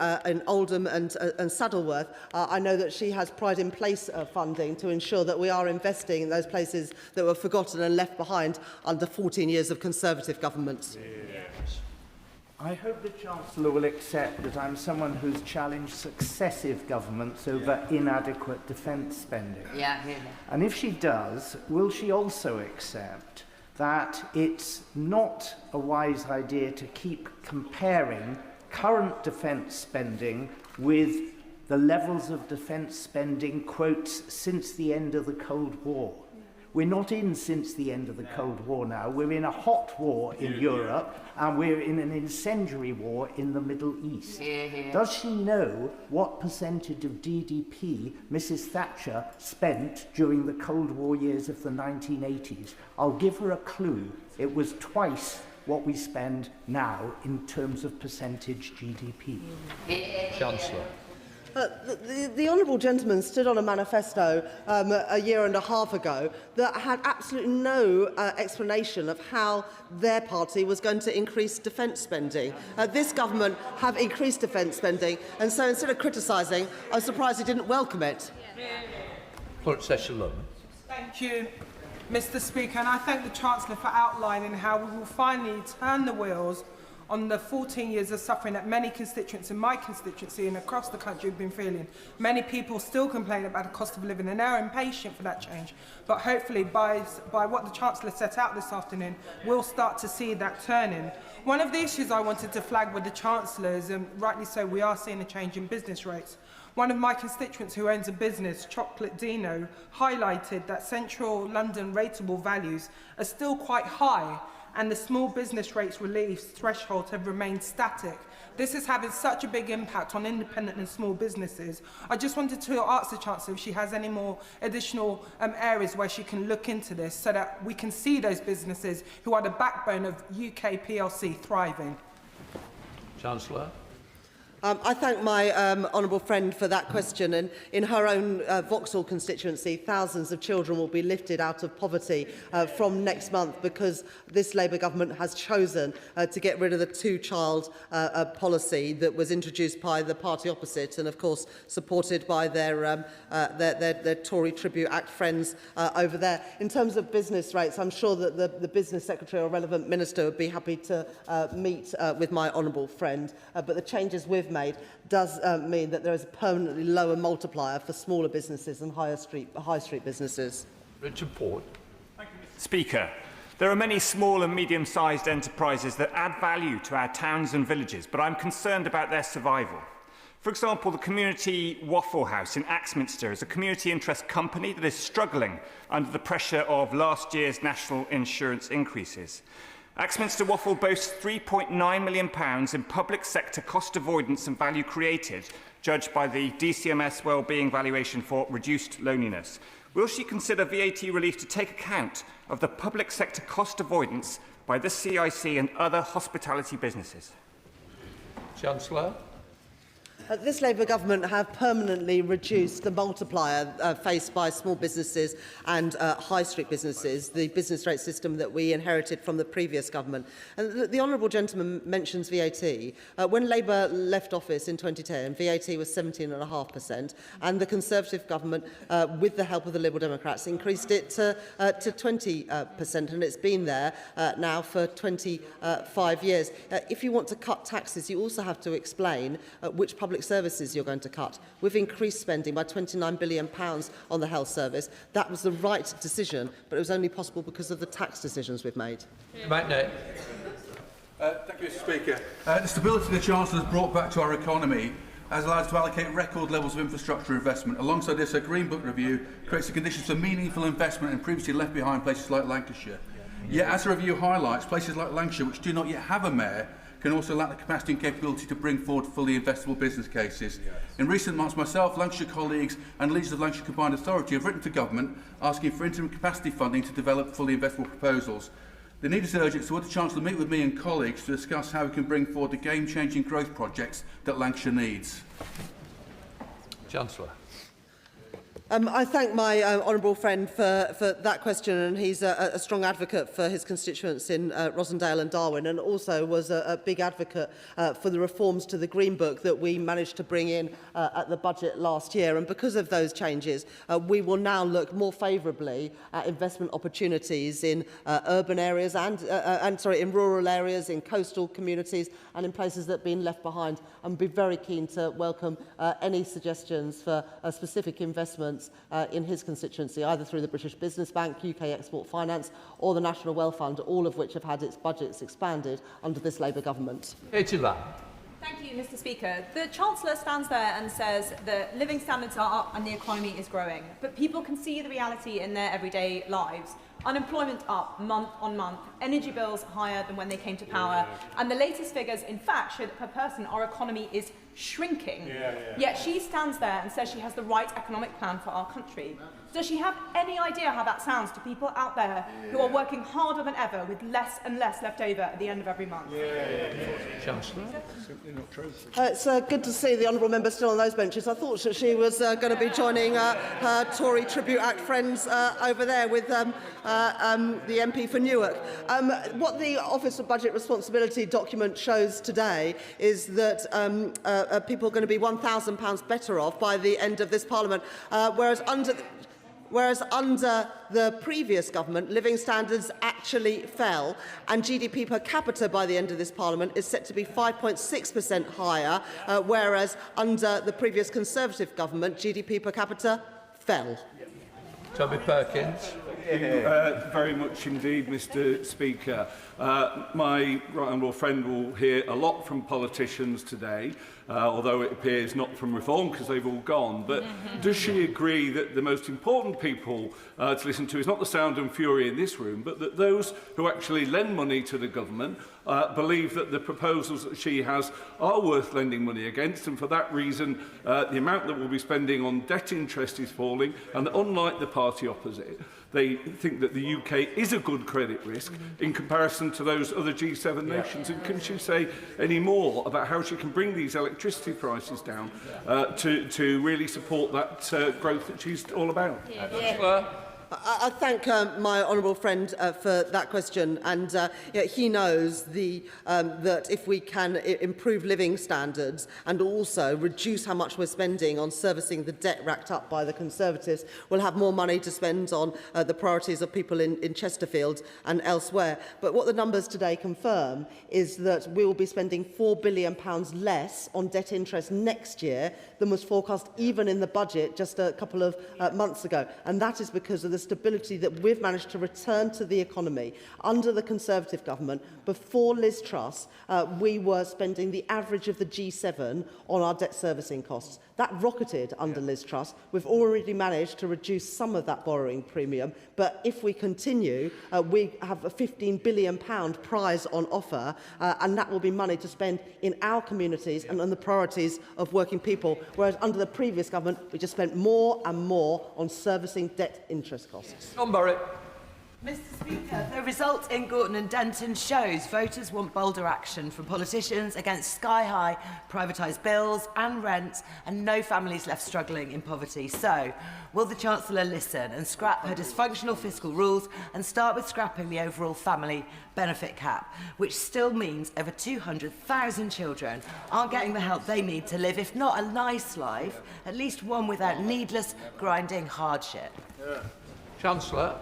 Oldham and Saddleworth, I know that she has Pride in Place funding to ensure that we are investing in those places that were forgotten and left behind under 14 years of Conservative governments. I hope the Chancellor will accept that I'm someone who's challenged successive governments over inadequate defence spending. And if she does, will she also accept that it's not a wise idea to keep comparing current defence spending with the levels of defence spending, quotes, since the end of the Cold War? We're not in since the end of the Cold War now. We're in a hot war in Europe, and we're in an incendiary war in the Middle East. Does she know what percentage of GDP Mrs. Thatcher spent during the Cold War years of the 1980s? I'll give her a clue. It was twice what we spend now in terms of percentage GDP. Chancellor. The honourable gentleman stood on a manifesto a year and a half ago that had absolutely no explanation of how their party was going to increase defence spending. This government have increased defence spending, and so instead of criticising, I'm surprised he didn't welcome it. Thank you, Mr. Speaker, and I thank the Chancellor for outlining how we will finally turn the wheels on the 14 years of suffering that many constituents in my constituency and across the country have been feeling. Many people still complain about the cost of living and they're impatient for that change. But hopefully by what the Chancellor set out this afternoon, we'll start to see that turning. One of the issues I wanted to flag with the Chancellors, and rightly so, we are seeing a change in business rates. One of my constituents who owns a business, Chocolate Dino, highlighted that central London rateable values are still quite high, and the small business rates relief threshold have remained static. This is having such a big impact on independent and small businesses. I just wanted to ask the Chancellor if she has any more additional areas where she can look into this so that we can see those businesses who are the backbone of UK PLC thriving. Chancellor. I thank my honourable friend for that question, and in her own Vauxhall constituency, thousands of children will be lifted out of poverty from next month because this Labour government has chosen to get rid of the two-child policy that was introduced by the party opposite and, of course, supported by their Tory Tribute Act friends over there. In terms of business rates, I'm sure that the Business Secretary or relevant minister would be happy to meet with my honourable friend, but the changes we've made does mean that there is a permanently lower multiplier for smaller businesses and high street businesses. Richard Port. Speaker, there are many small and medium-sized enterprises that add value to our towns and villages, but I'm concerned about their survival. For example, the Community Waffle House in Axminster is a community interest company that is struggling under the pressure of last year's national insurance increases. Axminster Waffle boasts £3.9 million in public sector cost avoidance and value created, judged by the DCMS Wellbeing Valuation for Reduced Loneliness. Will she consider VAT relief to take account of the public sector cost avoidance by the CIC and other hospitality businesses? Chancellor. This Labour government have permanently reduced the multiplier faced by small businesses and high street businesses, the business rate system that we inherited from the previous government. And the honourable gentleman mentions VAT. When Labour left office in 2010, VAT was 17.5%, and the Conservative government, with the help of the Liberal Democrats, increased it to 20%, and it's been there now for 25 years. If you want to cut taxes, you also have to explain which public services you're going to cut. We've increased spending by £29 billion on the health service. That was the right decision, but it was only possible because of the tax decisions we've made. Thank you, Mr Speaker. The stability the Chancellor has brought back to our economy has allowed us to allocate record levels of infrastructure investment. Alongside this, a Green Book review creates the conditions for meaningful investment in previously left behind places like Lancashire. Yet, as the review highlights, places like Lancashire, which do not yet have a mayor, can also lack the capacity and capability to bring forward fully investable business cases. In recent months, myself, Lancashire colleagues and leaders of Lancashire Combined Authority have written to Government asking for interim capacity funding to develop fully investable proposals. The need is urgent, so would the Chancellor meet with me and colleagues to discuss how we can bring forward the game-changing growth projects that Lancashire needs? Chancellor. I thank my honourable friend for that question, and he's a strong advocate for his constituents in Rossendale and Darwin, and also was a big advocate for the reforms to the Green Book that we managed to bring in at the budget last year. And because of those changes, we will now look more favourably at investment opportunities in urban areas and in rural areas, in coastal communities, and in places that have been left behind. And be very keen to welcome any suggestions for specific investments in his constituency, either through the British Business Bank, UK Export Finance or the National Wealth Fund, all of which have had its budgets expanded under this Labour government. Thank you, Mr Speaker. The Chancellor stands there and says that living standards are up and the economy is growing, but people can see the reality in their everyday lives. Unemployment up month on month, energy bills higher than when they came to power, and the latest figures, in fact, show that per person our economy is shrinking. Yet she stands there and says she has the right economic plan for our country. Does she have any idea how that sounds to people out there who are working harder than ever with less and less left over at the end of every month? Chancellor. Simply not true. It's good to see the honourable member still on those benches. I thought that she was going to be joining her Tory Tribute Act friends over there with the MP for Newark. What the Office of Budget Responsibility document shows today is that people are going to be £1,000 better off by the end of this Parliament, whereas under the previous government, living standards actually fell, and GDP per capita by the end of this Parliament is set to be 5.6% higher, whereas under the previous Conservative government, GDP per capita fell. Toby Perkins. Very much indeed, Mr. Speaker. My right honourable friend will hear a lot from politicians today, although it appears not from Reform because they've all gone. But does she agree that the most important people to listen to is not the sound and fury in this room, but that those who actually lend money to the government believe that the proposals that she has are worth lending money against, and for that reason the amount that we'll be spending on debt interest is falling, and that unlike the party opposite, they think that the UK is a good credit risk in comparison to those other G7 nations. And can she say any more about how she can bring these electricity prices down to really support that growth that she's all about? I thank my honourable friend for that question, and he knows that if we can improve living standards and also reduce how much we're spending on servicing the debt racked up by the Conservatives, we'll have more money to spend on the priorities of people in Chesterfield and elsewhere. But what the numbers today confirm is that we will be spending £4 billion less on debt interest next year than was forecast even in the budget just a couple of months ago, and that is because of the stability that we've managed to return to the economy under the Conservative government. Before Liz Truss, we were spending the average of the G7 on our debt servicing costs. That rocketed under Liz Truss. We've already managed to reduce some of that borrowing premium, but if we continue, we have a £15 billion prize on offer, and that will be money to spend in our communities and on the priorities of working people, whereas under the previous government, we just spent more and more on servicing debt interest costs. Mr. Speaker, the result in Gorton and Denton shows voters want bolder action from politicians against sky-high privatised bills and rents, and no families left struggling in poverty. So, will the Chancellor listen and scrap her dysfunctional fiscal rules and start with scrapping the overall family benefit cap, which still means over 200,000 children aren't getting the help they need to live, if not a nice life, at least one without needless, grinding hardship? Chancellor.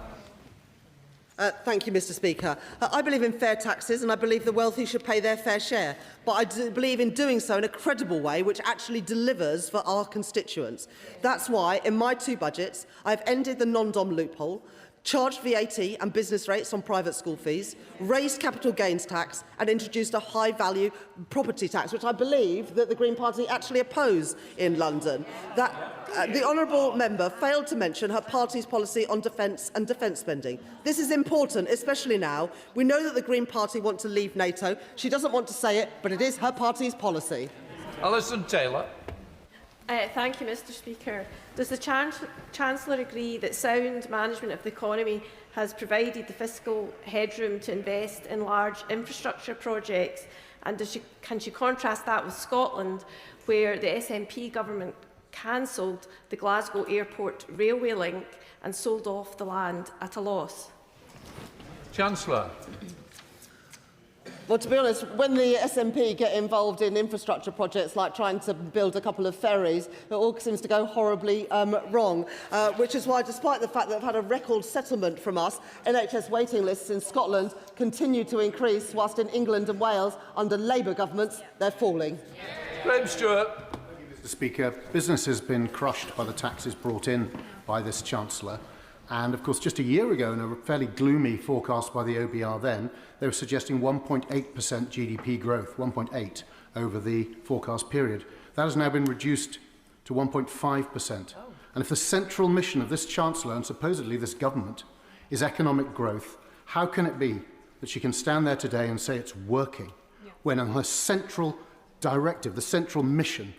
Thank you, Mr. Speaker. I believe in fair taxes, and I believe the wealthy should pay their fair share. But I do believe in doing so in a credible way, which actually delivers for our constituents. That's why, in my two budgets, I've ended the non-dom loophole, charged VAT and business rates on private school fees, raised capital gains tax and introduced a high-value property tax, which I believe that the Green Party actually oppose in London. The honourable member failed to mention her party's policy on defence and defence spending. This is important, especially now. We know that the Green Party want to leave NATO. She doesn't want to say it, but it is her party's policy. Alison Taylor. Thank you, Mr. Speaker. Does the Chancellor agree that sound management of the economy has provided the fiscal headroom to invest in large infrastructure projects? And can she contrast that with Scotland, where the SNP government cancelled the Glasgow Airport railway link and sold off the land at a loss? Chancellor. Well, to be honest, when the SNP get involved in infrastructure projects like trying to build a couple of ferries, it all seems to go horribly wrong, which is why, despite the fact that they've had a record settlement from us, NHS waiting lists in Scotland continue to increase, whilst in England and Wales, under Labour governments, they're falling. Graham Stewart. Mr. Speaker, business has been crushed by the taxes brought in by this Chancellor. And, of course, just a year ago, in a fairly gloomy forecast by the OBR then, they were suggesting 1.8% GDP growth, 1.8 over the forecast period. That has now been reduced to 1.5%. And if the central mission of this Chancellor and supposedly this government is economic growth, how can it be that she can stand there today and say it's working when on her central directive, the central mission,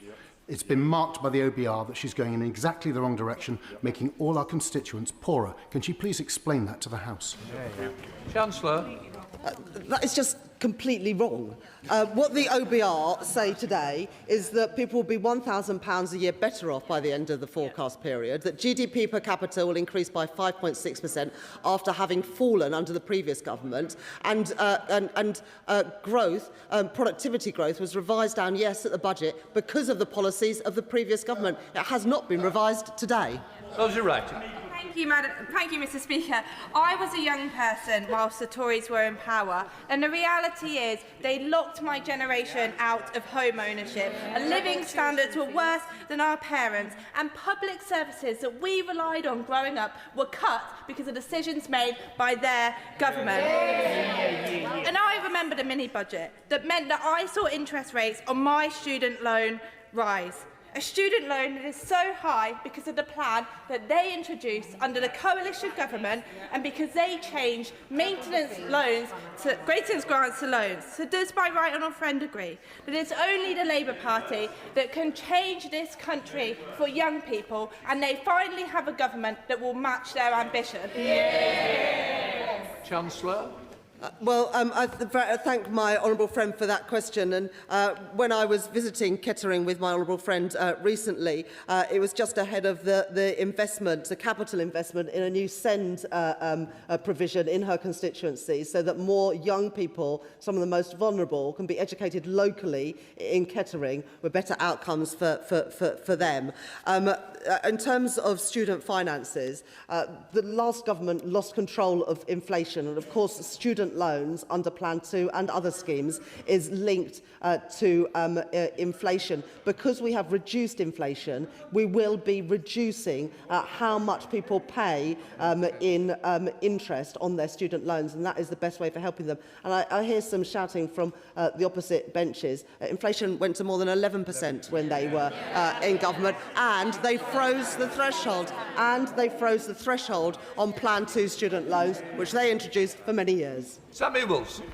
it's been marked by the OBR that she's going in exactly the wrong direction, making all our constituents poorer? Can she please explain that to the House? Chancellor. That is just completely wrong. What the OBR say today is that people will be £1,000 a year better off by the end of the forecast period, that GDP per capita will increase by 5.6% after having fallen under the previous government, and growth, productivity growth, was revised down, yes, at the budget because of the policies of the previous government. It has not been revised today. Rosie Wright. Thank you, Mr. Speaker. I was a young person whilst the Tories were in power, and the reality is they locked my generation out of home ownership, and living standards were worse than our parents, and public services that we relied on growing up were cut because of decisions made by their government. And I remember the mini-budget that meant that I saw interest rates on my student loan rise. A student loan that is so high because of the plan that they introduced under the coalition government and because they changed maintenance loans to maintenance grants to loans. So does my right honourable friend agree that it's only the Labour Party that can change this country for young people, and they finally have a government that will match their ambition? Chancellor. I thank my honourable friend for that question. And when I was visiting Kettering with my honourable friend recently, it was just ahead of the investment, the capital investment in a new SEND provision in her constituency, so that more young people, some of the most vulnerable, can be educated locally in Kettering with better outcomes for them. In terms of student finances, the last government lost control of inflation, and of course student loans under Plan 2 and other schemes is linked to inflation. Because we have reduced inflation, we will be reducing how much people pay in interest on their student loans, and that is the best way for helping them. And I hear some shouting from the opposite benches. Inflation went to more than 11% when they were in government, and they froze the threshold. On Plan 2 student loans, which they introduced for many years. Sammy Wilson.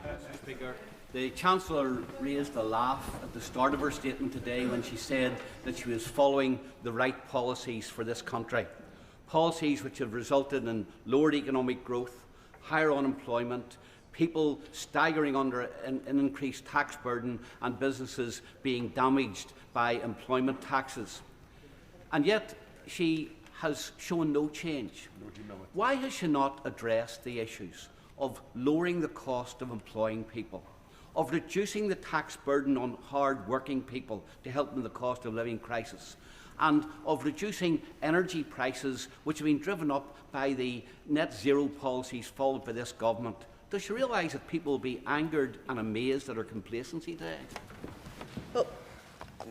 Mr. Speaker, the Chancellor raised a laugh at the start of her statement today when she said that she was following the right policies for this country. Policies which have resulted in lowered economic growth, higher unemployment, people staggering under an increased tax burden, and businesses being damaged by employment taxes. And yet she has shown no change. Why has she not addressed the issues of lowering the cost of employing people, of reducing the tax burden on hard-working people to help them with the cost of living crisis, and of reducing energy prices which have been driven up by the net zero policies followed by this government? Does she realise that people will be angered and amazed at her complacency today? Well,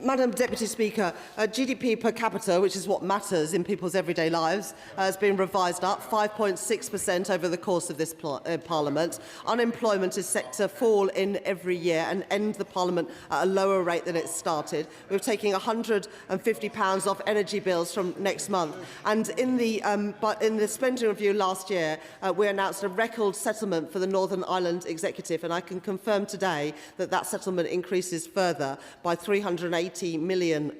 Madam Deputy Speaker, GDP per capita, which is what matters in people's everyday lives, has been revised up 5.6% over the course of this Parliament. Unemployment is set to fall in every year and end the Parliament at a lower rate than it started. We're taking £150 off energy bills from next month. And in the spending review last year, we announced a record settlement for the Northern Ireland Executive, and I can confirm today that that settlement increases further by £380 million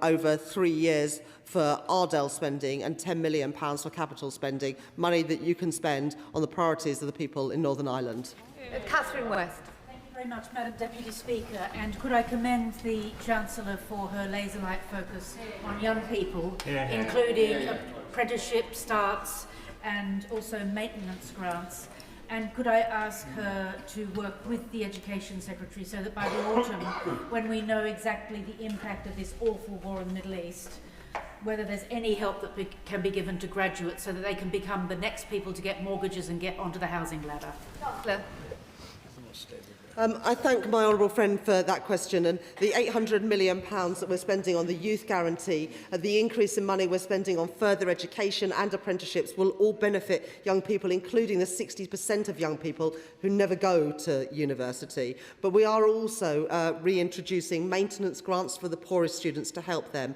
over 3 years for Ardell spending and £10 million for capital spending, money that you can spend on the priorities of the people in Northern Ireland. Catherine West. Thank you very much, Madam Deputy Speaker, and could I commend the Chancellor for her laser-like focus on young people, including apprenticeship starts and also maintenance grants. And could I ask her to work with the Education Secretary so that by the autumn, when we know exactly the impact of this awful war in the Middle East, whether there's any help that can be given to graduates so that they can become the next people to get mortgages and get onto the housing ladder? I thank my honourable friend for that question, and the £800 million that we're spending on the youth guarantee, the increase in money we're spending on further education and apprenticeships will all benefit young people, including the 60% of young people who never go to university. But we are also reintroducing maintenance grants for the poorest students to help them.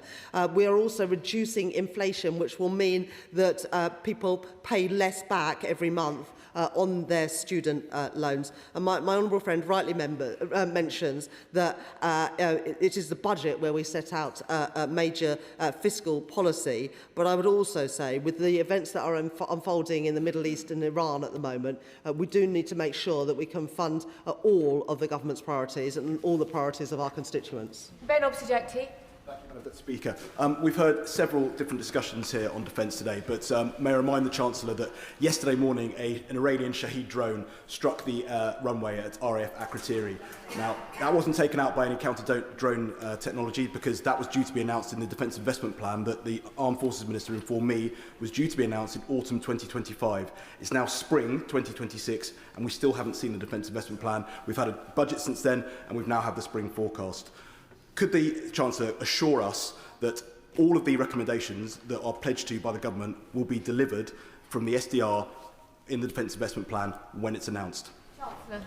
We are also reducing inflation, which will mean that people pay less back every month on their student loans. And my honourable friend rightly mentions that it is the budget where we set out a major fiscal policy. But I would also say, with the events that are unfolding in the Middle East and Iran at the moment, we do need to make sure that we can fund all of the government's priorities and all the priorities of our constituents. Ben Obsejecti. Madam Speaker. We've heard several different discussions here on defence today, but may I remind the Chancellor that yesterday morning an Iranian Shahed drone struck the runway at RAF Akrotiri. Now, that wasn't taken out by any counter-drone technology because that was due to be announced in the Defence Investment Plan that the Armed Forces Minister informed me was due to be announced in autumn 2025. It's now spring 2026 and we still haven't seen the Defence Investment Plan. We've had a budget since then and we've now had the spring forecast. Could the Chancellor assure us that all of the recommendations that are pledged to by the government will be delivered from the SDR in the Defence Investment Plan when it's announced? Chancellor.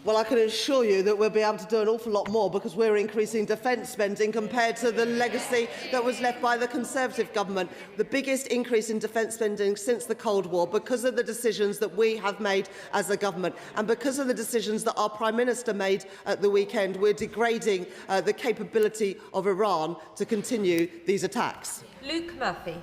Well, I can assure you that we'll be able to do an awful lot more because we're increasing defence spending compared to the legacy that was left by the Conservative government. The biggest increase in defence spending since the Cold War because of the decisions that we have made as a government and because of the decisions that our Prime Minister made at the weekend. We're degrading the capability of Iran to continue these attacks. Luke Murphy.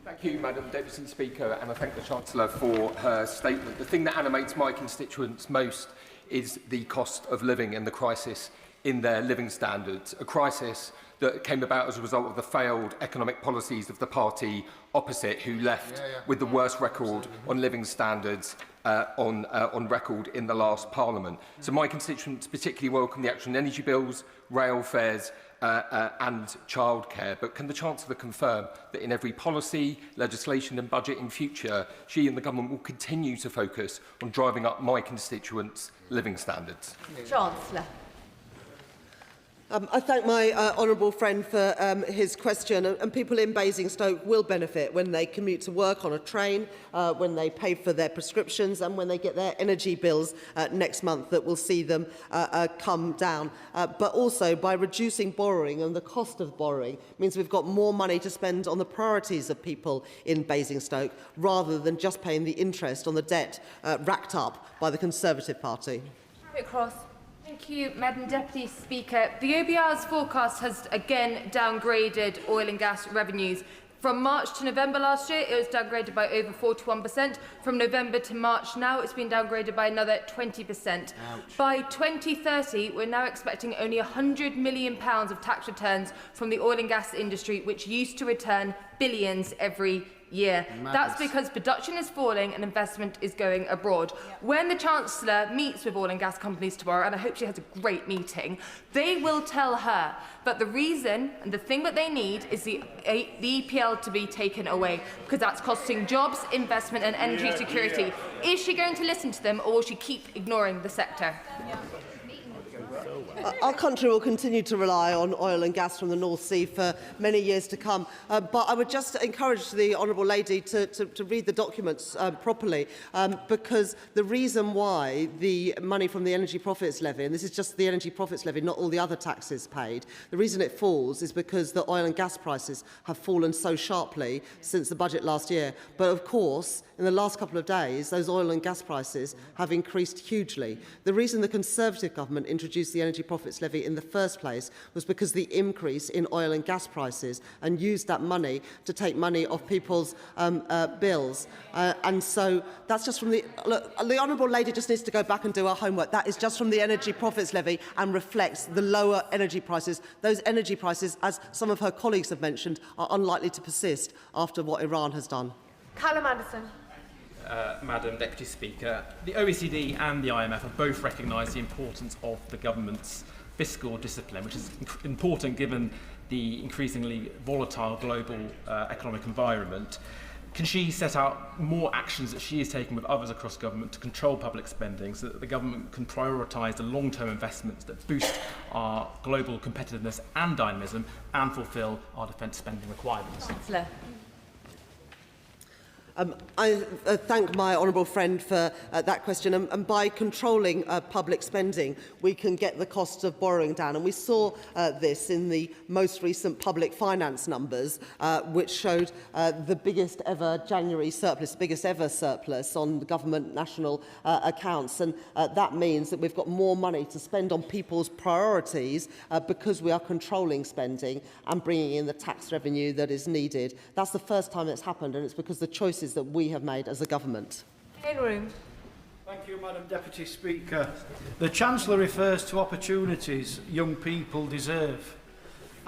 Thank you, Madam Deputy Speaker, and I thank the Chancellor for her statement. The thing that animates my constituents most is the cost of living and the crisis in their living standards, a crisis that came about as a result of the failed economic policies of the party opposite, who left with the worst record on living standards on record in the last Parliament. So my constituents particularly welcome the action on energy bills, rail fares and childcare. But can the Chancellor confirm that in every policy, legislation and budget in future, she and the government will continue to focus on driving up my constituents' living standards? Chancellor. I thank my honourable friend for his question, and people in Basingstoke will benefit when they commute to work on a train, when they pay for their prescriptions and when they get their energy bills next month that will see them come down. But also by reducing borrowing, and the cost of borrowing means we've got more money to spend on the priorities of people in Basingstoke rather than just paying the interest on the debt racked up by the Conservative Party. Cross. Thank you, Madam Deputy Speaker. The OBR's forecast has again downgraded oil and gas revenues. From March to November last year, it was downgraded by over 41%. From November to March now, it's been downgraded by another 20%. Ouch. By 2030, we're now expecting only £100 million of tax returns from the oil and gas industry, which used to return billions every year. That's because production is falling and investment is going abroad. When the Chancellor meets with oil and gas companies tomorrow, and I hope she has a great meeting, they will tell her that the reason and the thing that they need is the EPL to be taken away, because that's costing jobs, investment and energy security. Is she going to listen to them, or will she keep ignoring the sector? Our country will continue to rely on oil and gas from the North Sea for many years to come. But I would just encourage the Honourable Lady to read the documents properly, because the reason why the money from the Energy Profits Levy, and this is just the Energy Profits Levy, not all the other taxes paid, the reason it falls is because the oil and gas prices have fallen so sharply since the budget last year. But of course, in the last couple of days, those oil and gas prices have increased hugely. The reason the Conservative government introduced the Energy Profits Levy in the first place was because the increase in oil and gas prices, and used that money to take money off people's bills. And so that's just from the... Look, the Honourable Lady just needs to go back and do her homework. That is just from the Energy Profits Levy and reflects the lower energy prices. Those energy prices, as some of her colleagues have mentioned, are unlikely to persist after what Iran has done. Callum Anderson. Madam Deputy Speaker, the OECD and the IMF have both recognised the importance of the government's fiscal discipline, which is important given the increasingly volatile global economic environment. Can she set out more actions that she is taking with others across government to control public spending so that the government can prioritise the long-term investments that boost our global competitiveness and dynamism and fulfil our defence spending requirements? Chancellor. I thank my honourable friend for that question. And by controlling public spending, we can get the cost of borrowing down. And we saw this in the most recent public finance numbers, which showed the biggest ever January surplus, biggest ever surplus on the government national accounts. And that means that we've got more money to spend on people's priorities because we are controlling spending and bringing in the tax revenue that is needed. That's the first time it's happened, and it's because the choices that we have made as a government. Thank you, Madam Deputy Speaker. The Chancellor refers to opportunities young people deserve.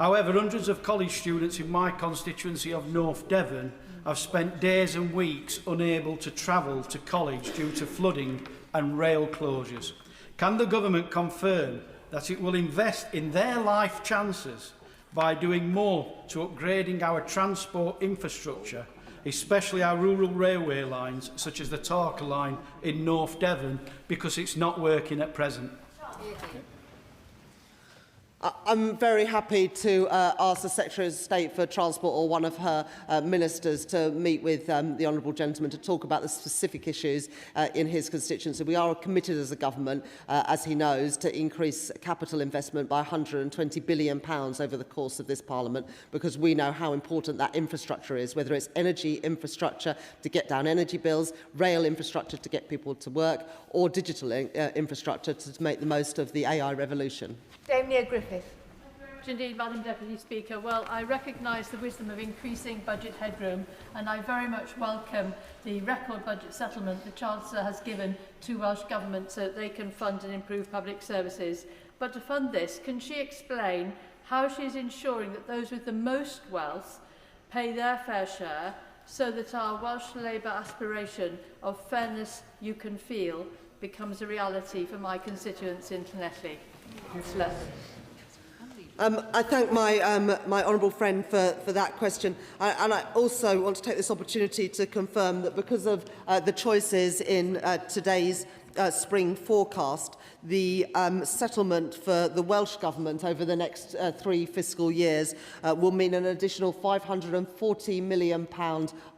However, hundreds of college students in my constituency of North Devon have spent days and weeks unable to travel to college due to flooding and rail closures. Can the government confirm that it will invest in their life chances by doing more to upgrading our transport infrastructure, especially our rural railway lines, such as the Tarka line in North Devon, because it's not working at present? I'm very happy to ask the Secretary of State for Transport or one of her ministers to meet with the honourable gentleman to talk about the specific issues in his constituency. We are committed as a government, as he knows, to increase capital investment by £120 billion over the course of this Parliament, because we know how important that infrastructure is, whether it's energy infrastructure to get down energy bills, rail infrastructure to get people to work, or digital infrastructure to make the most of the AI revolution. Dame Griffith. Indeed, Madam Deputy Speaker. Well, I recognise the wisdom of increasing budget headroom, and I very much welcome the record budget settlement the Chancellor has given to Welsh Government so that they can fund and improve public services. But to fund this, can she explain how she is ensuring that those with the most wealth pay their fair share, so that our Welsh Labour aspiration of fairness you can feel becomes a reality for my constituents in Llanelli? I thank my my honourable friend for that question, and I also want to take this opportunity to confirm that because of the choices in today's spring forecast, the settlement for the Welsh Government over the next 3 fiscal years will mean an additional £540 million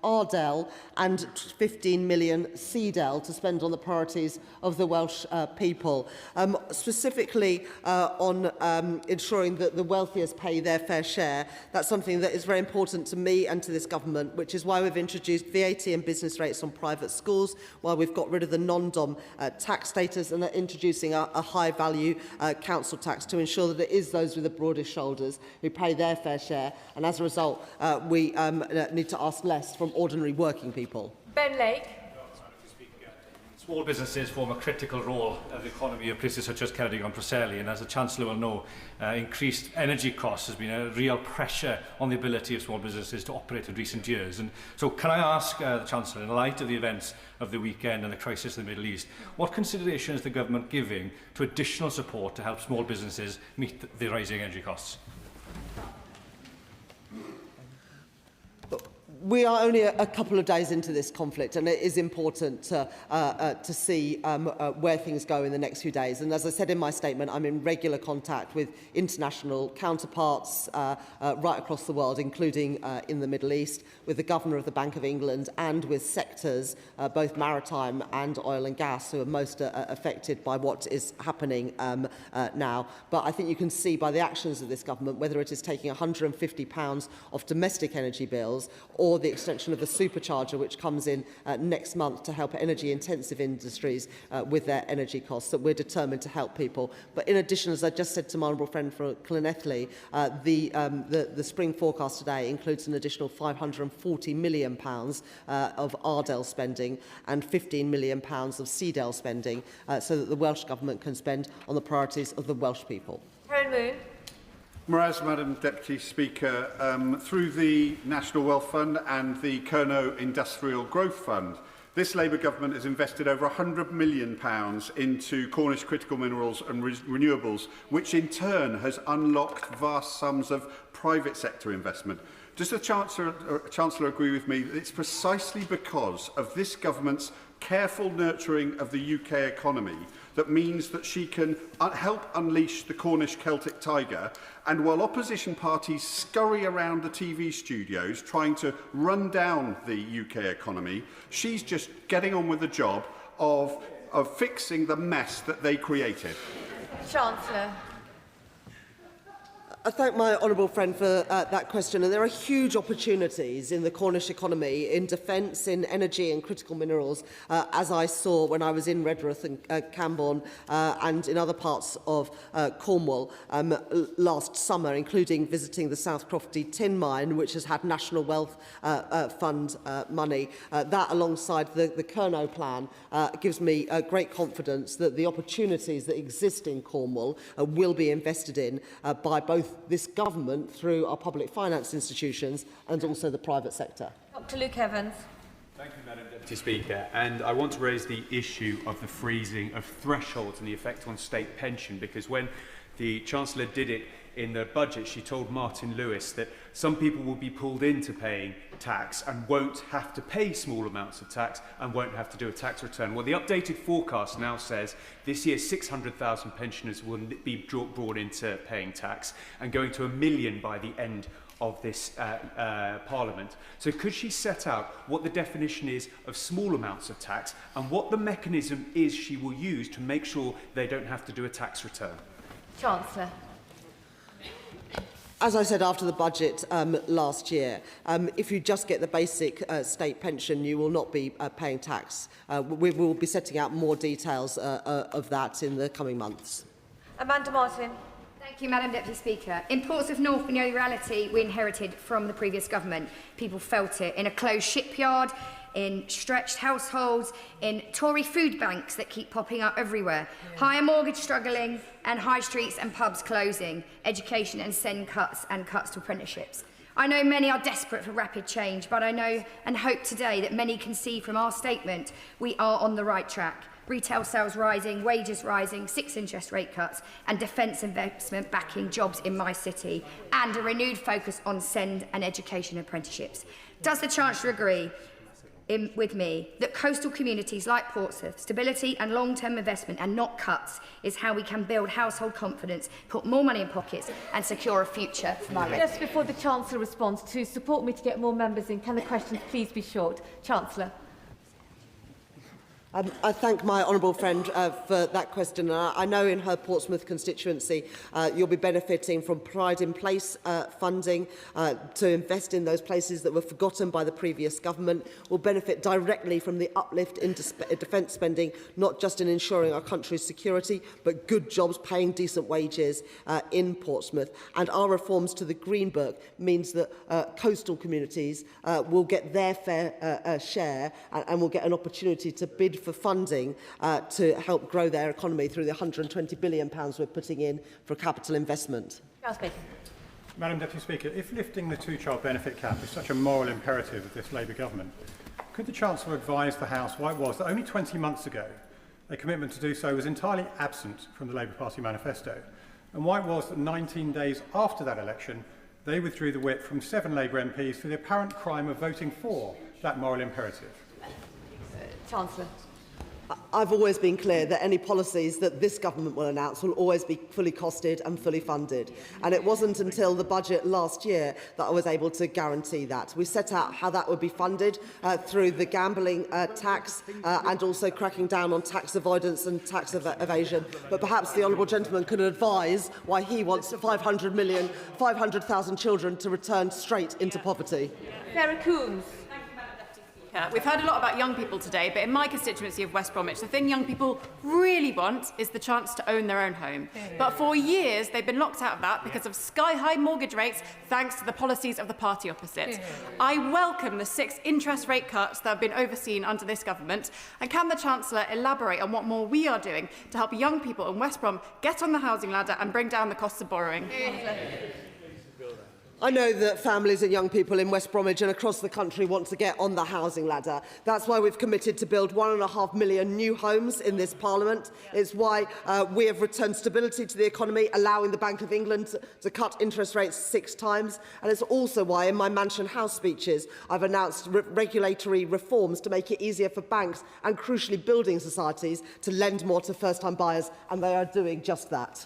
RDEL and 15 million CDEL to spend on the priorities of the Welsh people. Specifically on ensuring that the wealthiest pay their fair share, that's something that is very important to me and to this government, which is why we've introduced VAT and business rates on private schools, why we've got rid of the non-dom tax status and are introducing a high-value council tax to ensure that it is those with the broadest shoulders who pay their fair share, and as a result we need to ask less from ordinary working people. Ben Lake. Small businesses form a critical role of the economy of places such as Ceredigion and Preseli, and as the Chancellor will know, increased energy costs has been a real pressure on the ability of small businesses to operate in recent years. And so can I ask the Chancellor, in light of the events of the weekend and the crisis in the Middle East, what consideration is the government giving to additional support to help small businesses meet the rising energy costs? We are only a couple of days into this conflict, and it is important to see where things go in the next few days. And as I said in my statement, I'm in regular contact with international counterparts right across the world, including in the Middle East, with the Governor of the Bank of England and with sectors, both maritime and oil and gas, who are most affected by what is happening now. But I think you can see by the actions of this government, whether it is taking £150 off domestic energy bills or the extension of the supercharger, which comes in next month to help energy-intensive industries with their energy costs, that we're determined to help people. But in addition, as I just said to my honourable friend from Llanelli, the spring forecast today includes an additional £540 million of RDEL spending and £15 million of CDEL spending, so that the Welsh Government can spend on the priorities of the Welsh people. Karen Moon. Whereas, Madam Deputy Speaker, through the National Wealth Fund and the Kerno Industrial Growth Fund, this Labour government has invested over £100 million into Cornish critical minerals and renewables, which in turn has unlocked vast sums of private sector investment. Does the Chancellor agree with me that it's precisely because of this government's careful nurturing of the UK economy that means that she can help unleash the Cornish Celtic tiger, and while opposition parties scurry around the TV studios trying to run down the UK economy, she's just getting on with the job of fixing the mess that they created? Chancellor. I thank my honourable friend for that question. And there are huge opportunities in the Cornish economy, in defence, in energy and critical minerals, as I saw when I was in Redruth and Camborne and in other parts of Cornwall last summer, including visiting the South Crofty tin mine, which has had National Wealth Fund money. That, alongside the Kerno plan, gives me great confidence that the opportunities that exist in Cornwall will be invested in by both both this government through our public finance institutions and also the private sector. Dr. Luke Evans. Thank you, Madam Deputy Speaker. And I want to raise the issue of the freezing of thresholds and the effect on state pension, because when the Chancellor did it in the budget, she told Martin Lewis that some people will be pulled into paying tax and won't have to pay small amounts of tax and won't have to do a tax return. Well, the updated forecast now says this year 600,000 pensioners will be brought into paying tax and going to 1 million by the end of this Parliament. So could she set out what the definition is of small amounts of tax and what the mechanism is she will use to make sure they don't have to do a tax return? Chancellor. As I said after the budget last year, if you just get the basic state pension, you will not be paying tax. We will be setting out more details of that in the coming months. Amanda Martin. Thank you, Madam Deputy Speaker. In Portsmouth North, we know the reality we inherited from the previous government. People felt it in a closed shipyard, in stretched households, in Tory food banks that keep popping up everywhere, higher mortgage struggling, and high streets and pubs closing, education and SEND cuts and cuts to apprenticeships. I know many are desperate for rapid change, but I know and hope today that many can see from our statement we are on the right track. Retail sales rising, wages rising, 6 interest rate cuts, and defence investment backing jobs in my city, and a renewed focus on SEND and education apprenticeships. Does the Chancellor agree with me that coastal communities like Portsmouth, stability and long-term investment and not cuts is how we can build household confidence, put more money in pockets and secure a future for my Just before the Chancellor responds, to support me to get more members in, can the questions please be short? Chancellor. I thank my honourable friend for that question. I know in her Portsmouth constituency you'll be benefiting from Pride in Place funding to invest in those places that were forgotten by the previous government. Will benefit directly from the uplift in defence spending, not just in ensuring our country's security, but good jobs, paying decent wages in Portsmouth. And our reforms to the Green Book means that coastal communities will get their fair share and will get an opportunity to bid for funding to help grow their economy through the £120 billion we're putting in for capital investment. Madam Deputy Speaker, if lifting the two-child benefit cap is such a moral imperative of this Labour government, could the Chancellor advise the House why it was that only 20 months ago a commitment to do so was entirely absent from the Labour Party manifesto, and why it was that 19 days after that election they withdrew the whip from 7 Labour MPs for the apparent crime of voting for that moral imperative? Chancellor. I've always been clear that any policies that this government will announce will always be fully costed and fully funded. And it wasn't until the budget last year that I was able to guarantee that. We set out how that would be funded through the gambling tax and also cracking down on tax avoidance and tax evasion. But perhaps the honourable gentleman could advise why he wants 500,000 children to return straight into poverty. Sarah Coombs. We've heard a lot about young people today, but in my constituency of West Bromwich, the thing young people really want is the chance to own their own home. But for years, they've been locked out of that because of sky-high mortgage rates, thanks to the policies of the party opposite. I welcome the 6 interest rate cuts that have been overseen under this government. And can the Chancellor elaborate on what more we are doing to help young people in West Brom get on the housing ladder and bring down the costs of borrowing? I know that families and young people in West Bromwich and across the country want to get on the housing ladder. That's why we've committed to build 1.5 million new homes in this Parliament. It's why we have returned stability to the economy, allowing the Bank of England to cut interest rates 6 times. And it's also why in my Mansion House speeches I've announced regulatory reforms to make it easier for banks and, crucially, building societies to lend more to first-time buyers, and they are doing just that.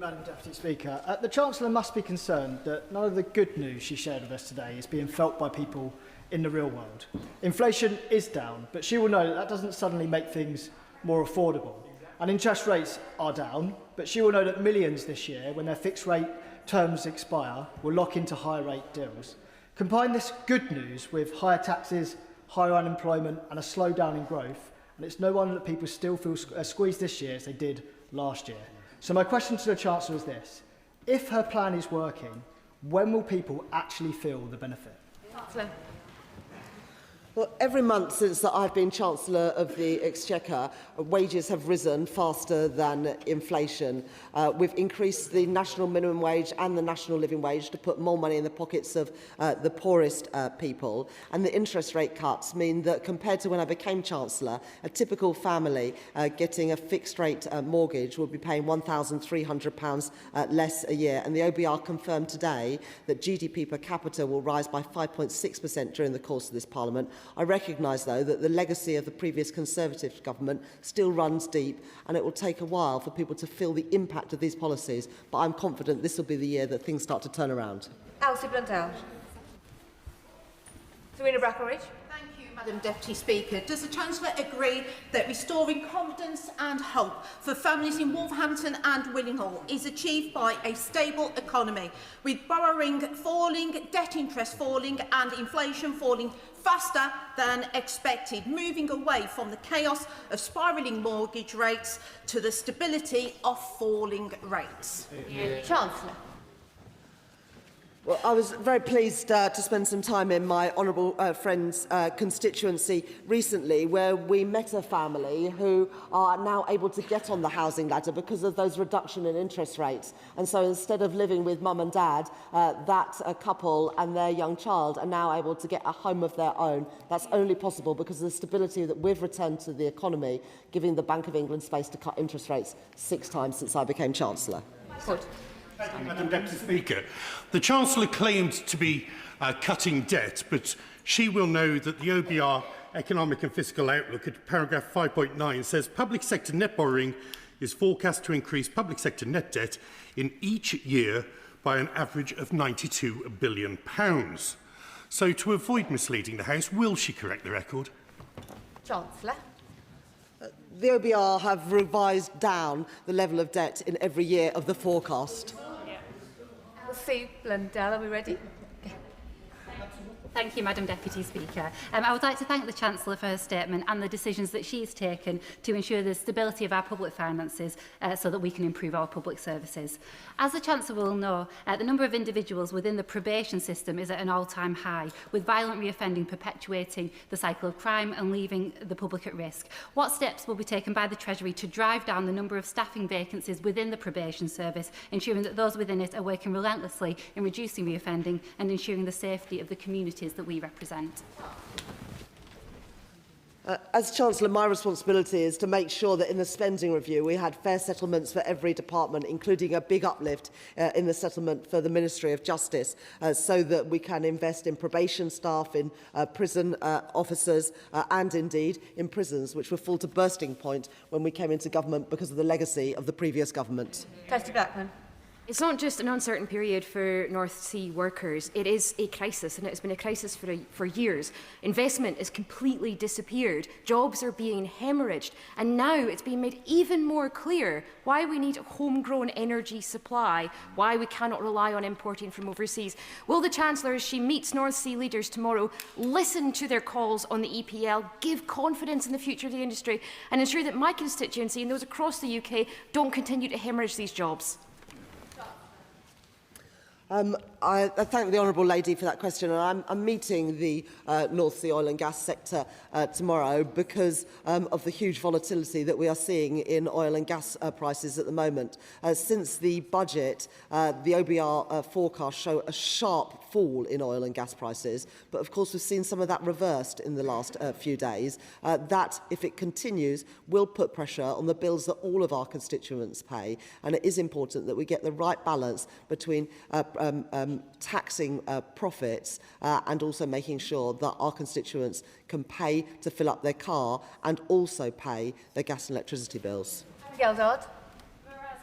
Madam Deputy Speaker, the Chancellor must be concerned that none of the good news she shared with us today is being felt by people in the real world. Inflation is down, but she will know that that doesn't suddenly make things more affordable. And interest rates are down, but she will know that millions this year, when their fixed rate terms expire, will lock into higher rate deals. Combine this good news with higher taxes, higher unemployment and a slowdown in growth, and it's no wonder that people still feel squeezed this year as they did last year. So my question to the Chancellor is this: if her plan is working, when will people actually feel the benefit? Chancellor. Well, every month since that I've been Chancellor of the Exchequer, wages have risen faster than inflation. We've increased the national minimum wage and the national living wage to put more money in the pockets of the poorest people. And the interest rate cuts mean that compared to when I became Chancellor, a typical family getting a fixed rate mortgage will be paying £1,300 less a year. And the OBR confirmed today that GDP per capita will rise by 5.6% during the course of this Parliament. I recognise, though, that the legacy of the previous Conservative government still runs deep, and it will take a while for people to feel the impact of these policies, but I'm confident this will be the year that things start to turn around. Elsie Blundell. Serena Brackenridge. Thank you, Madam Deputy Speaker. Does the Chancellor agree that restoring confidence and hope for families in Wolverhampton and Willinghall is achieved by a stable economy, with borrowing falling, debt interest falling and inflation falling faster than expected, moving away from the chaos of spiralling mortgage rates to the stability of falling rates? Chancellor. Well, I was very pleased to spend some time in my honourable friend's constituency recently, where we met a family who are now able to get on the housing ladder because of those reduction in interest rates. And so instead of living with mum and dad, that couple and their young child are now able to get a home of their own. That's only possible because of the stability that we've returned to the economy, giving the Bank of England space to cut interest rates 6 times since I became Chancellor. Good. Thank you, Madam Deputy Speaker. The Chancellor claimed to be cutting debt, but she will know that the OBR Economic and Fiscal Outlook at paragraph 5.9 says public sector net borrowing is forecast to increase public sector net debt in each year by an average of £92 billion. So to avoid misleading the House, will she correct the record? Chancellor. The OBR have revised down the level of debt in every year of the forecast. Elsie Blundell, are we ready? Thank you, Madam Deputy Speaker. I would like to thank the Chancellor for her statement and the decisions that she's taken to ensure the stability of our public finances so that we can improve our public services. As the Chancellor will know, the number of individuals within the probation system is at an all-time high, with violent reoffending perpetuating the cycle of crime and leaving the public at risk. What steps will be taken by the Treasury to drive down the number of staffing vacancies within the probation service, ensuring that those within it are working relentlessly in reducing reoffending and ensuring the safety of the community that we represent? As Chancellor, my responsibility is to make sure that in the spending review we had fair settlements for every department, including a big uplift in the settlement for the Ministry of Justice, so that we can invest in probation staff, in prison officers and indeed in prisons, which were full to bursting point when we came into government because of the legacy of the previous government. Kirsty Blackman. It's not just an uncertain period for North Sea workers, it is a crisis, and it's been a crisis for years. Investment has completely disappeared, jobs are being hemorrhaged, and now it's being made even more clear why we need a homegrown energy supply, why we cannot rely on importing from overseas. Will the Chancellor, as she meets North Sea leaders tomorrow, listen to their calls on the EPL, give confidence in the future of the industry, and ensure that my constituency and those across the UK don't continue to hemorrhage these jobs? I thank the Honourable Lady for that question, and I'm meeting the North Sea oil and gas sector tomorrow because of the huge volatility that we are seeing in oil and gas prices at the moment. Since the budget, the OBR forecasts show a sharp fall in oil and gas prices, but of course we've seen some of that reversed in the last few days. That, if it continues, will put pressure on the bills that all of our constituents pay, and it is important that we get the right balance between taxing profits and also making sure that our constituents can pay to fill up their car and also pay their gas and electricity bills. Geldard.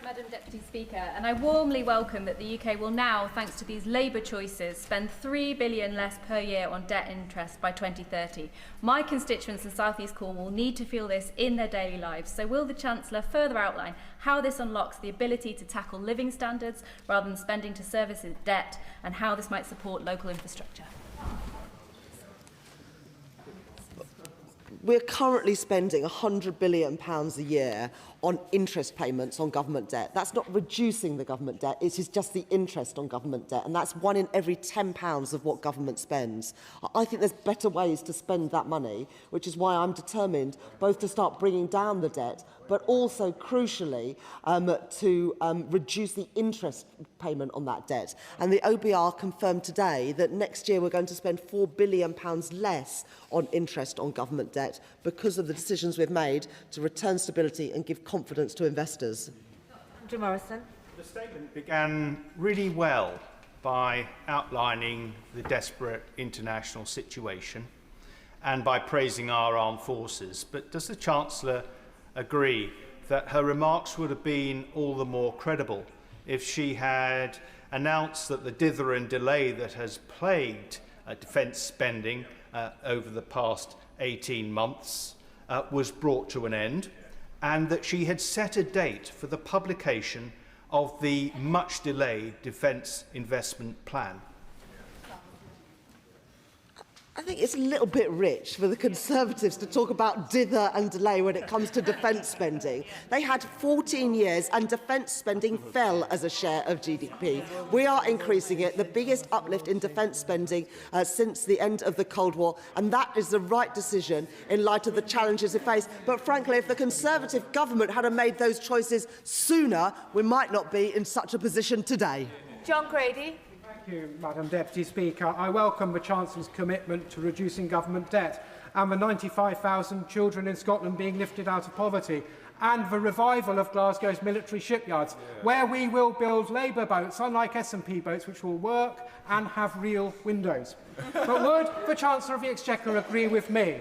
Madam Deputy Speaker, and I warmly welcome that the UK will now, thanks to these Labour choices, spend £3 billion less per year on debt interest by 2030. My constituents in South East Cornwall will need to feel this in their daily lives, so will the Chancellor further outline how this unlocks the ability to tackle living standards rather than spending to service debt, and how this might support local infrastructure? We're currently spending £100 billion a year on interest payments on government debt. That's not reducing the government debt, it is just the interest on government debt, and that's 1 in every £10 of what government spends. I think there's better ways to spend that money, which is why I'm determined both to start bringing down the debt, but also, crucially, to reduce the interest payment on that debt. And the OBR confirmed today that next year we're going to spend £4 billion less on interest on government debt because of the decisions we've made to return stability and give confidence to investors. Andrew Morrison. The statement began really well by outlining the desperate international situation and by praising our armed forces. But does the Chancellor agree that her remarks would have been all the more credible if she had announced that the dither and delay that has plagued defence spending over the past 18 months was brought to an end, and that she had set a date for the publication of the much delayed defence investment plan? I think it's a little bit rich for the Conservatives to talk about dither and delay when it comes to defence spending. They had 14 years and defence spending fell as a share of GDP. We are increasing it, the biggest uplift in defence spending since the end of the Cold War, and that is the right decision in light of the challenges it faced. But frankly, if the Conservative government had made those choices sooner, we might not be in such a position today. John Grady. Thank you, Madam Deputy Speaker. I welcome the Chancellor's commitment to reducing government debt and the 95,000 children in Scotland being lifted out of poverty, and the revival of Glasgow's military shipyards, where we will build Labour boats, unlike S&P boats, which will work and have real windows. But would the Chancellor of the Exchequer agree with me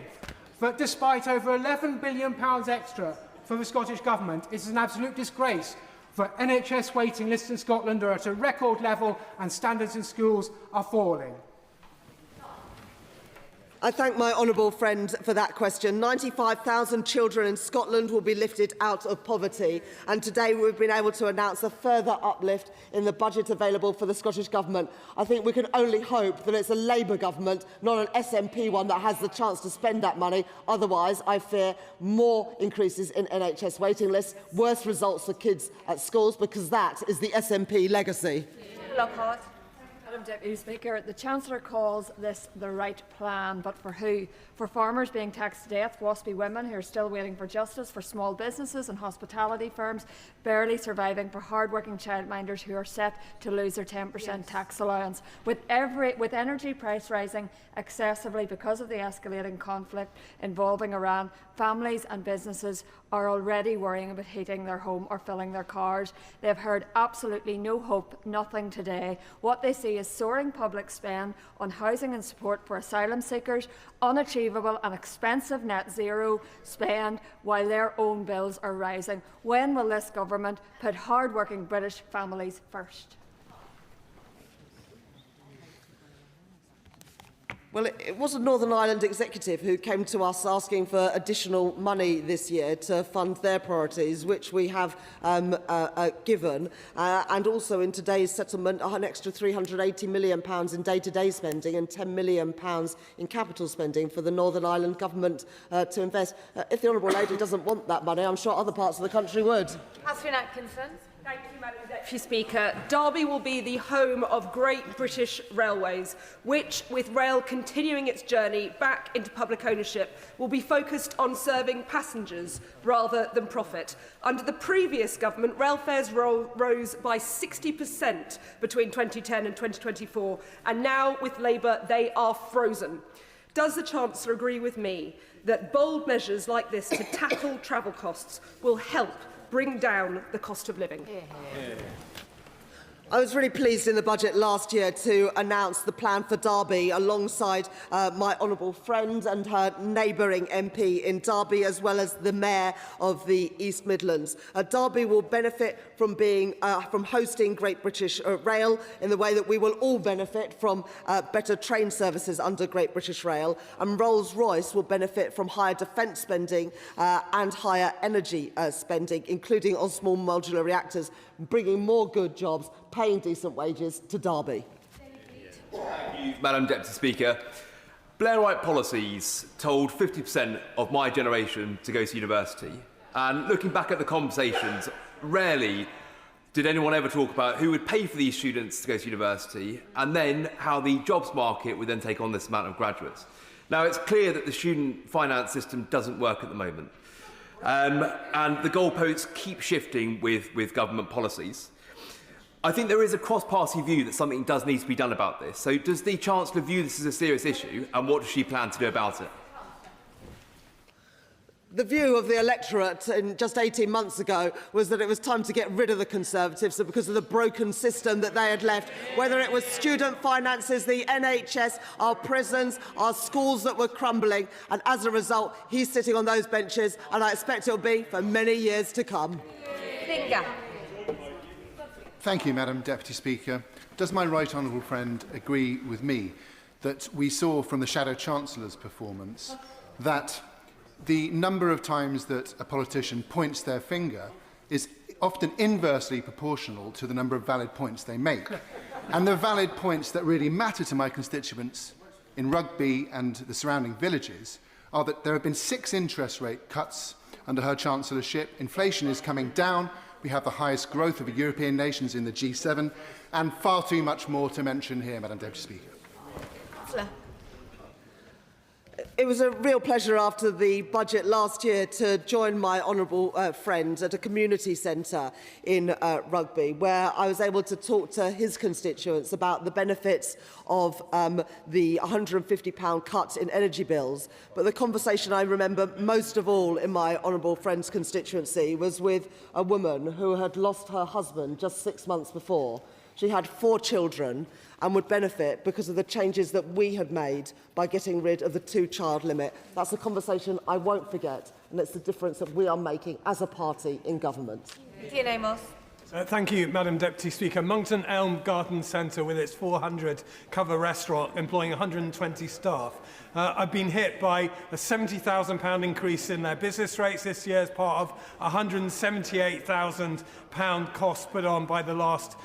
that despite over £11 billion extra for the Scottish Government, it is an absolute disgrace for NHS waiting lists in Scotland are at a record level and standards in schools are falling? I thank my honourable friend for that question. 95,000 children in Scotland will be lifted out of poverty, and today we've been able to announce a further uplift in the budget available for the Scottish Government. I think we can only hope that it's a Labour government, not an SNP one, that has the chance to spend that money. Otherwise, I fear more increases in NHS waiting lists, worse results for kids at schools, because that is the SNP legacy. Lockhart. Madam Deputy Speaker, the Chancellor calls this the right plan, but for who? For farmers being taxed to death, waspy women who are still waiting for justice, for small businesses and hospitality firms barely surviving, for hard-working childminders who are set to lose their 10% tax allowance. With energy price rising excessively because of the escalating conflict involving Iran, families and businesses are already worrying about heating their home or filling their cars. They've heard absolutely no hope, nothing today. What they see is soaring public spend on housing and support for asylum seekers, unachievable and expensive net zero spend, while their own bills are rising. When will this government put hard-working British families first? Well, it was a Northern Ireland executive who came to us asking for additional money this year to fund their priorities, which we have given, and also in today's settlement an extra £380 million in day-to-day spending and £10 million in capital spending for the Northern Ireland government to invest. If the Honourable Lady doesn't want that money, I'm sure other parts of the country would. Catherine Atkinson. Thank you, Madam Deputy Speaker. Derby will be the home of Great British Railways, which, with rail continuing its journey back into public ownership, will be focused on serving passengers rather than profit. Under the previous government, rail fares rose by 60% between 2010 and 2024, and now, with Labour, they are frozen. Does the Chancellor agree with me that bold measures like this to tackle travel costs will help bring down the cost of living? I was really pleased in the budget last year to announce the plan for Derby alongside my honourable friend and her neighbouring MP in Derby, as well as the Mayor of the East Midlands. Derby will benefit from hosting Great British Rail in the way that we will all benefit from better train services under Great British Rail, and Rolls-Royce will benefit from higher defence spending and higher energy spending, including on small modular reactors, bringing more good jobs, paying decent wages to Derby. Thank you, Madam Deputy Speaker. Blairite policies told 50% of my generation to go to university. And looking back at the conversations, rarely did anyone ever talk about who would pay for these students to go to university, and then how the jobs market would then take on this amount of graduates. Now, it's clear that the student finance system doesn't work at the moment. And the goalposts keep shifting with government policies. I think there is a cross-party view that something does need to be done about this. So does the Chancellor view this as a serious issue, and what does she plan to do about it? The view of the electorate just 18 months ago was that it was time to get rid of the Conservatives because of the broken system that they had left, whether it was student finances, the NHS, our prisons, our schools that were crumbling, and as a result, he's sitting on those benches, and I expect it will be for many years to come. Finger. Thank you, Madam Deputy Speaker. Does my right honourable friend agree with me that we saw from the Shadow Chancellor's performance that the number of times that a politician points their finger is often inversely proportional to the number of valid points they make? And the valid points that really matter to my constituents in Rugby and the surrounding villages are that there have been 6 interest rate cuts under her chancellorship. Inflation is coming down. We have the highest growth of European nations in the G7, and far too much more to mention here, Madam Deputy Speaker. It was a real pleasure after the budget last year to join my honourable friend at a community centre in Rugby, where I was able to talk to his constituents about the benefits of the £150 cut in energy bills. But the conversation I remember most of all in my honourable friend's constituency was with a woman who had lost her husband just 6 months before. She had 4 children and would benefit because of the changes that we had made by getting rid of the 2-child limit. That's a conversation I won't forget, and it's the difference that we are making as a party in government. Thank you, Madam Deputy Speaker. Monkton Elm Garden Centre, with its 400-cover restaurant employing 120 staff, have been hit by a £70,000 increase in their business rates this year as part of a £178,000 cost put on by the last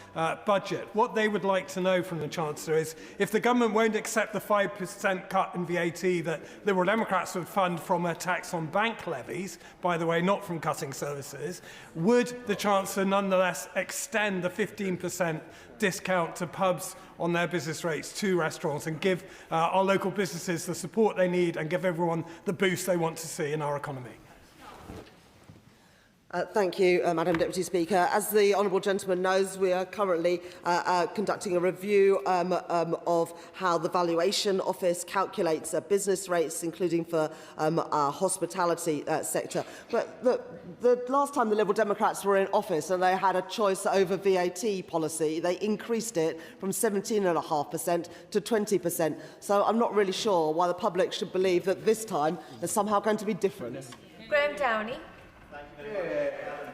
budget. What they would like to know from the Chancellor is if the government won't accept the 5% cut in VAT that Liberal Democrats would fund from a tax on bank levies, by the way, not from cutting services, would the Chancellor nonetheless extend the 15% discount to pubs on their business rates to restaurants and give our local businesses the support they need and give everyone the boost they want to see in our economy? Thank you, Madam Deputy Speaker. As the honourable gentleman knows, we are currently conducting a review of how the Valuation Office calculates business rates, including for our hospitality sector. But the last time the Liberal Democrats were in office and they had a choice over VAT policy, they increased it from 17.5% to 20%. So I'm not really sure why the public should believe that this time there's somehow going to be different. Graham Downey.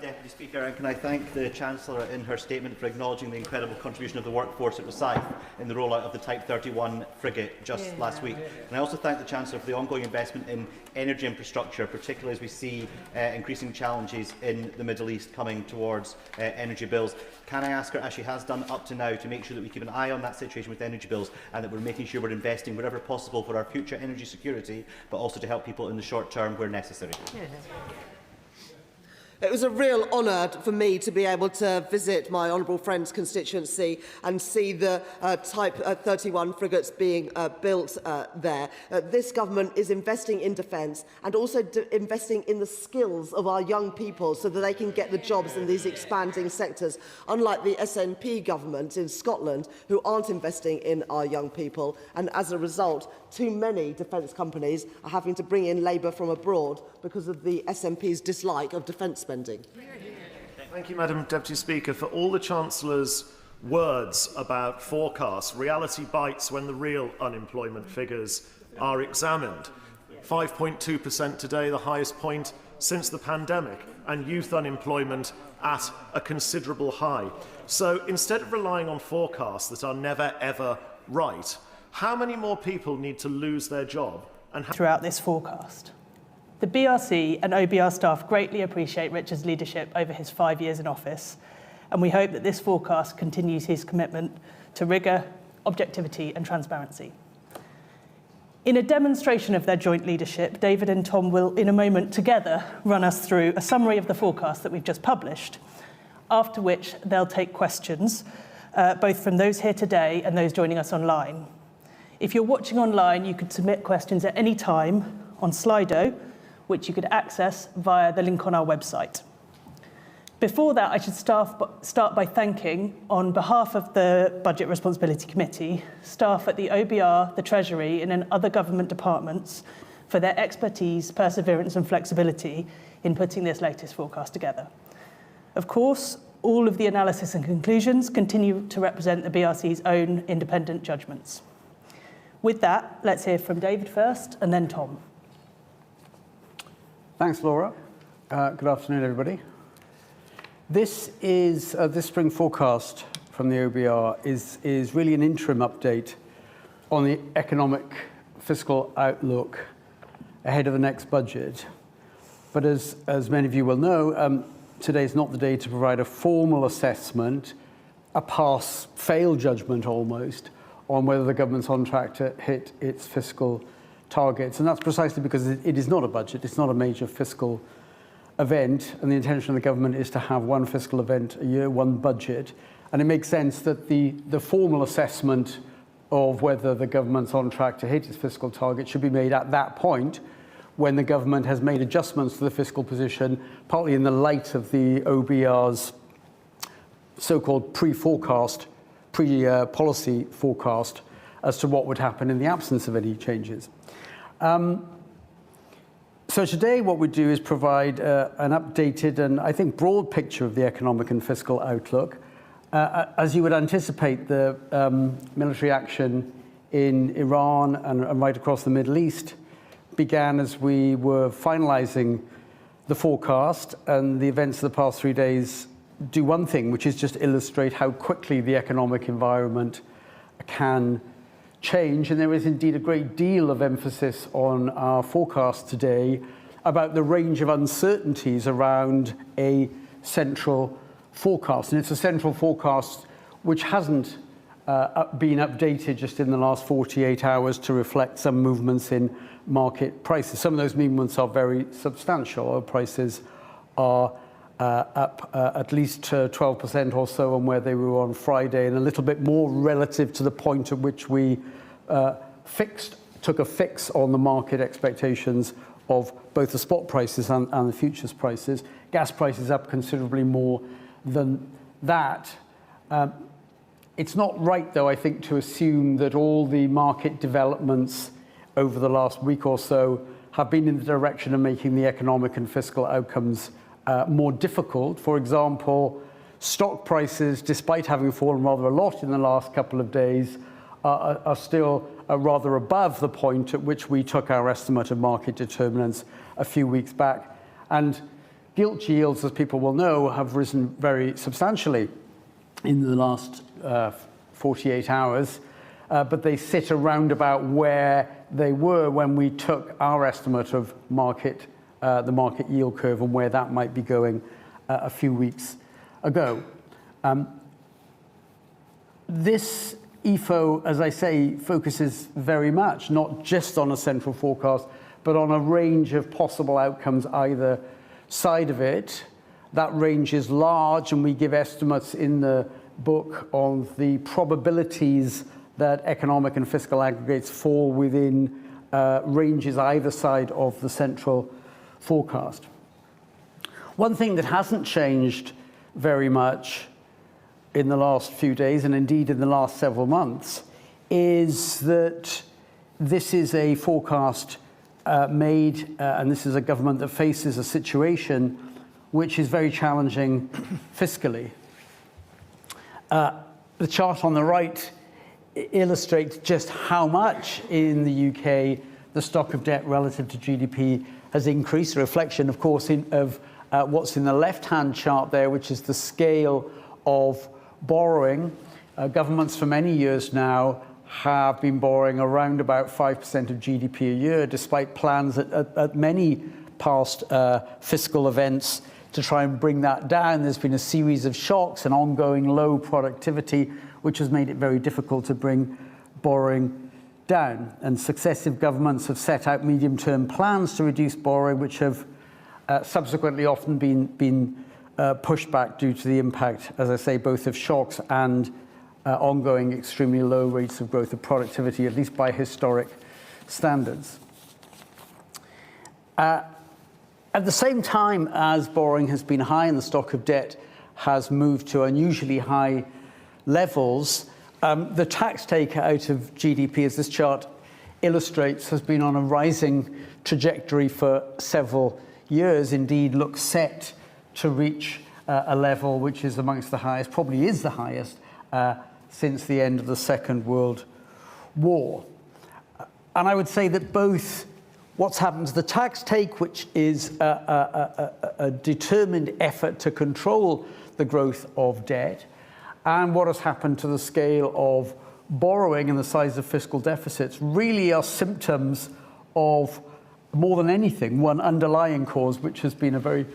Deputy Speaker, and can I thank the Chancellor in her statement for acknowledging the incredible contribution of the workforce at Rosyth in the rollout of the Type 31 frigate just last week. And I also thank the Chancellor for the ongoing investment in energy infrastructure, particularly as we see increasing challenges in the Middle East coming towards energy bills. Can I ask her, as she has done up to now, to make sure that we keep an eye on that situation with energy bills and that we're making sure we're investing wherever possible for our future energy security, but also to help people in the short term where necessary? It was a real honour for me to be able to visit my honourable friend's constituency and see the Type 31 frigates being built there. This government is investing in defence and also investing in the skills of our young people so that they can get the jobs in these expanding sectors, unlike the SNP government in Scotland, who aren't investing in our young people. And as a result, too many defence companies are having to bring in labour from abroad because of the SNP's dislike of defence spending. Thank you, Madam Deputy Speaker. For all the Chancellor's words about forecasts, reality bites when the real unemployment figures are examined. 5.2% today, the highest point since the pandemic, and youth unemployment at a considerable high. So instead of relying on forecasts that are never, ever right, how many more people need to lose their job? And throughout this forecast. The BRC and OBR staff greatly appreciate Richard's leadership over his 5 years in office, and we hope that this forecast continues his commitment to rigour, objectivity and transparency. In a demonstration of their joint leadership, David and Tom will, in a moment together, run us through a summary of the forecast that we've just published, after which they'll take questions, both from those here today and those joining us online. If you're watching online, you could submit questions at any time on Slido, which you could access via the link on our website. Before that, I should start by thanking, on behalf of the Budget Responsibility Committee, staff at the OBR, the Treasury, and in other government departments for their expertise, perseverance and flexibility in putting this latest forecast together. Of course, all of the analysis and conclusions continue to represent the BRC's own independent judgments. With that, let's hear from David first and then Tom. Thanks, Laura. Good afternoon, everybody. This is this spring forecast from the OBR is really an interim update on the economic fiscal outlook ahead of the next budget. But as many of you will know, today is not the day to provide a formal assessment, a pass-fail judgment almost, on whether the government's on track to hit its fiscal targets. And that's precisely because it is not a budget, it's not a major fiscal event, and the intention of the government is to have one fiscal event a year, one budget. And it makes sense that the formal assessment of whether the government's on track to hit its fiscal target should be made at that point, when the government has made adjustments to the fiscal position, partly in the light of the OBR's so-called pre-forecast, pre-policy forecast as to what would happen in the absence of any changes. So today what we do is provide an updated and I think broad picture of the economic and fiscal outlook. As you would anticipate, the military action in Iran and right across the Middle East began as we were finalizing the forecast, and the events of the past 3 days do one thing, which is just illustrate how quickly the economic environment can change. And there is indeed a great deal of emphasis on our forecast today about the range of uncertainties around a central forecast. And it's a central forecast which hasn't been updated just in the last 48 hours to reflect some movements in market prices. Some of those movements are very substantial. Oil prices are up at least 12% or so on where they were on Friday, and a little bit more relative to the point at which we took a fix on the market expectations of both the spot prices and the futures prices. Gas prices up considerably more than that. It's not right, though, I think, to assume that all the market developments over the last week or so have been in the direction of making the economic and fiscal outcomes more difficult. For example, stock prices, despite having fallen rather a lot in the last couple of days, are still rather above the point at which we took our estimate of market determinants a few weeks back. And gilt yields, as people will know, have risen very substantially in the last 48 hours, but they sit around about where they were when we took our estimate of the market yield curve and where that might be going a few weeks ago. This EFO, as I say, focuses very much not just on a central forecast, but on a range of possible outcomes either side of it. That range is large, and we give estimates in the book on the probabilities that economic and fiscal aggregates fall within ranges either side of the central forecast. One thing that hasn't changed very much in the last few days, and indeed in the last several months, is that this is a forecast made, and this is a government that faces a situation which is very challenging fiscally. The chart on the right illustrates just how much in the UK the stock of debt relative to GDP has increased, a reflection, of course, of what's in the left-hand chart there, which is the scale of borrowing. Governments for many years now have been borrowing around about 5% of GDP a year, despite plans at many past fiscal events to try and bring that down. There's been a series of shocks and ongoing low productivity, which has made it very difficult to bring borrowing down, and successive governments have set out medium-term plans to reduce borrowing, which have subsequently often been pushed back due to the impact, as I say, both of shocks and ongoing extremely low rates of growth of productivity, at least by historic standards. At the same time as borrowing has been high and the stock of debt has moved to unusually high levels, the tax take out of GDP, as this chart illustrates, has been on a rising trajectory for several years. Indeed, looks set to reach a level which is amongst the highest, probably is the highest, since the end of the Second World War. And I would say that both what's happened to the tax take, which is a determined effort to control the growth of debt, and what has happened to the scale of borrowing and the size of fiscal deficits really are symptoms of, more than anything, one underlying cause, which has been a very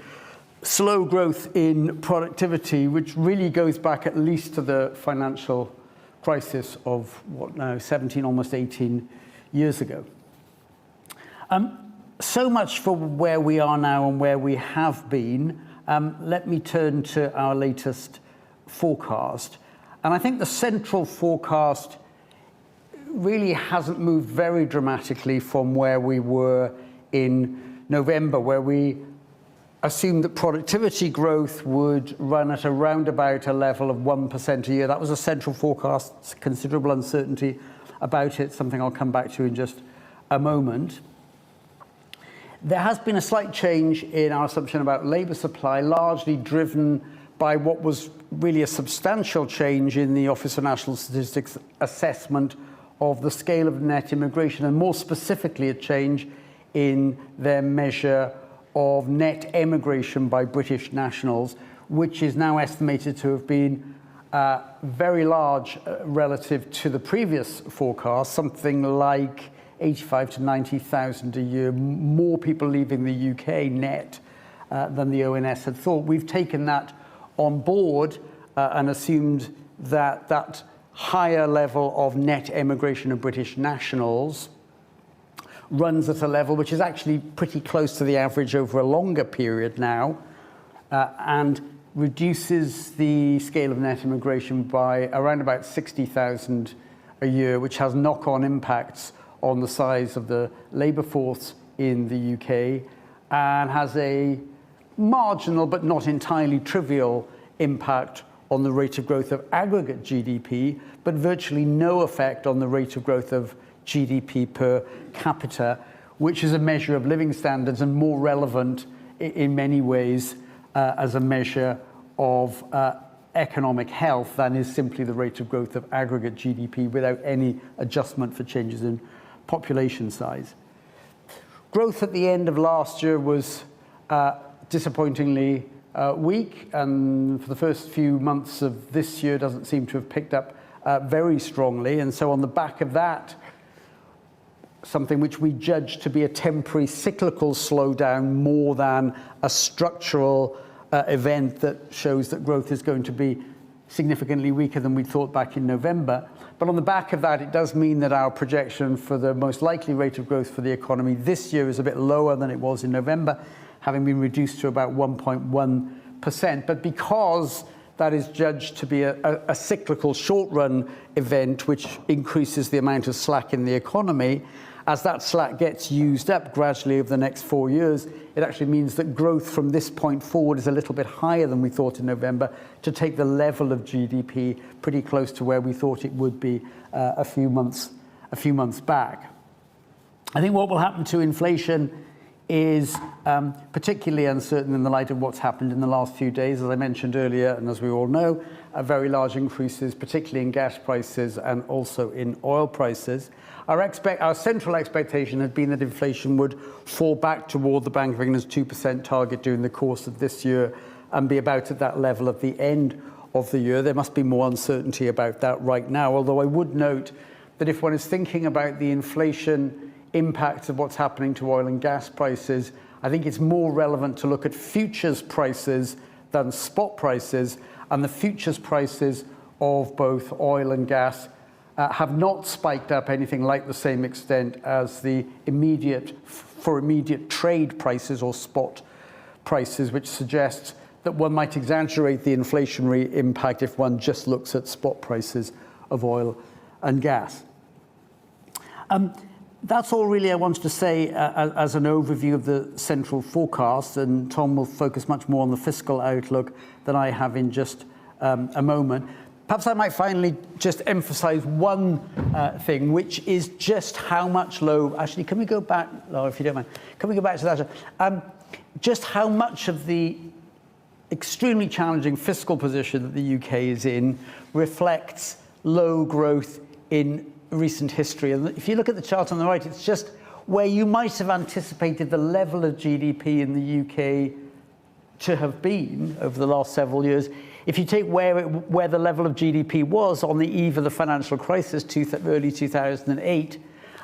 slow growth in productivity, which really goes back at least to the financial crisis of, what now, 17, almost 18 years ago. So much for where we are now and where we have been. Let me turn to our latest forecast. And I think the central forecast really hasn't moved very dramatically from where we were in November, where we assumed that productivity growth would run at around about a level of 1% a year. That was a central forecast, considerable uncertainty about it, something I'll come back to in just a moment. There has been a slight change in our assumption about labour supply, largely driven by what was really a substantial change in the Office for National Statistics assessment of the scale of net immigration, and more specifically a change in their measure of net emigration by British nationals, which is now estimated to have been very large relative to the previous forecast, something like 85 to 90,000 a year, more people leaving the UK net than the ONS had thought. We've taken that on board and assumed that that higher level of net emigration of British nationals runs at a level which is actually pretty close to the average over a longer period now, and reduces the scale of net immigration by around about 60,000 a year, which has knock-on impacts on the size of the labour force in the UK, and has a marginal but not entirely trivial impact on the rate of growth of aggregate GDP, but virtually no effect on the rate of growth of GDP per capita, which is a measure of living standards and more relevant in many ways as a measure of economic health than is simply the rate of growth of aggregate GDP without any adjustment for changes in population size. Growth at the end of last year was disappointingly weak, and for the first few months of this year doesn't seem to have picked up very strongly. And so on the back of that, something which we judge to be a temporary cyclical slowdown more than a structural event that shows that growth is going to be significantly weaker than we thought back in November. But on the back of that, it does mean that our projection for the most likely rate of growth for the economy this year is a bit lower than it was in November, having been reduced to about 1.1%. But because that is judged to be a cyclical short-run event which increases the amount of slack in the economy, as that slack gets used up gradually over the next 4 years, it actually means that growth from this point forward is a little bit higher than we thought in November, to take the level of GDP pretty close to where we thought it would be a few months back. I think what will happen to inflation is particularly uncertain in the light of what's happened in the last few days. As I mentioned earlier, and as we all know, very large increases, particularly in gas prices and also in oil prices. Our central expectation had been that inflation would fall back toward the Bank of England's 2% target during the course of this year and be about at that level at the end of the year. There must be more uncertainty about that right now, although I would note that if one is thinking about the inflation impact of what's happening to oil and gas prices, I think it's more relevant to look at futures prices than spot prices, and the futures prices of both oil and gas have not spiked up anything like the same extent as the immediate trade prices or spot prices, which suggests that one might exaggerate the inflationary impact if one just looks at spot prices of oil and gas. That's all really I wanted to say as an overview of the central forecast, and Tom will focus much more on the fiscal outlook than I have in just a moment. Perhaps I might finally just emphasise one thing, which is just how much actually, can we go back, Laura, if you don't mind? Can we go back to that? Just how much of the extremely challenging fiscal position that the UK is in reflects low growth in recent history. And if you look at the chart on the right, it's just where you might have anticipated the level of GDP in the UK to have been over the last several years. If you take where the level of GDP was on the eve of the financial crisis, early 2008,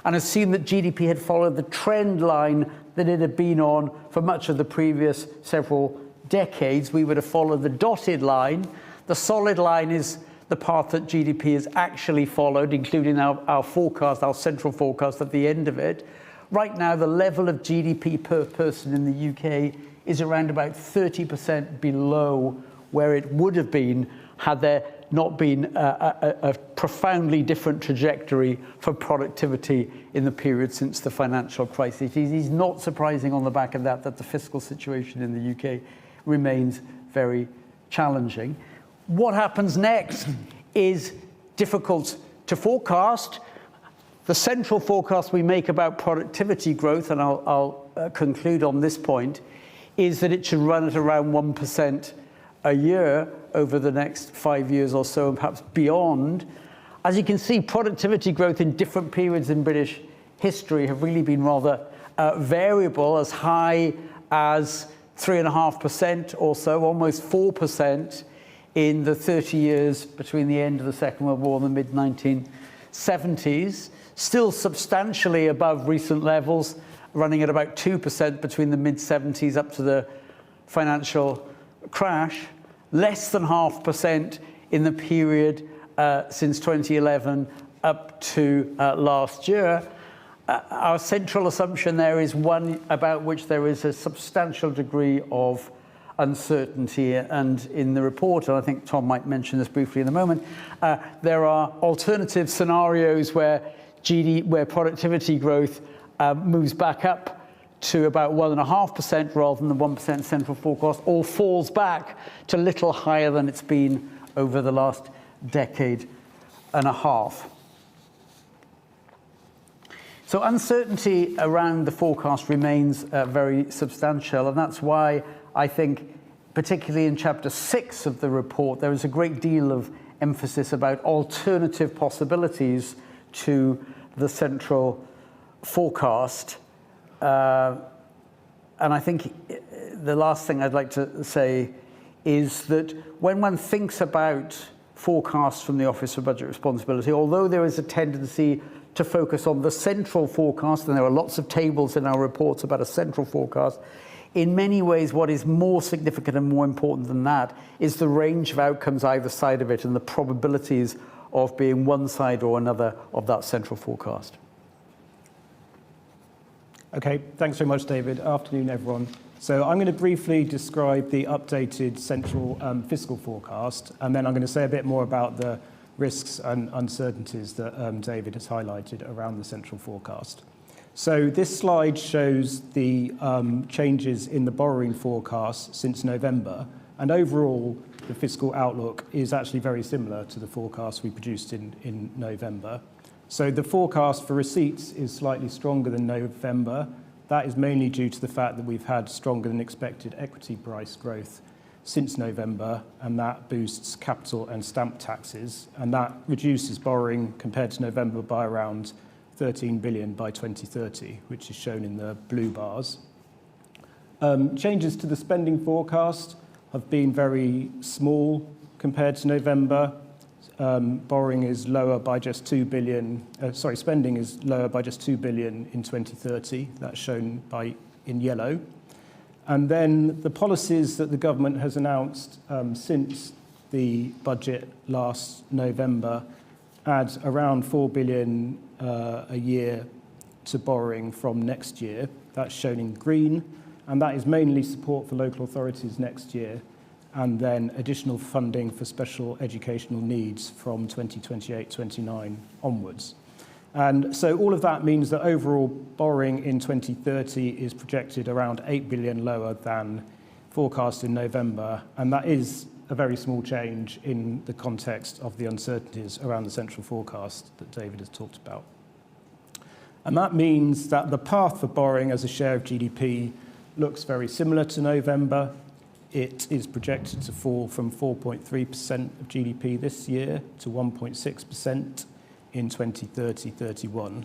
and assume that GDP had followed the trend line that it had been on for much of the previous several decades, we would have followed the dotted line. The solid line is the path that GDP has actually followed, including our forecast, our central forecast at the end of it. Right now, the level of GDP per person in the UK is around about 30% below where it would have been had there not been a profoundly different trajectory for productivity in the period since the financial crisis. It is not surprising on the back of that the fiscal situation in the UK remains very challenging. What happens next is difficult to forecast. The central forecast we make about productivity growth, and I'll conclude on this point, is that it should run at around 1% a year over the next 5 years or so, and perhaps beyond. As you can see, productivity growth in different periods in British history have really been rather variable, as high as 3.5% or so, almost 4% in the 30 years between the end of the Second World War and the mid-1970s, still substantially above recent levels, running at about 2% between the mid-70s up to the financial crash, less than 0.5% in the period since 2011 up to last year. Our central assumption there is one about which there is a substantial degree of uncertainty, and in the report, and I think Tom might mention this briefly in a moment, there are alternative scenarios where productivity growth moves back up to about 1.5% rather than the 1% central forecast, or falls back to little higher than it's been over the last decade and a half. So uncertainty around the forecast remains very substantial, and that's why I think, particularly in Chapter 6 of the report, there is a great deal of emphasis about alternative possibilities to the central forecast. And I think the last thing I'd like to say is that when one thinks about forecasts from the Office for Budget Responsibility, although there is a tendency to focus on the central forecast, and there are lots of tables in our reports about a central forecast, in many ways what is more significant and more important than that is the range of outcomes either side of it and the probabilities of being one side or another of that central forecast. Okay, thanks very much, David. Afternoon, everyone. So I'm going to briefly describe the updated central fiscal forecast, and then I'm going to say a bit more about the risks and uncertainties that David has highlighted around the central forecast. So this slide shows the changes in the borrowing forecast since November, and overall the fiscal outlook is actually very similar to the forecast we produced in November. So the forecast for receipts is slightly stronger than November. That is mainly due to the fact that we've had stronger than expected equity price growth since November, and that boosts capital and stamp taxes, and that reduces borrowing compared to November by around 13 billion by 2030, which is shown in the blue bars. Changes to the spending forecast have been very small compared to November. Borrowing is lower by just 2 billion, spending is lower by just 2 billion in 2030. That's shown in yellow. And then the policies that the government has announced since the budget last November add around 4 billion a year to borrowing from next year. That's shown in green, and that is mainly support for local authorities next year, and then additional funding for special educational needs from 2028-29 onwards. And so all of that means that overall borrowing in 2030 is projected around 8 billion lower than forecast in November, and that is a very small change in the context of the uncertainties around the central forecast that David has talked about. And that means that the path for borrowing as a share of GDP looks very similar to November. It is projected to fall from 4.3% of GDP this year to 1.6% in 2030-31.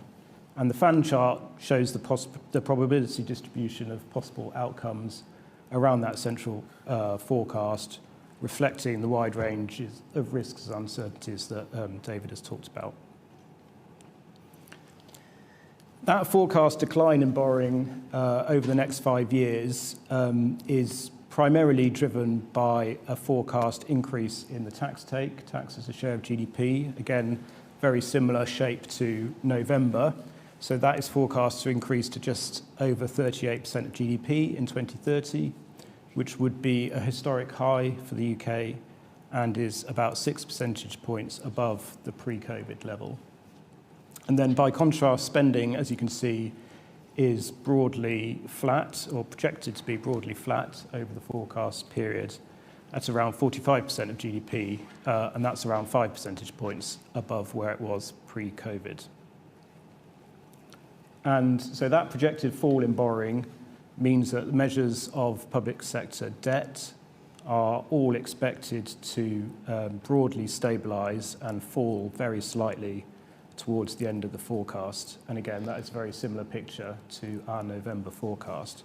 And the fan chart shows the probability distribution of possible outcomes around that central forecast, reflecting the wide range of risks and uncertainties that David has talked about. That forecast decline in borrowing over the next 5 years is primarily driven by a forecast increase in the tax as a share of GDP. Again, very similar shape to November. So that is forecast to increase to just over 38% of GDP in 2030, which would be a historic high for the UK and is about 6 percentage points above the pre-COVID level. And then by contrast, spending, as you can see, is broadly flat, or projected to be broadly flat over the forecast period at around 45% of GDP, and that's around 5 percentage points above where it was pre-COVID. And so that projected fall in borrowing means that measures of public sector debt are all expected to broadly stabilise and fall very slightly towards the end of the forecast. And again, that is a very similar picture to our November forecast.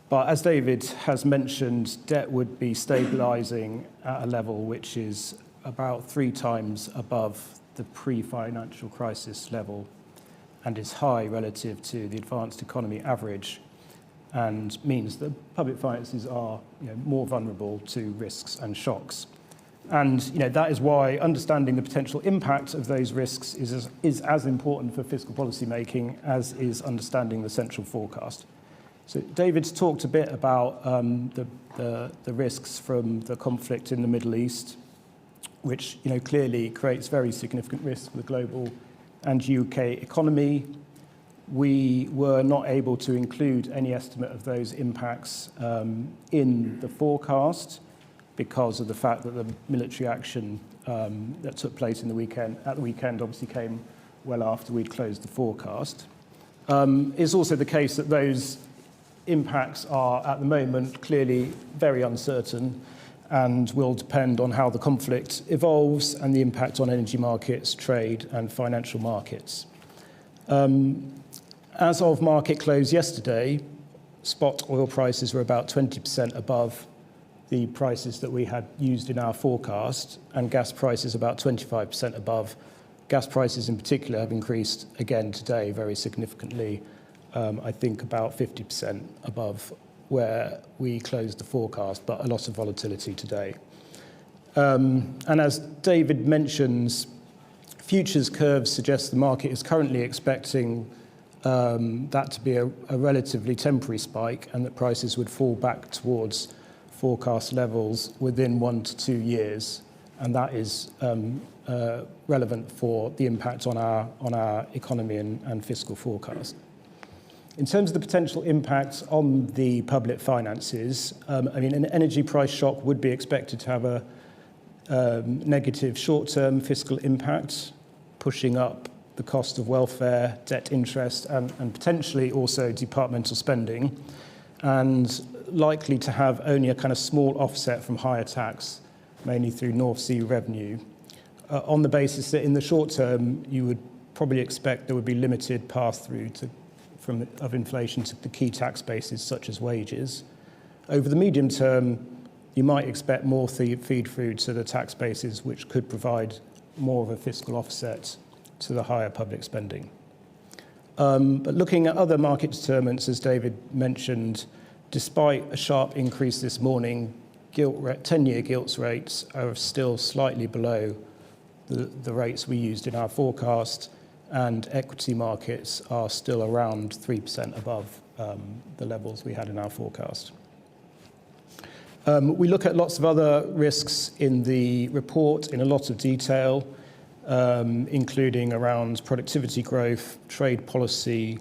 But as David has mentioned, debt would be stabilising at a level which is about 3 times above the pre-financial crisis level and is high relative to the advanced economy average, and means that public finances are more vulnerable to risks and shocks. And that is why understanding the potential impact of those risks is as important for fiscal policy making as is understanding the central forecast. So David's talked a bit about the risks from the conflict in the Middle East, which clearly creates very significant risk for the global and UK economy. We were not able to include any estimate of those impacts in the forecast, because of the fact that the military action that took place at the weekend obviously came well after we'd closed the forecast. It's also the case that those impacts are, at the moment, clearly very uncertain and will depend on how the conflict evolves and the impact on energy markets, trade and financial markets. As of market close yesterday, spot oil prices were about 20% above the prices that we had used in our forecast, and gas prices about 25% above. Gas prices in particular have increased again today very significantly, I think about 50% above where we closed the forecast, but a lot of volatility today. And as David mentions, futures curves suggest the market is currently expecting that to be a relatively temporary spike, and that prices would fall back towards forecast levels within 1 to 2 years, and that is relevant for the impact on our economy and fiscal forecast. In terms of the potential impact on the public finances, an energy price shock would be expected to have a negative short-term fiscal impact, pushing up the cost of welfare, debt interest, and potentially also departmental spending, and likely to have only a kind of small offset from higher tax, mainly through North Sea revenue, on the basis that in the short term, you would probably expect there would be limited pass-through of inflation to the key tax bases, such as wages. Over the medium term, you might expect more feed through to the tax bases, which could provide more of a fiscal offset to the higher public spending. But looking at other market determinants, as David mentioned, despite a sharp increase this morning, 10-year gilts rates are still slightly below the rates we used in our forecast, and equity markets are still around 3% above the levels we had in our forecast. We look at lots of other risks in the report in a lot of detail, including around productivity growth, trade policy,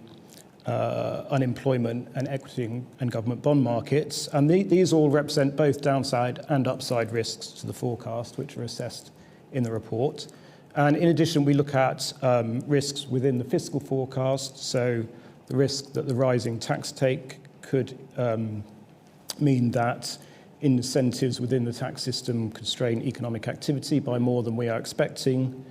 unemployment, and equity and government bond markets. And these all represent both downside and upside risks to the forecast, which are assessed in the report. And in addition, we look at risks within the fiscal forecast, so the risk that the rising tax take could mean that incentives within the tax system constrain economic activity by more than we are expecting.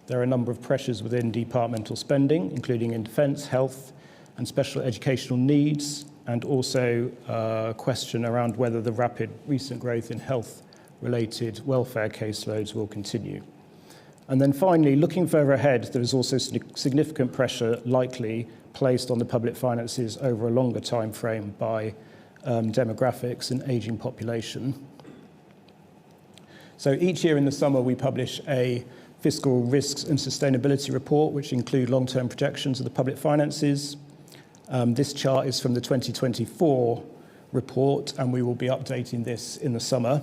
There are a number of pressures within departmental spending, including in defence, health, and special educational needs, and also a question around whether the rapid recent growth in health-related welfare caseloads will continue. And then finally, looking further ahead, there is also significant pressure likely placed on the public finances over a longer time frame by demographics and ageing population. So each year in the summer, we publish a fiscal risks and sustainability report, which include long-term projections of the public finances. This chart is from the 2024 report, and we will be updating this in the summer.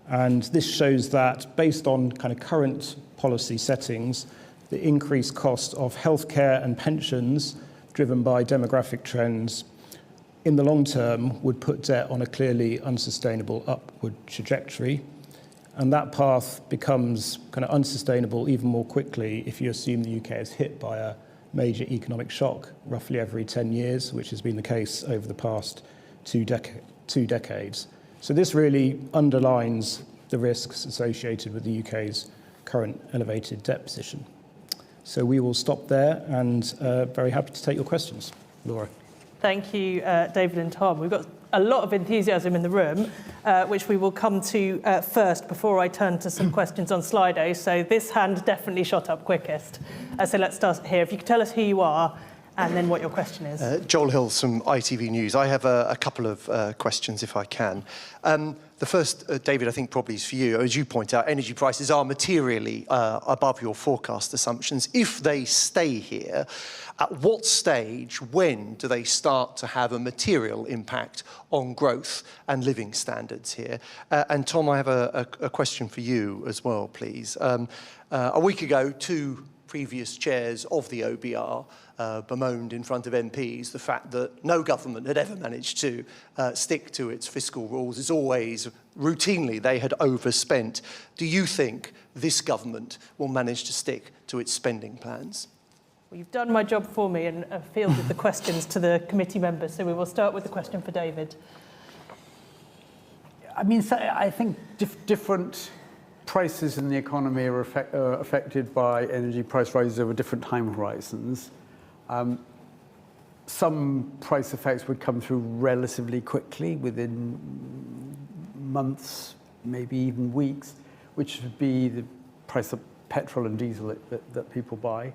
And this shows that based on kind of current policy settings, the increased cost of healthcare and pensions driven by demographic trends in the long term would put debt on a clearly unsustainable upward trajectory. And that path becomes kind of unsustainable even more quickly if you assume the UK is hit by a major economic shock roughly every 10 years, which has been the case over the past two decades. So this really underlines the risks associated with the UK's current elevated debt position. So we will stop there and very happy to take your questions. Laura. Thank you, David and Tom. We've got a lot of enthusiasm in the room, which we will come to first before I turn to some questions on Slido. So this hand definitely shot up quickest. So let's start here. If you could tell us who you are and then what your question is. Joel Hills from ITV News. I have a couple of questions, if I can. The first, David, I think probably is for you. As you point out, energy prices are materially above your forecast assumptions. If they stay here, at what stage, when do they start to have a material impact on growth and living standards here? And Tom, I have a question for you as well, please. A week ago, two previous chairs of the OBR bemoaned in front of MPs the fact that no government had ever managed to stick to its fiscal rules. It's always, routinely, they had overspent. Do you think this government will manage to stick to its spending plans? Well, you've done my job for me and fielded the questions to the committee members, so we will start with the question for David. I mean, so I think different prices in the economy are affected by energy price rises over different time horizons. Some price effects would come through relatively quickly, within months, maybe even weeks, which would be the price of petrol and diesel that people buy.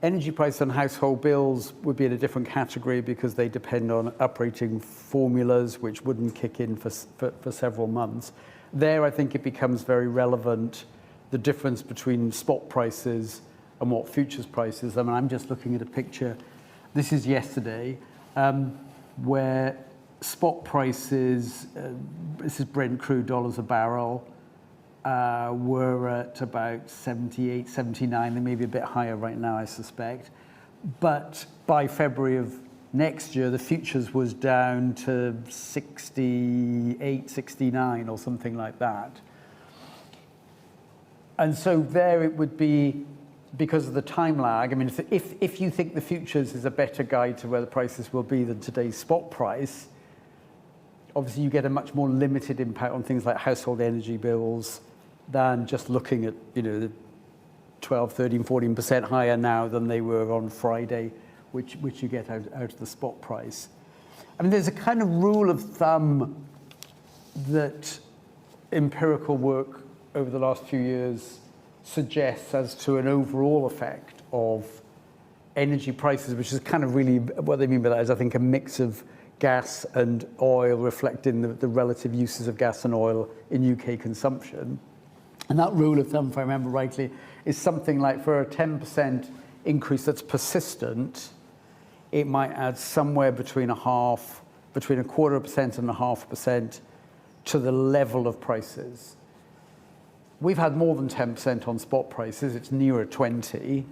Energy price on household bills would be in a different category because they depend on operating formulas, which wouldn't kick in for several months. There, I think it becomes very relevant, the difference between spot prices and what futures prices. I mean, I'm just looking at a picture. This is yesterday, where spot prices, this is Brent crude dollars a barrel, were at about 78, 79. They may be a bit higher right now, I suspect. But by February of next year, the futures was down to 68, 69 or something like that. And so there it would be, because of the time lag, I mean, if you think the futures is a better guide to where the prices will be than today's spot price, obviously you get a much more limited impact on things like household energy bills than just looking at, you know, the 12, 13, 14% higher now than they were on Friday, which you get out of the spot price. I mean, there's a kind of rule of thumb that empirical work over the last few years suggests as to an overall effect of energy prices, which is kind of really, what they mean by that is, I think, a mix of gas and oil reflecting the relative uses of gas and oil in UK consumption. And that rule of thumb, if I remember rightly, is something like for a 10% increase that's persistent, it might add somewhere between a quarter of a percent and 0.5% to the level of prices. We've had more than 10% on spot prices, it's nearer 20.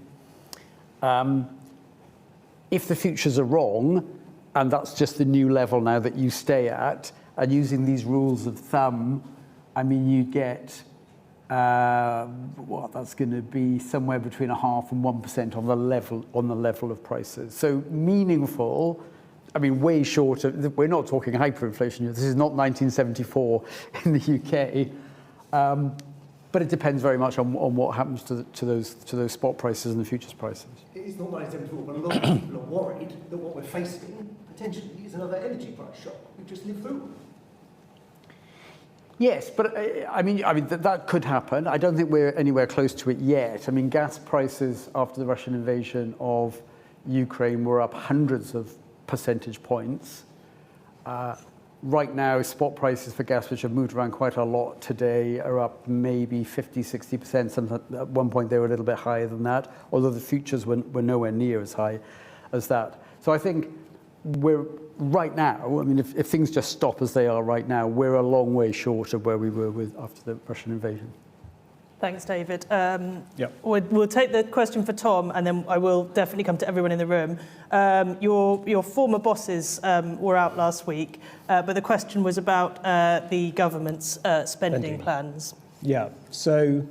If the futures are wrong, and that's just the new level now that you stay at, and using these rules of thumb, I mean, you get, that's going to be somewhere between 0.5% and 1% on the level of prices. So meaningful, I mean, way short of, we're not talking hyperinflation here. This is not 1974 in the UK. But it depends very much on what happens to those spot prices and the futures prices. It is not 1974, but a lot of people are worried that what we're facing potentially is another energy price shock. We've just lived through. Yes, but I mean that could happen. I don't think we're anywhere close to it yet. I mean, gas prices after the Russian invasion of Ukraine were up hundreds of percentage points. Right now, spot prices for gas, which have moved around quite a lot today, are up maybe 50, 60%. At one point, they were a little bit higher than that, although the futures were nowhere near as high as that. So I think we're right now, I mean, if things just stop as they are right now, we're a long way short of where we were after the Russian invasion. Thanks, David. We'll take the question for Tom, and then I will definitely come to everyone in the room. Your former bosses were out last week, but the question was about the government's spending plans. Yeah, so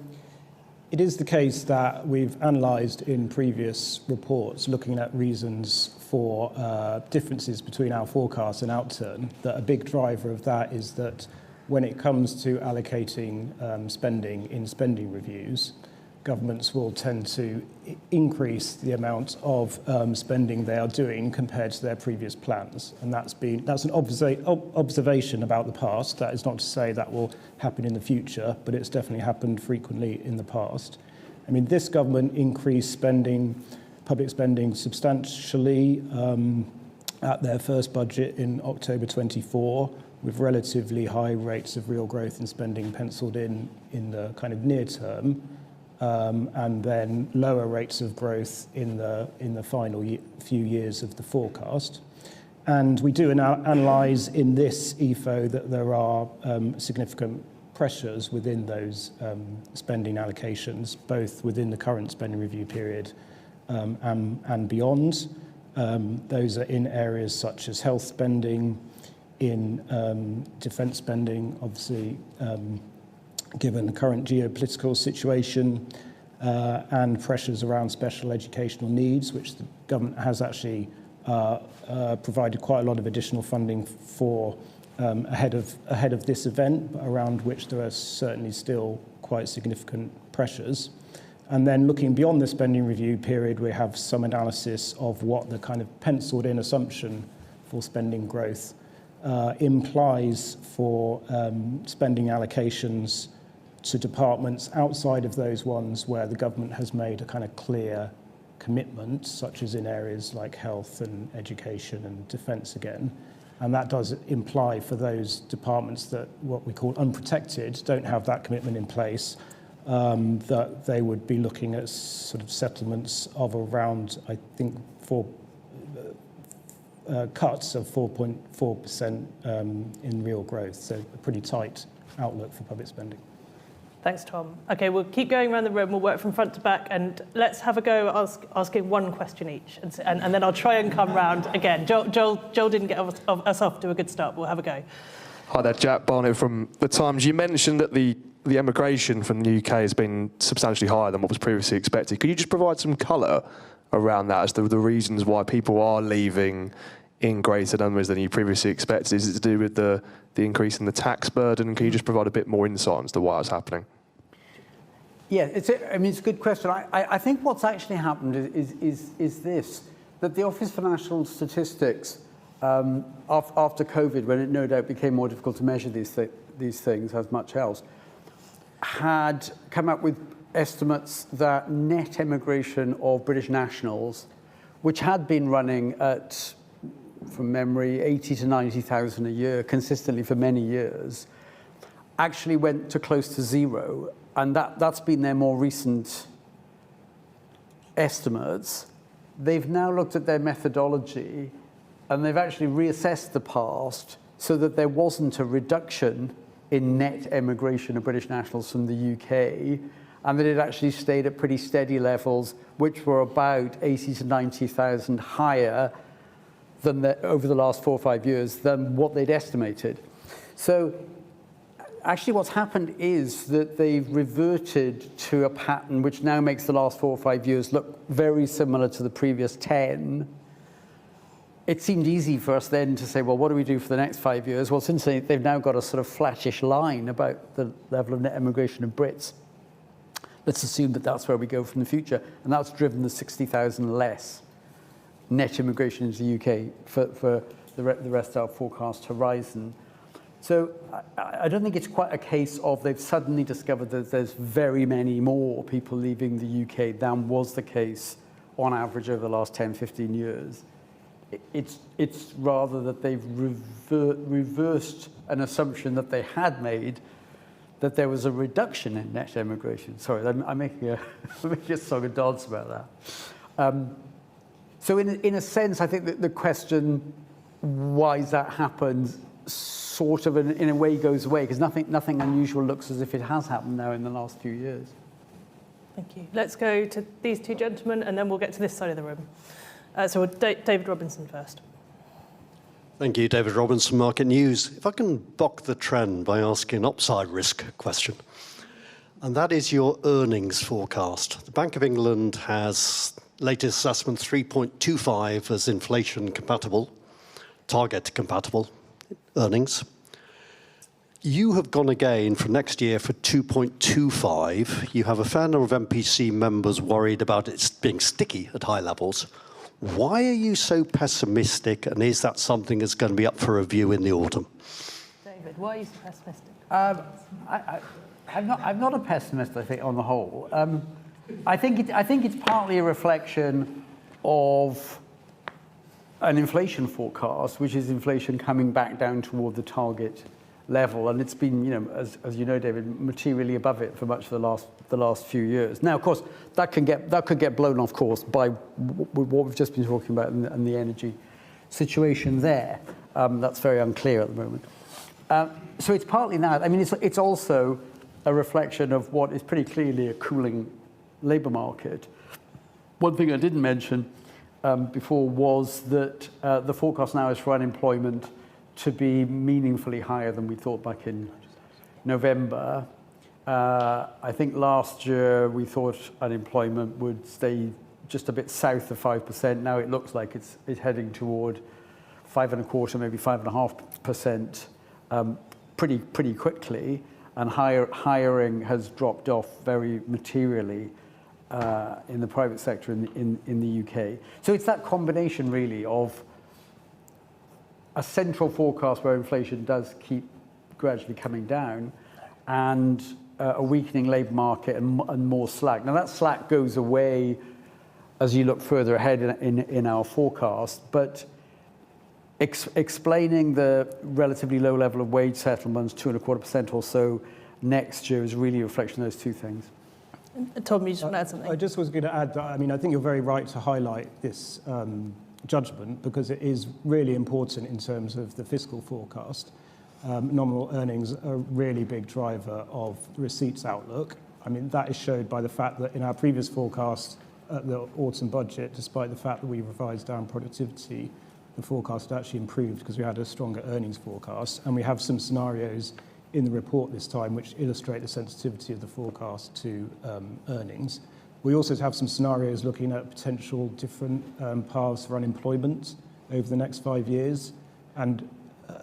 it is the case that we've analysed in previous reports, looking at reasons for differences between our forecast and outturn, that a big driver of that is that when it comes to allocating spending in spending reviews, governments will tend to increase the amount of spending they are doing compared to their previous plans. And that's an observation about the past. That is not to say that will happen in the future, but it's definitely happened frequently in the past. I mean, this government increased public spending substantially at their first budget in October 24, with relatively high rates of real growth in spending penciled in the kind of near term, and then lower rates of growth in the final few years of the forecast. And we do analyse in this EFO that there are significant pressures within those spending allocations, both within the current spending review period and beyond. Those are in areas such as health spending, in defence spending, obviously, given the current geopolitical situation, and pressures around special educational needs, which the government has actually provided quite a lot of additional funding for ahead of this event, but around which there are certainly still quite significant pressures. And then looking beyond the spending review period, we have some analysis of what the kind of penciled in assumption for spending growth implies for spending allocations to departments outside of those ones where the government has made a kind of clear commitment, such as in areas like health and education and defence again. And that does imply for those departments that what we call unprotected don't have that commitment in place, that they would be looking at sort of settlements of around, I think, cuts of 4.4% in real growth. So a pretty tight outlook for public spending. Thanks, Tom. OK, we'll keep going around the room. We'll work from front to back, and let's have a go asking one question each, and then I'll try and come round again. Joel didn't get us off to a good start, but we'll have a go. Hi there, Jack Barnett from The Times. You mentioned that the emigration from the UK has been substantially higher than what was previously expected. Could you just provide some colour around that as to the reasons why people are leaving in greater numbers than you previously expected? Is it to do with the increase in the tax burden? Can you just provide a bit more insight as to why it's happening? Yeah, it's a good question. I think what's actually happened is this, that the Office for National Statistics, after COVID, when it no doubt became more difficult to measure these things as much else, had come up with estimates that net emigration of British nationals, which had been running at, from memory, 80 to 90,000 a year consistently for many years, actually went to close to zero. and that's been their more recent estimates. They've now looked at their methodology and they've actually reassessed the past so that there wasn't a reduction in net emigration of British nationals from the UK, and that it actually stayed at pretty steady levels, which were about 80 to 90,000 higher than over the last 4 or 5 years than what they'd estimated. So actually what's happened is that they've reverted to a pattern which now makes the last 4 or 5 years look very similar to the previous 10. It seemed easy for us then to say, well, what do we do for the next 5 years? Well, since they've now got a sort of flattish line about the level of net emigration of Brits, let's assume that that's where we go from the future. And that's driven the 60,000 less net immigration into the UK for the rest of our forecast horizon. So I don't think it's quite a case of they've suddenly discovered that there's very many more people leaving the UK than was the case on average over the last 10, 15 years. It's rather that they've reversed an assumption that they had made, that there was a reduction in net emigration. Sorry, I'm making a song and dance about that. So in a sense, I think that the question, why that happened, sort of in a way goes away, because nothing unusual looks as if it has happened now in the last few years. Thank you. Let's go to these two gentlemen, and then we'll get to this side of the room. So David Robinson first. Thank you, David Robinson, Market News. If I can buck the trend by asking an upside risk question, and that is your earnings forecast. The Bank of England has latest assessment 3.25 as inflation compatible, target compatible earnings. You have gone again for next year for 2.25. You have a fair number of MPC members worried about it being sticky at high levels. Why are you so pessimistic, and is that something that's going to be up for review in the autumn? David, why are you so pessimistic? I'm not a pessimist, I think, on the whole. I think it's partly a reflection of an inflation forecast, which is inflation coming back down toward the target level, and it's been, as you know, David, materially above it for much of the last few years. Now, of course, that could get blown off course by what we've just been talking about and the energy situation there. That's very unclear at the moment. So it's partly that. I mean, it's also a reflection of what is pretty clearly a cooling labour market. One thing I didn't mention before was that the forecast now is for unemployment to be meaningfully higher than we thought back in November. I think last year we thought unemployment would stay just a bit south of 5%. Now it looks like it's heading toward 5.25%, maybe 5.5%, pretty quickly. And hiring has dropped off very materially in the private sector in the UK. So it's that combination really of a central forecast where inflation does keep gradually coming down, and a weakening labour market and more slack. Now that slack goes away as you look further ahead in our forecast, but explaining the relatively low level of wage settlements, 2.25% or so next year, is really a reflection of those two things. Tom, you just want to add something? I just was going to add that, I mean, I think you're very right to highlight this judgment, because it is really important in terms of the fiscal forecast. Nominal earnings are a really big driver of the receipts outlook. I mean, that is showed by the fact that in our previous forecast at the autumn budget, despite the fact that we revised down productivity, the forecast actually improved because we had a stronger earnings forecast. And we have some scenarios in the report this time which illustrate the sensitivity of the forecast to earnings. We also have some scenarios looking at potential different paths for unemployment over the next 5 years. And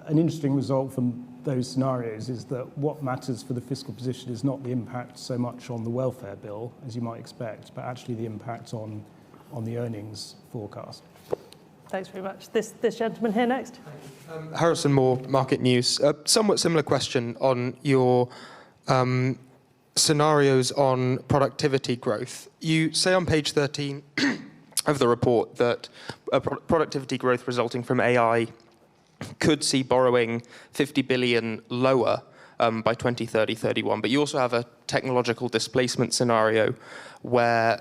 an interesting result from those scenarios is that what matters for the fiscal position is not the impact so much on the welfare bill, as you might expect, but actually the impact on the earnings forecast. Thanks very much. This gentleman here next. Harrison Moore, Market News. Somewhat similar question on your scenarios on productivity growth. You say on page 13 of the report that productivity growth resulting from AI could see borrowing 50 billion lower by 2030-31. But you also have a technological displacement scenario where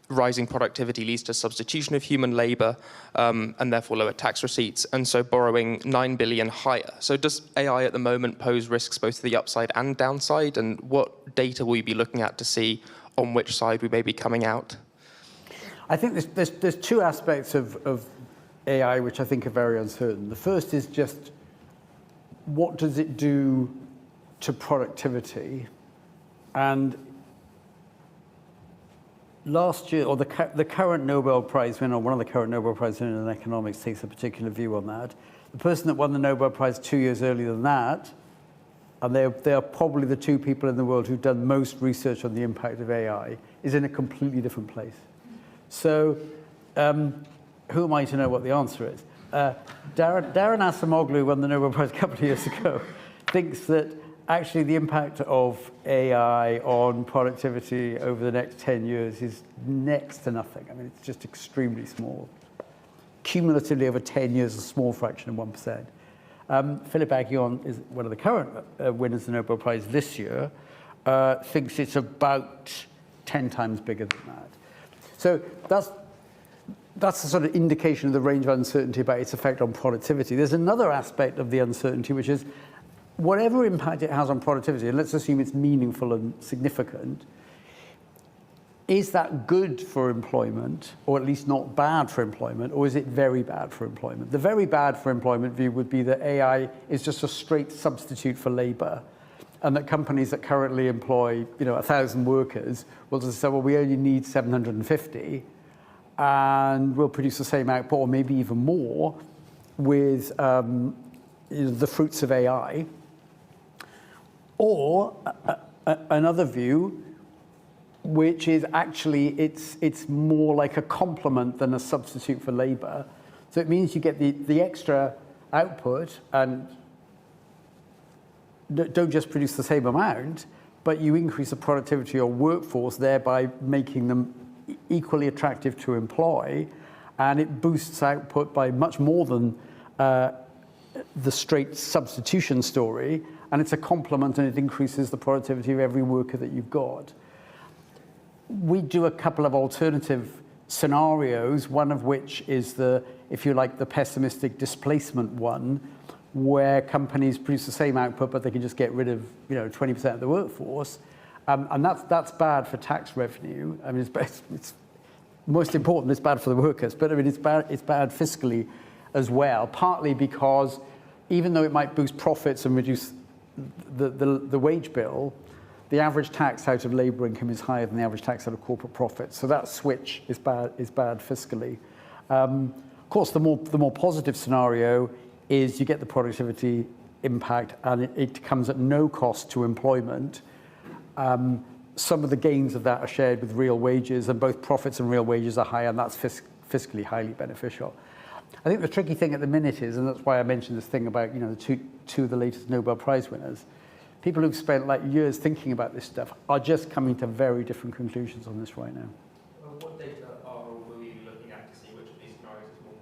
rising productivity leads to substitution of human labour and therefore lower tax receipts, and so borrowing 9 billion higher. So does AI at the moment pose risks both to the upside and downside, and what data will you be looking at to see on which side we may be coming out? I think there's two aspects of AI which I think are very uncertain. The first is just what does it do to productivity? And last year, or the current Nobel Prize winner, one of the current Nobel Prize winners in economics takes a particular view on that. The person that won the Nobel Prize 2 years earlier than that, and they are probably the two people in the world who've done most research on the impact of AI, is in a completely different place. So who am I to know what the answer is? Darren Acemoglu, who won the Nobel Prize a couple of years ago, thinks that actually the impact of AI on productivity over the next 10 years is next to nothing. I mean, it's just extremely small. Cumulatively over 10 years, a small fraction of 1%. Philip Aghion is one of the current winners of the Nobel Prize this year, thinks it's about 10 times bigger than that. So that's a sort of indication of the range of uncertainty about its effect on productivity. There's another aspect of the uncertainty, which is whatever impact it has on productivity, and let's assume it's meaningful and significant, is that good for employment, or at least not bad for employment, or is it very bad for employment? The very bad for employment view would be that AI is just a straight substitute for labor, and that companies that currently employ 1,000 workers will just say, well, we only need 750, and we'll produce the same output, or maybe even more, with the fruits of AI. Or another view, which is actually it's more like a complement than a substitute for labor. So it means you get the extra output and don't just produce the same amount, but you increase the productivity of your workforce, thereby making them equally attractive to employ, and it boosts output by much more than the straight substitution story, and it's a complement, and it increases the productivity of every worker that you've got. We do a couple of alternative scenarios, one of which is if you like, the pessimistic displacement one, where companies produce the same output, but they can just get rid of 20% of the workforce, and that's bad for tax revenue. I mean, it's most important. It's bad for the workers, but I mean, it's bad fiscally as well. Partly because even though it might boost profits and reduce the wage bill, the average tax out of labour income is higher than the average tax out of corporate profits. So that switch is bad fiscally. Of course, the more positive scenario is you get the productivity impact, and it comes at no cost to employment. Some of the gains of that are shared with real wages, and both profits and real wages are higher, and that's fiscally highly beneficial. I think the tricky thing at the minute is, and that's why I mentioned this thing about the two of the latest Nobel Prize winners, people who've spent years thinking about this stuff are just coming to very different conclusions on this right now. What data will you be looking at to see which of these scenarios is more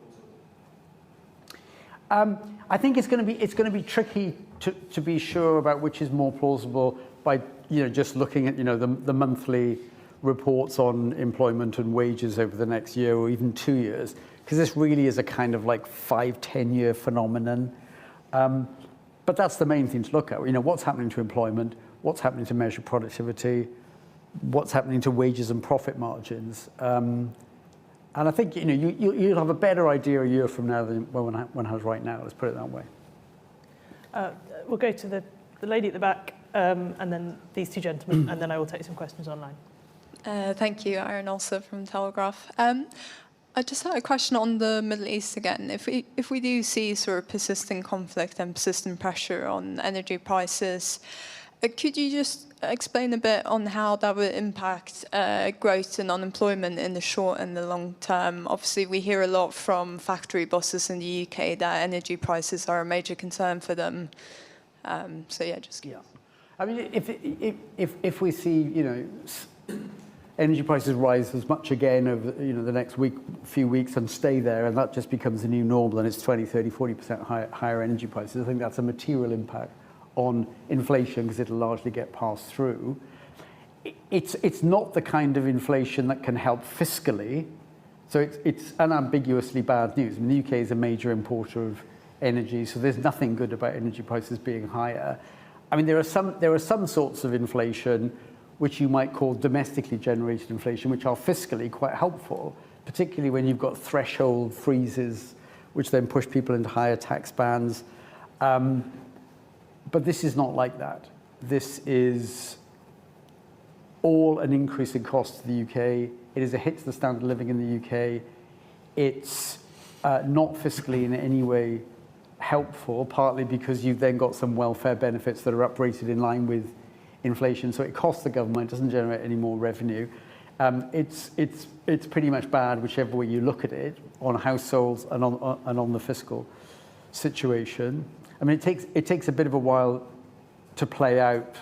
plausible? I think it's going to be tricky to be sure about which is more plausible by just looking at the monthly reports on employment and wages over the next year or even 2 years, because this really is a kind of 5-10 year phenomenon. But that's the main thing to look at. What's happening to employment, what's happening to measure productivity, what's happening to wages and profit margins. And I think you'll have a better idea a year from now than one has right now. Let's put it that way. We'll go to the lady at the back, and then these two gentlemen, and then I will take some questions online. Thank you, Aaron Olser from Telegraph. I just had a question on the Middle East again. If we do see sort of persistent conflict and persistent pressure on energy prices, could you just explain a bit on how that would impact growth and unemployment in the short and the long term? Obviously, we hear a lot from factory bosses in the UK that energy prices are a major concern for them. Yeah. I mean, if we see energy prices rise as much again over the next few weeks and stay there, and that just becomes the new normal, and it's 20, 30, 40% higher energy prices, I think that's a material impact on inflation because it'll largely get passed through. It's not the kind of inflation that can help fiscally. So it's unambiguously bad news. I mean, the UK is a major importer of energy, so there's nothing good about energy prices being higher. I mean, there are some sorts of inflation which you might call domestically generated inflation, which are fiscally quite helpful, particularly when you've got threshold freezes, which then push people into higher tax bands. But this is not like that. This is all an increase in cost to the UK. It is a hit to the standard of living in the UK. It's not fiscally in any way helpful, partly because you've then got some welfare benefits that are uprated in line with inflation. So it costs the government, doesn't generate any more revenue. It's pretty much bad whichever way you look at it, on households and on the fiscal situation. I mean, it takes a bit of a while to play out.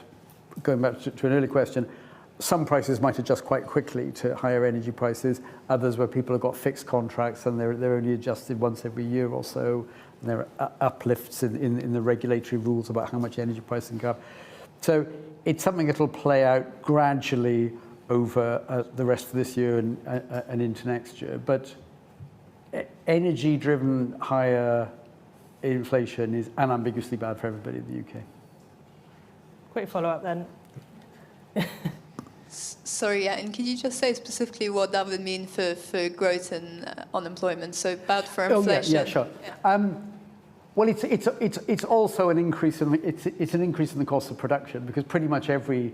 Going back to an earlier question, some prices might adjust quite quickly to higher energy prices. Others where people have got fixed contracts and they're only adjusted once every year or so. And there are uplifts in the regulatory rules about how much energy pricing can go up. So it's something that will play out gradually over the rest of this year and into next year. But energy-driven higher inflation is unambiguously bad for everybody in the UK. Quick follow-up then. Sorry, yeah, and can you just say specifically what that would mean for growth and unemployment? So bad for inflation. Yeah, sure. Yeah. Well, it's also an increase in it's an increase in the cost of production, because pretty much every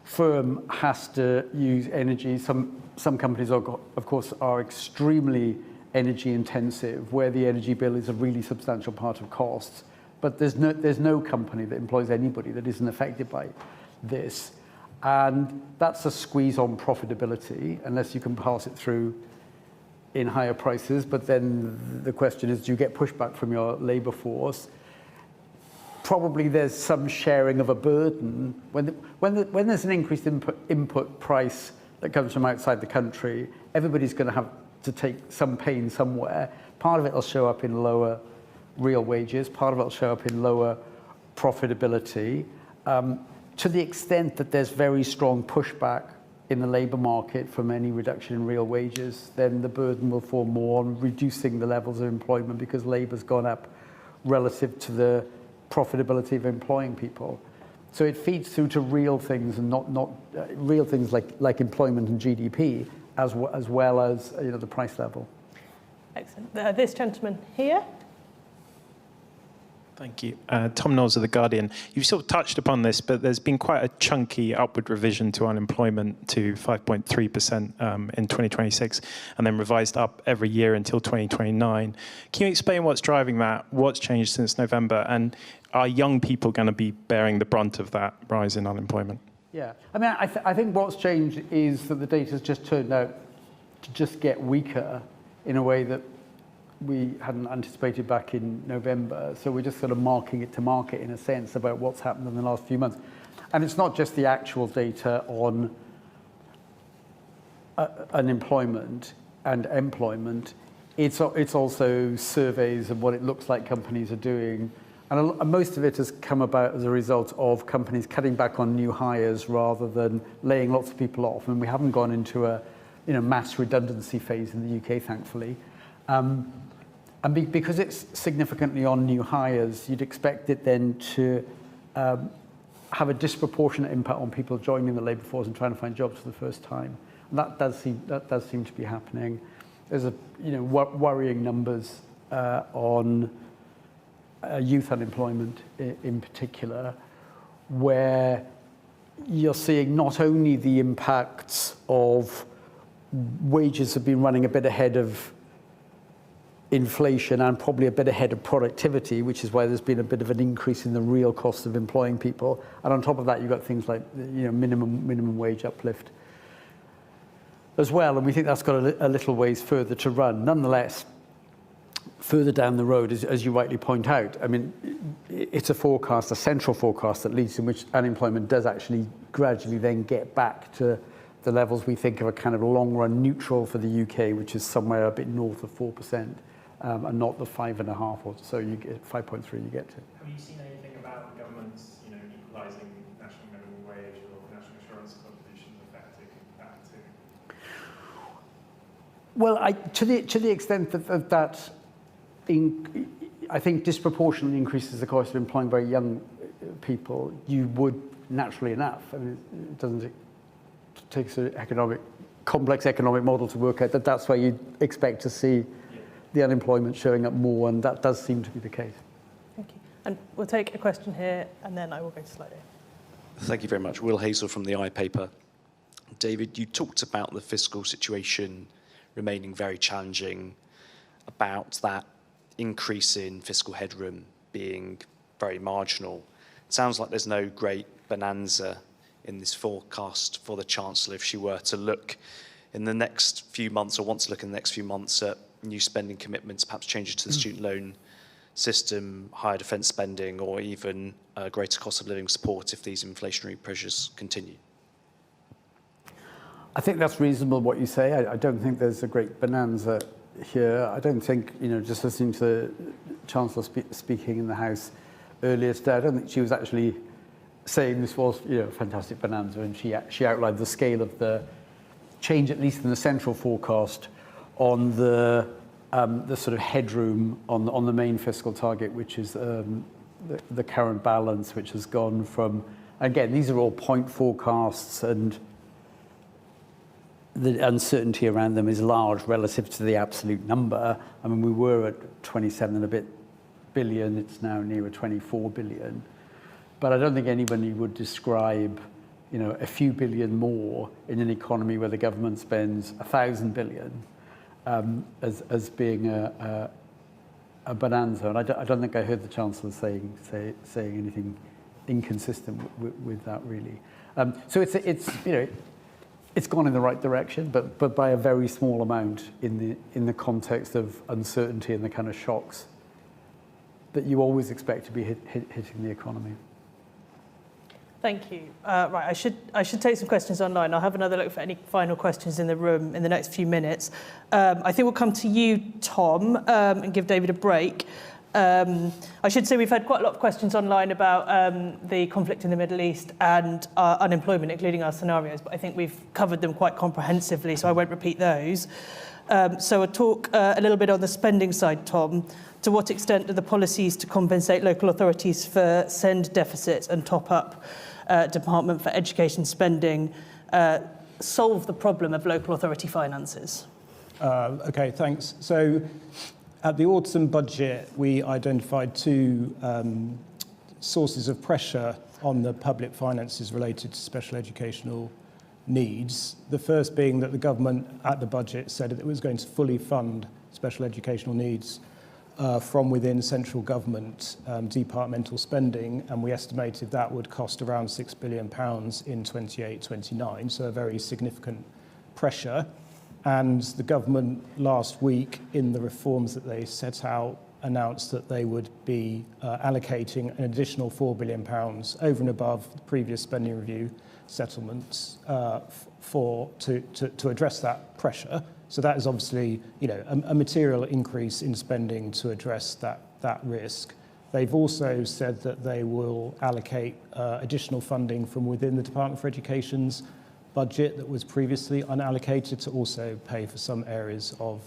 firm has to use energy. Some companies, of course, are extremely energy intensive, where the energy bill is a really substantial part of costs. But there's no company that employs anybody that isn't affected by this. And that's a squeeze on profitability, unless you can pass it through in higher prices. But then the question is, do you get pushback from your labour force? Probably there's some sharing of a burden. When there's an increased input price that comes from outside the country, everybody's going to have to take some pain somewhere. Part of it will show up in lower real wages. Part of it will show up in lower profitability. To the extent that there's very strong pushback in the labour market from any reduction in real wages, then the burden will fall more on reducing the levels of employment, because labour's gone up relative to the profitability of employing people. So it feeds through to real things, and not real things like employment and GDP, as well as the price level. Excellent. This gentleman here. Thank you. Tom Knowles of The Guardian. You've sort of touched upon this, but there's been quite a chunky upward revision to unemployment to 5.3% in 2026, and then revised up every year until 2029. Can you explain what's driving that? What's changed since November? And are young people going to be bearing the brunt of that rise in unemployment? Yeah. I mean, I think what's changed is that the data's just turned out to just get weaker in a way that we hadn't anticipated back in November. So we're just sort of marking it to market, in a sense, about what's happened in the last few months. And it's not just the actual data on unemployment and employment. It's also surveys of what it looks like companies are doing. And most of it has come about as a result of companies cutting back on new hires rather than laying lots of people off. And we haven't gone into a mass redundancy phase in the UK, thankfully. And because it's significantly on new hires, you'd expect it then to have a disproportionate impact on people joining the labour force and trying to find jobs for the first time. And that does seem to be happening. There's worrying numbers on youth unemployment in particular, where you're seeing not only the impacts of wages have been running a bit ahead of inflation and probably a bit ahead of productivity, which is why there's been a bit of an increase in the real cost of employing people. And on top of that, you've got things like minimum wage uplift as well. And we think that's got a little ways further to run. Nonetheless, further down the road, as you rightly point out, I mean, it's a forecast, a central forecast at least, in which unemployment does actually gradually then get back to the levels we think are a kind of long-run neutral for the UK, which is somewhere a bit north of 4%, and not the 5.5 or so you get, 5.3 you get to. Have you seen anything about government's Well, to the extent that that I think disproportionately increases the cost of employing very young people, you would naturally enough. I mean, it doesn't it takes an complex economic model to work out that that's where you'd expect to see the unemployment showing up more, and that does seem to be the case. Thank you. And we'll take a question here, and then I will go to slide 8. Thank you very much. Will Hazel from the iPaper. David, you talked about the fiscal situation remaining very challenging, about that increase in fiscal headroom being very marginal. It sounds like there's no great bonanza in this forecast for the Chancellor if she were to look in the next few months, or want to look in the next few months at new spending commitments, perhaps changes to the student loan system, higher defence spending, or even greater cost of living support if these inflationary pressures continue. I think that's reasonable what you say. I don't think there's a great bonanza here. I don't think, just listening to the Chancellor speaking in the House earlier today, I don't think she was actually saying this was, a fantastic bonanza, and she outlined the scale of the change, at least in the central forecast, on the sort of headroom on the main fiscal target, which is the current balance, which has gone from, again, these are all point forecasts, and the uncertainty around them is large relative to the absolute number. I mean, we were at 27 and a bit billion, it's now nearer 24 billion. But I don't think anybody would describe, a few billion more in an economy where the government spends 1,000 billion as being a bonanza. And I don't think I heard the Chancellor saying anything inconsistent with that, really. So it's gone in the right direction, but by a very small amount in the context of uncertainty and the kind of shocks that you always expect to be hitting the economy. Thank you. Right, I should take some questions online. I'll have another look for any final questions in the room in the next few minutes. I think we'll come to you, Tom, and give David a break. I should say we've had quite a lot of questions online about the conflict in the Middle East and unemployment, including our scenarios, but I think we've covered them quite comprehensively, so I won't repeat those. So I'll talk a little bit on the spending side, Tom. To what extent do the policies to compensate local authorities for send deficits and top-up Department for Education spending solve the problem of local authority finances? Okay, thanks. So at the autumn budget, we identified two sources of pressure on the public finances related to special educational needs. The first being that the government at the budget said that it was going to fully fund special educational needs from within central government departmental spending, and we estimated that would cost around £6 billion in 28-29, so a very significant pressure. And the government last week, in the reforms that they set out, announced that they would be allocating an additional £4 billion over and above the previous spending review settlements to address that pressure. So that is obviously, a material increase in spending to address that risk. They've also said that they will allocate additional funding from within the Department for Education's budget that was previously unallocated to also pay for some areas of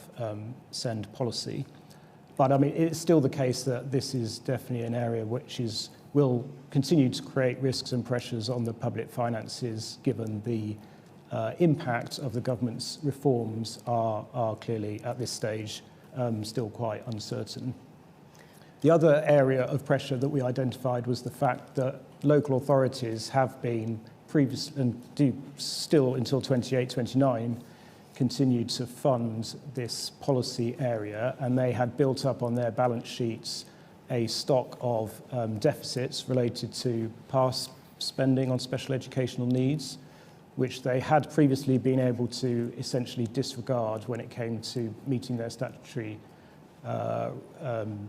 SEND policy. But I mean, it's still the case that this is definitely an area which will continue to create risks and pressures on the public finances, given the impact of the government's reforms are clearly at this stage still quite uncertain. The other area of pressure that we identified was the fact that local authorities have been previously, and do still until 28-29, continue to fund this policy area, and they had built up on their balance sheets a stock of deficits related to past spending on special educational needs, which they had previously been able to essentially disregard when it came to meeting their statutory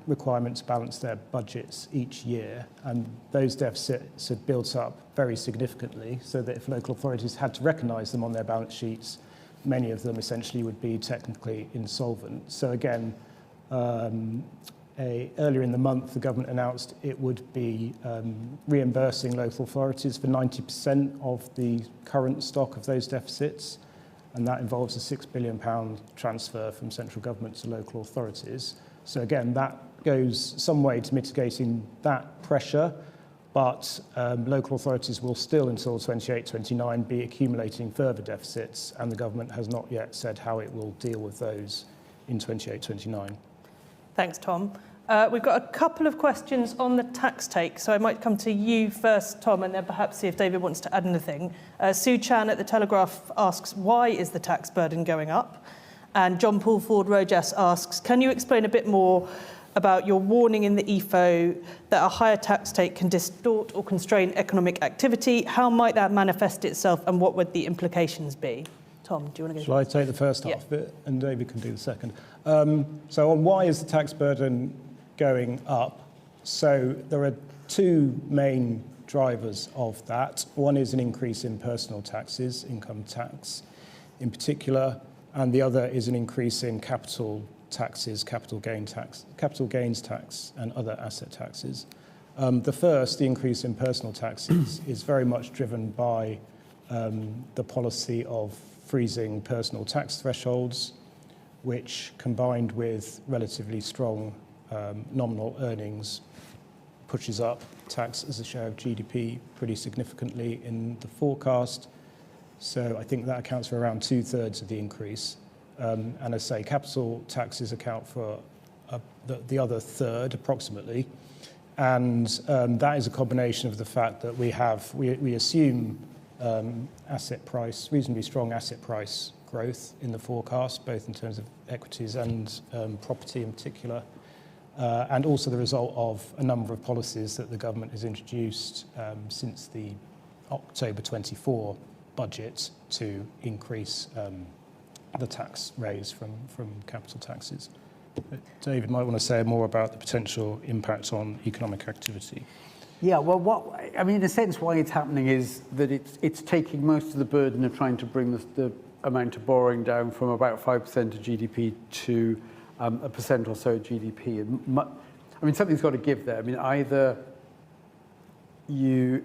requirement to balance their budgets each year. And those deficits had built up very significantly, so that if local authorities had to recognise them on their balance sheets, many of them essentially would be technically insolvent. So again, earlier in the month, the government announced it would be reimbursing local authorities for 90% of the current stock of those deficits. and that involves a £6 billion transfer from central government to local authorities. So again, that goes some way to mitigating that pressure, but local authorities will still, until 28-29, be accumulating further deficits, and the government has not yet said how it will deal with those in 28-29. Thanks, Tom. We've got a couple of questions on the tax take, so I might come to you first, Tom, and then perhaps see if David wants to add anything. Sue Chan at The Telegraph asks, why is the tax burden going up? And John Paul Ford Rojas asks, can you explain a bit more about your warning in the EFO that a higher tax take can distort or constrain economic activity? How might that manifest itself, and what would the implications be? Tom, do you want to go? Shall I take the first half of it, and David can do the second? So on why is the tax burden going up? So there are two main drivers of that. One is an increase in personal taxes, income tax in particular, and the other is an increase in capital taxes, capital gains tax, and other asset taxes. The first, the increase in personal taxes, is very much driven by the policy of freezing personal tax thresholds, which, combined with relatively strong nominal earnings, pushes up tax as a share of GDP pretty significantly in the forecast. So I think that accounts for around 2/3 of the increase. And as I say, capital taxes account for the other third, approximately. And that is a combination of the fact that we assume reasonably strong asset price growth in the forecast, both in terms of equities and property in particular, and also the result of a number of policies that the government has introduced since the October 24 budget to increase the tax raise from capital taxes. David might want to say more about the potential impact on economic activity. Yeah, well, in a sense, why it's happening is that it's taking most of the burden of trying to bring the amount of borrowing down from about 5% of GDP to 1% or so of GDP. And something's got to give there. Either you,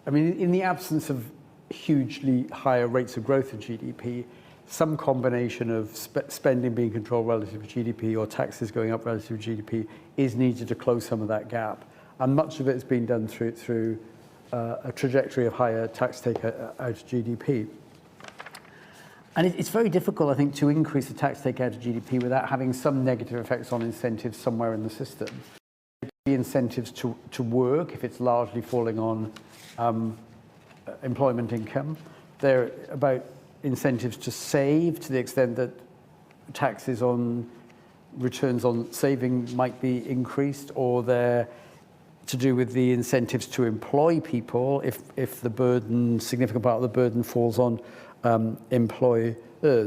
in the absence of hugely higher rates of growth in GDP, some combination of spending being controlled relative to GDP or taxes going up relative to GDP is needed to close some of that gap. And much of it has been done through a trajectory of higher tax take out of GDP. And it's very difficult, I think, to increase the tax take out of GDP without having some negative effects on incentives somewhere in the system. The incentives to work, if it's largely falling on employment income. They're about incentives to save, to the extent that taxes on returns on saving might be increased, or they're to do with the incentives to employ people if the burden, significant part of the burden falls on employers.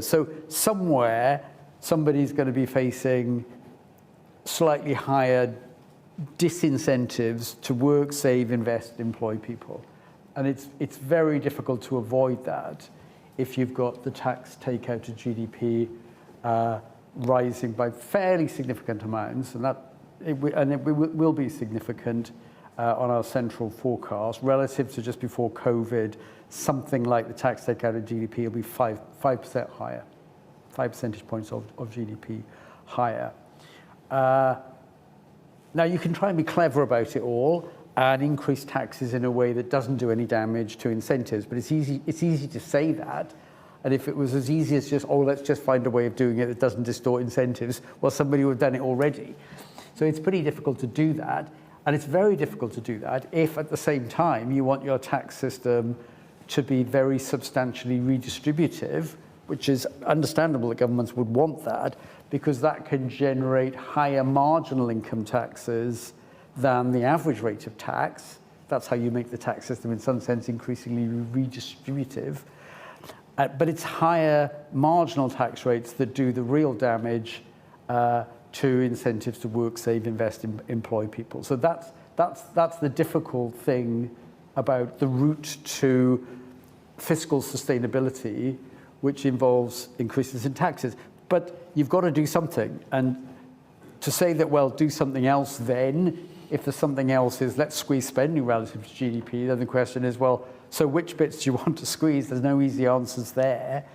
So somewhere, somebody's going to be facing slightly higher disincentives to work, save, invest, employ people. And it's very difficult to avoid that if you've got the tax take out of GDP rising by fairly significant amounts, and it will be significant on our central forecast relative to just before COVID. Something like the tax take out of GDP will be 5% higher, 5 percentage points of GDP higher. Now you can try and be clever about it all and increase taxes in a way that doesn't do any damage to incentives, but it's easy to say that. And if it was as easy as just, let's just find a way of doing it that doesn't distort incentives, well, somebody would have done it already. So it's pretty difficult to do that. And it's very difficult to do that if at the same time you want your tax system to be very substantially redistributive, which is understandable that governments would want that, because that can generate higher marginal income taxes than the average rate of tax. That's how you make the tax system, in some sense, increasingly redistributive. But it's higher marginal tax rates that do the real damage to incentives to work, save, invest, employ people. So that's the difficult thing about the route to fiscal sustainability, which involves increases in taxes. But you've got to do something. And to say that, well, do something else then, if the something else is let's squeeze spending relative to GDP, then the question is, well, So which bits do you want to squeeze? There's no easy answers there.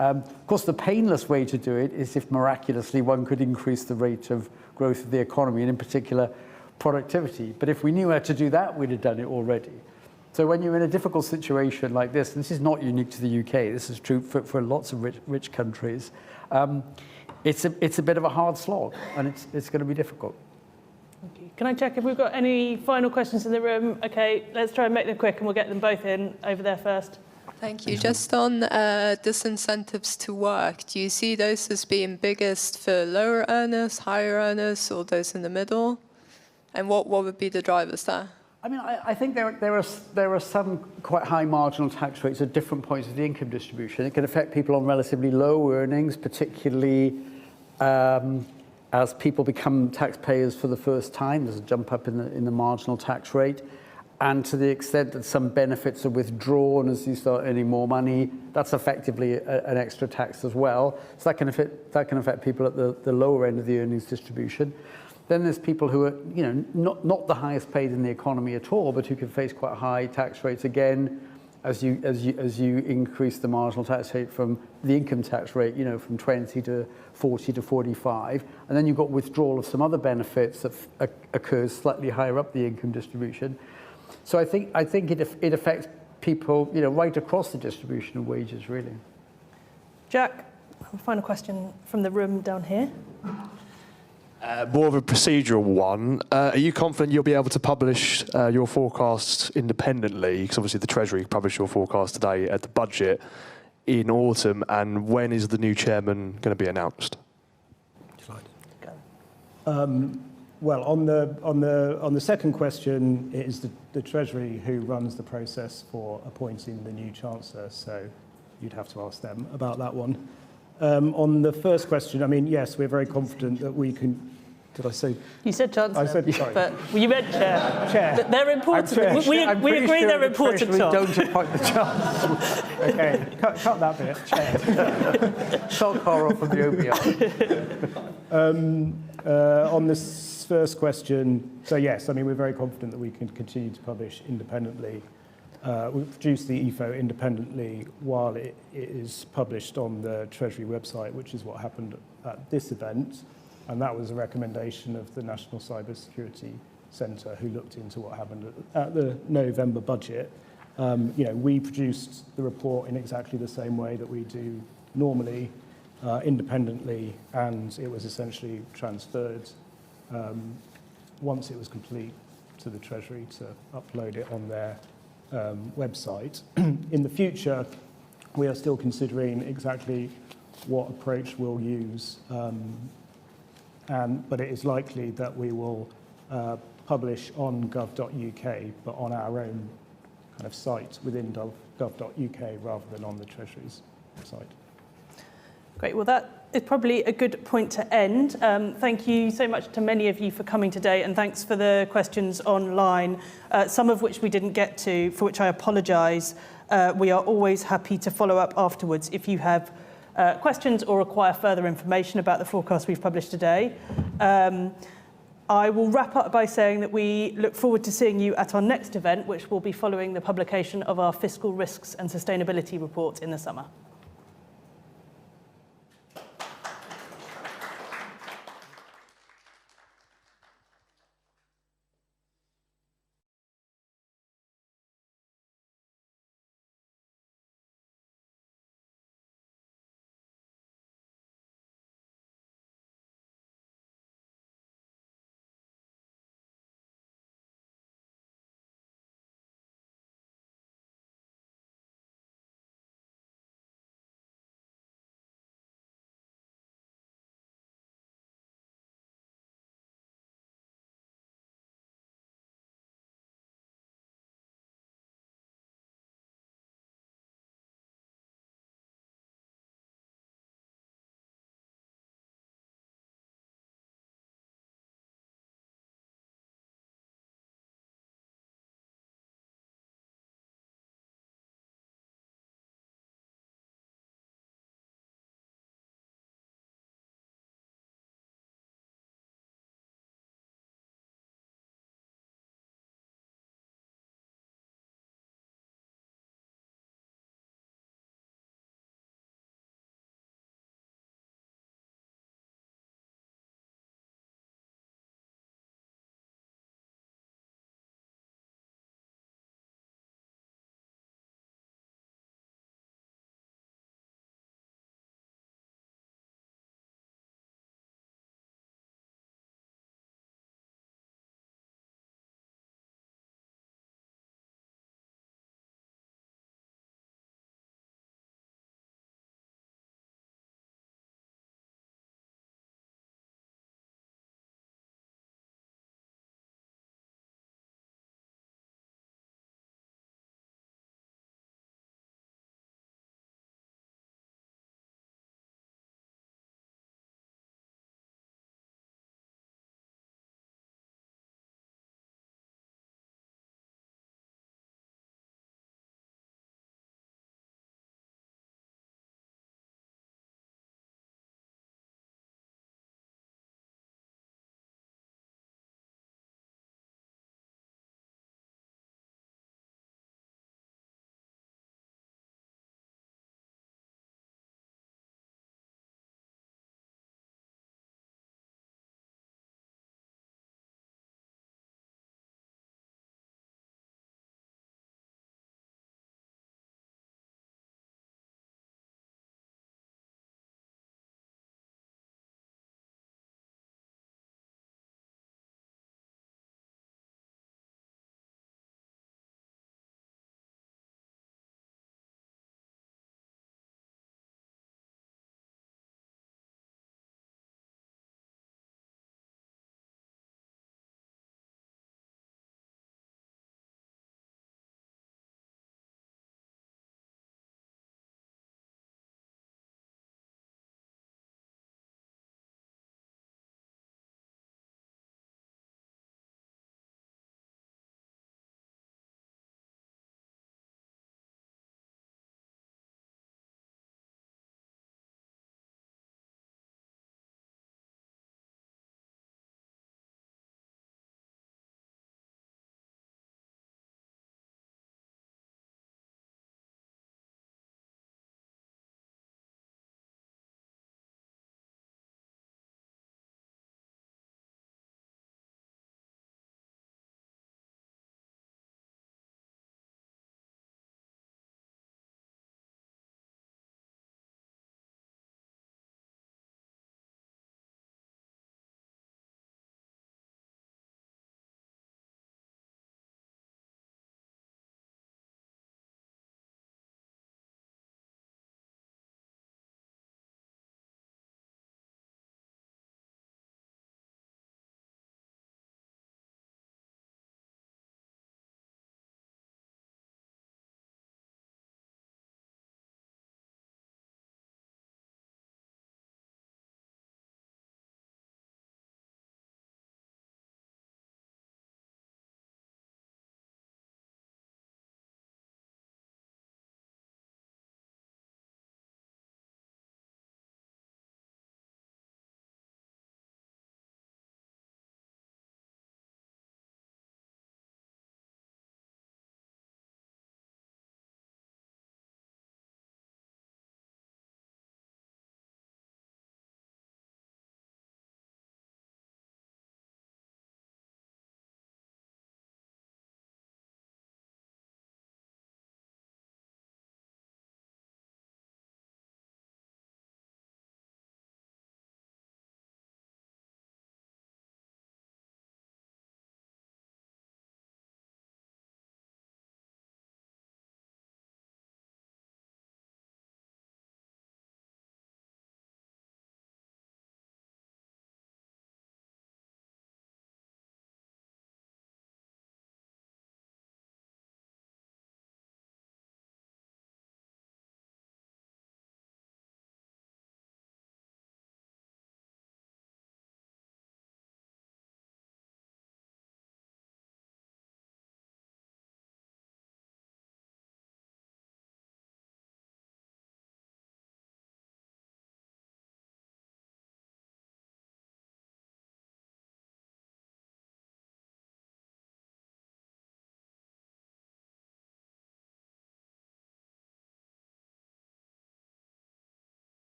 Of course, the painless way to do it is if miraculously one could increase the rate of growth of the economy, and in particular productivity. But if we knew how to do that, we'd have done it already. So when you're in a difficult situation like this, and this is not unique to the UK, this is true for lots of rich countries, it's a bit of a hard slog, and it's going to be difficult. Thank you. Can I check if we've got any final questions in the room? Okay, let's try and make them quick, and we'll get them both in over there first. Thank you. Just on disincentives to work, do you see those as being biggest for lower earners, higher earners, or those in the middle? And what would be the drivers there? I mean, I think there are some quite high marginal tax rates at different points of the income distribution. It can affect people on relatively low earnings, particularly as people become taxpayers for the first time. There's a jump up in the marginal tax rate. And to the extent that some benefits are withdrawn as you start earning more money, that's effectively an extra tax as well. So that can affect people at the lower end of the earnings distribution. Then there's people who are, not the highest paid in the economy at all, but who can face quite high tax rates again as you increase the marginal tax rate from the income tax rate, from 20 to 40 to 45. And then you've got withdrawal of some other benefits that occurs slightly higher up the income distribution. So I think it affects people, right across the distribution of wages, really. Jack, a final question from the room down here. More of a procedural one. Are you confident you'll be able to publish your forecasts independently? Because obviously the Treasury published your forecast today at the budget in autumn. And when is the new chairman going to be announced? Well, on the second question, it is the Treasury who runs the process for appointing the new Chancellor, so you'd have to ask them about that one. On the first question, I mean, yes, we're very confident that we can... Did I say... You said Chancellor, I said, sorry. but you meant Chair. Chair. They're important. We agree they're important, Tom. Don't appoint the Chancellor. Okay, cut that bit. Chair. Shall Carl from the OBR. On this first question, so yes, I mean, we're very confident that we can continue to publish independently. We produce the EFO independently while it is published on the Treasury website, which is what happened at this event. And that was a recommendation of the National Cyber Security Centre, who looked into what happened at the November budget. We produced the report in exactly the same way that we do normally, independently, and it was essentially transferred once it was complete to the Treasury to upload it on their website. In the future, we are still considering exactly what approach we'll use, but it is likely that we will publish on gov.uk, but on our own kind of site within gov.uk rather than on the Treasury's site. Great. Well, that is probably a good point to end. Thank you so much to many of you for coming today, and thanks for the questions online, some of which we didn't get to, for which I apologise. We are always happy to follow up afterwards if you have questions or require further information about the forecast we've published today. I will wrap up by saying that we look forward to seeing you at our next event, which will be following the publication of our Fiscal Risks and Sustainability report in the summer.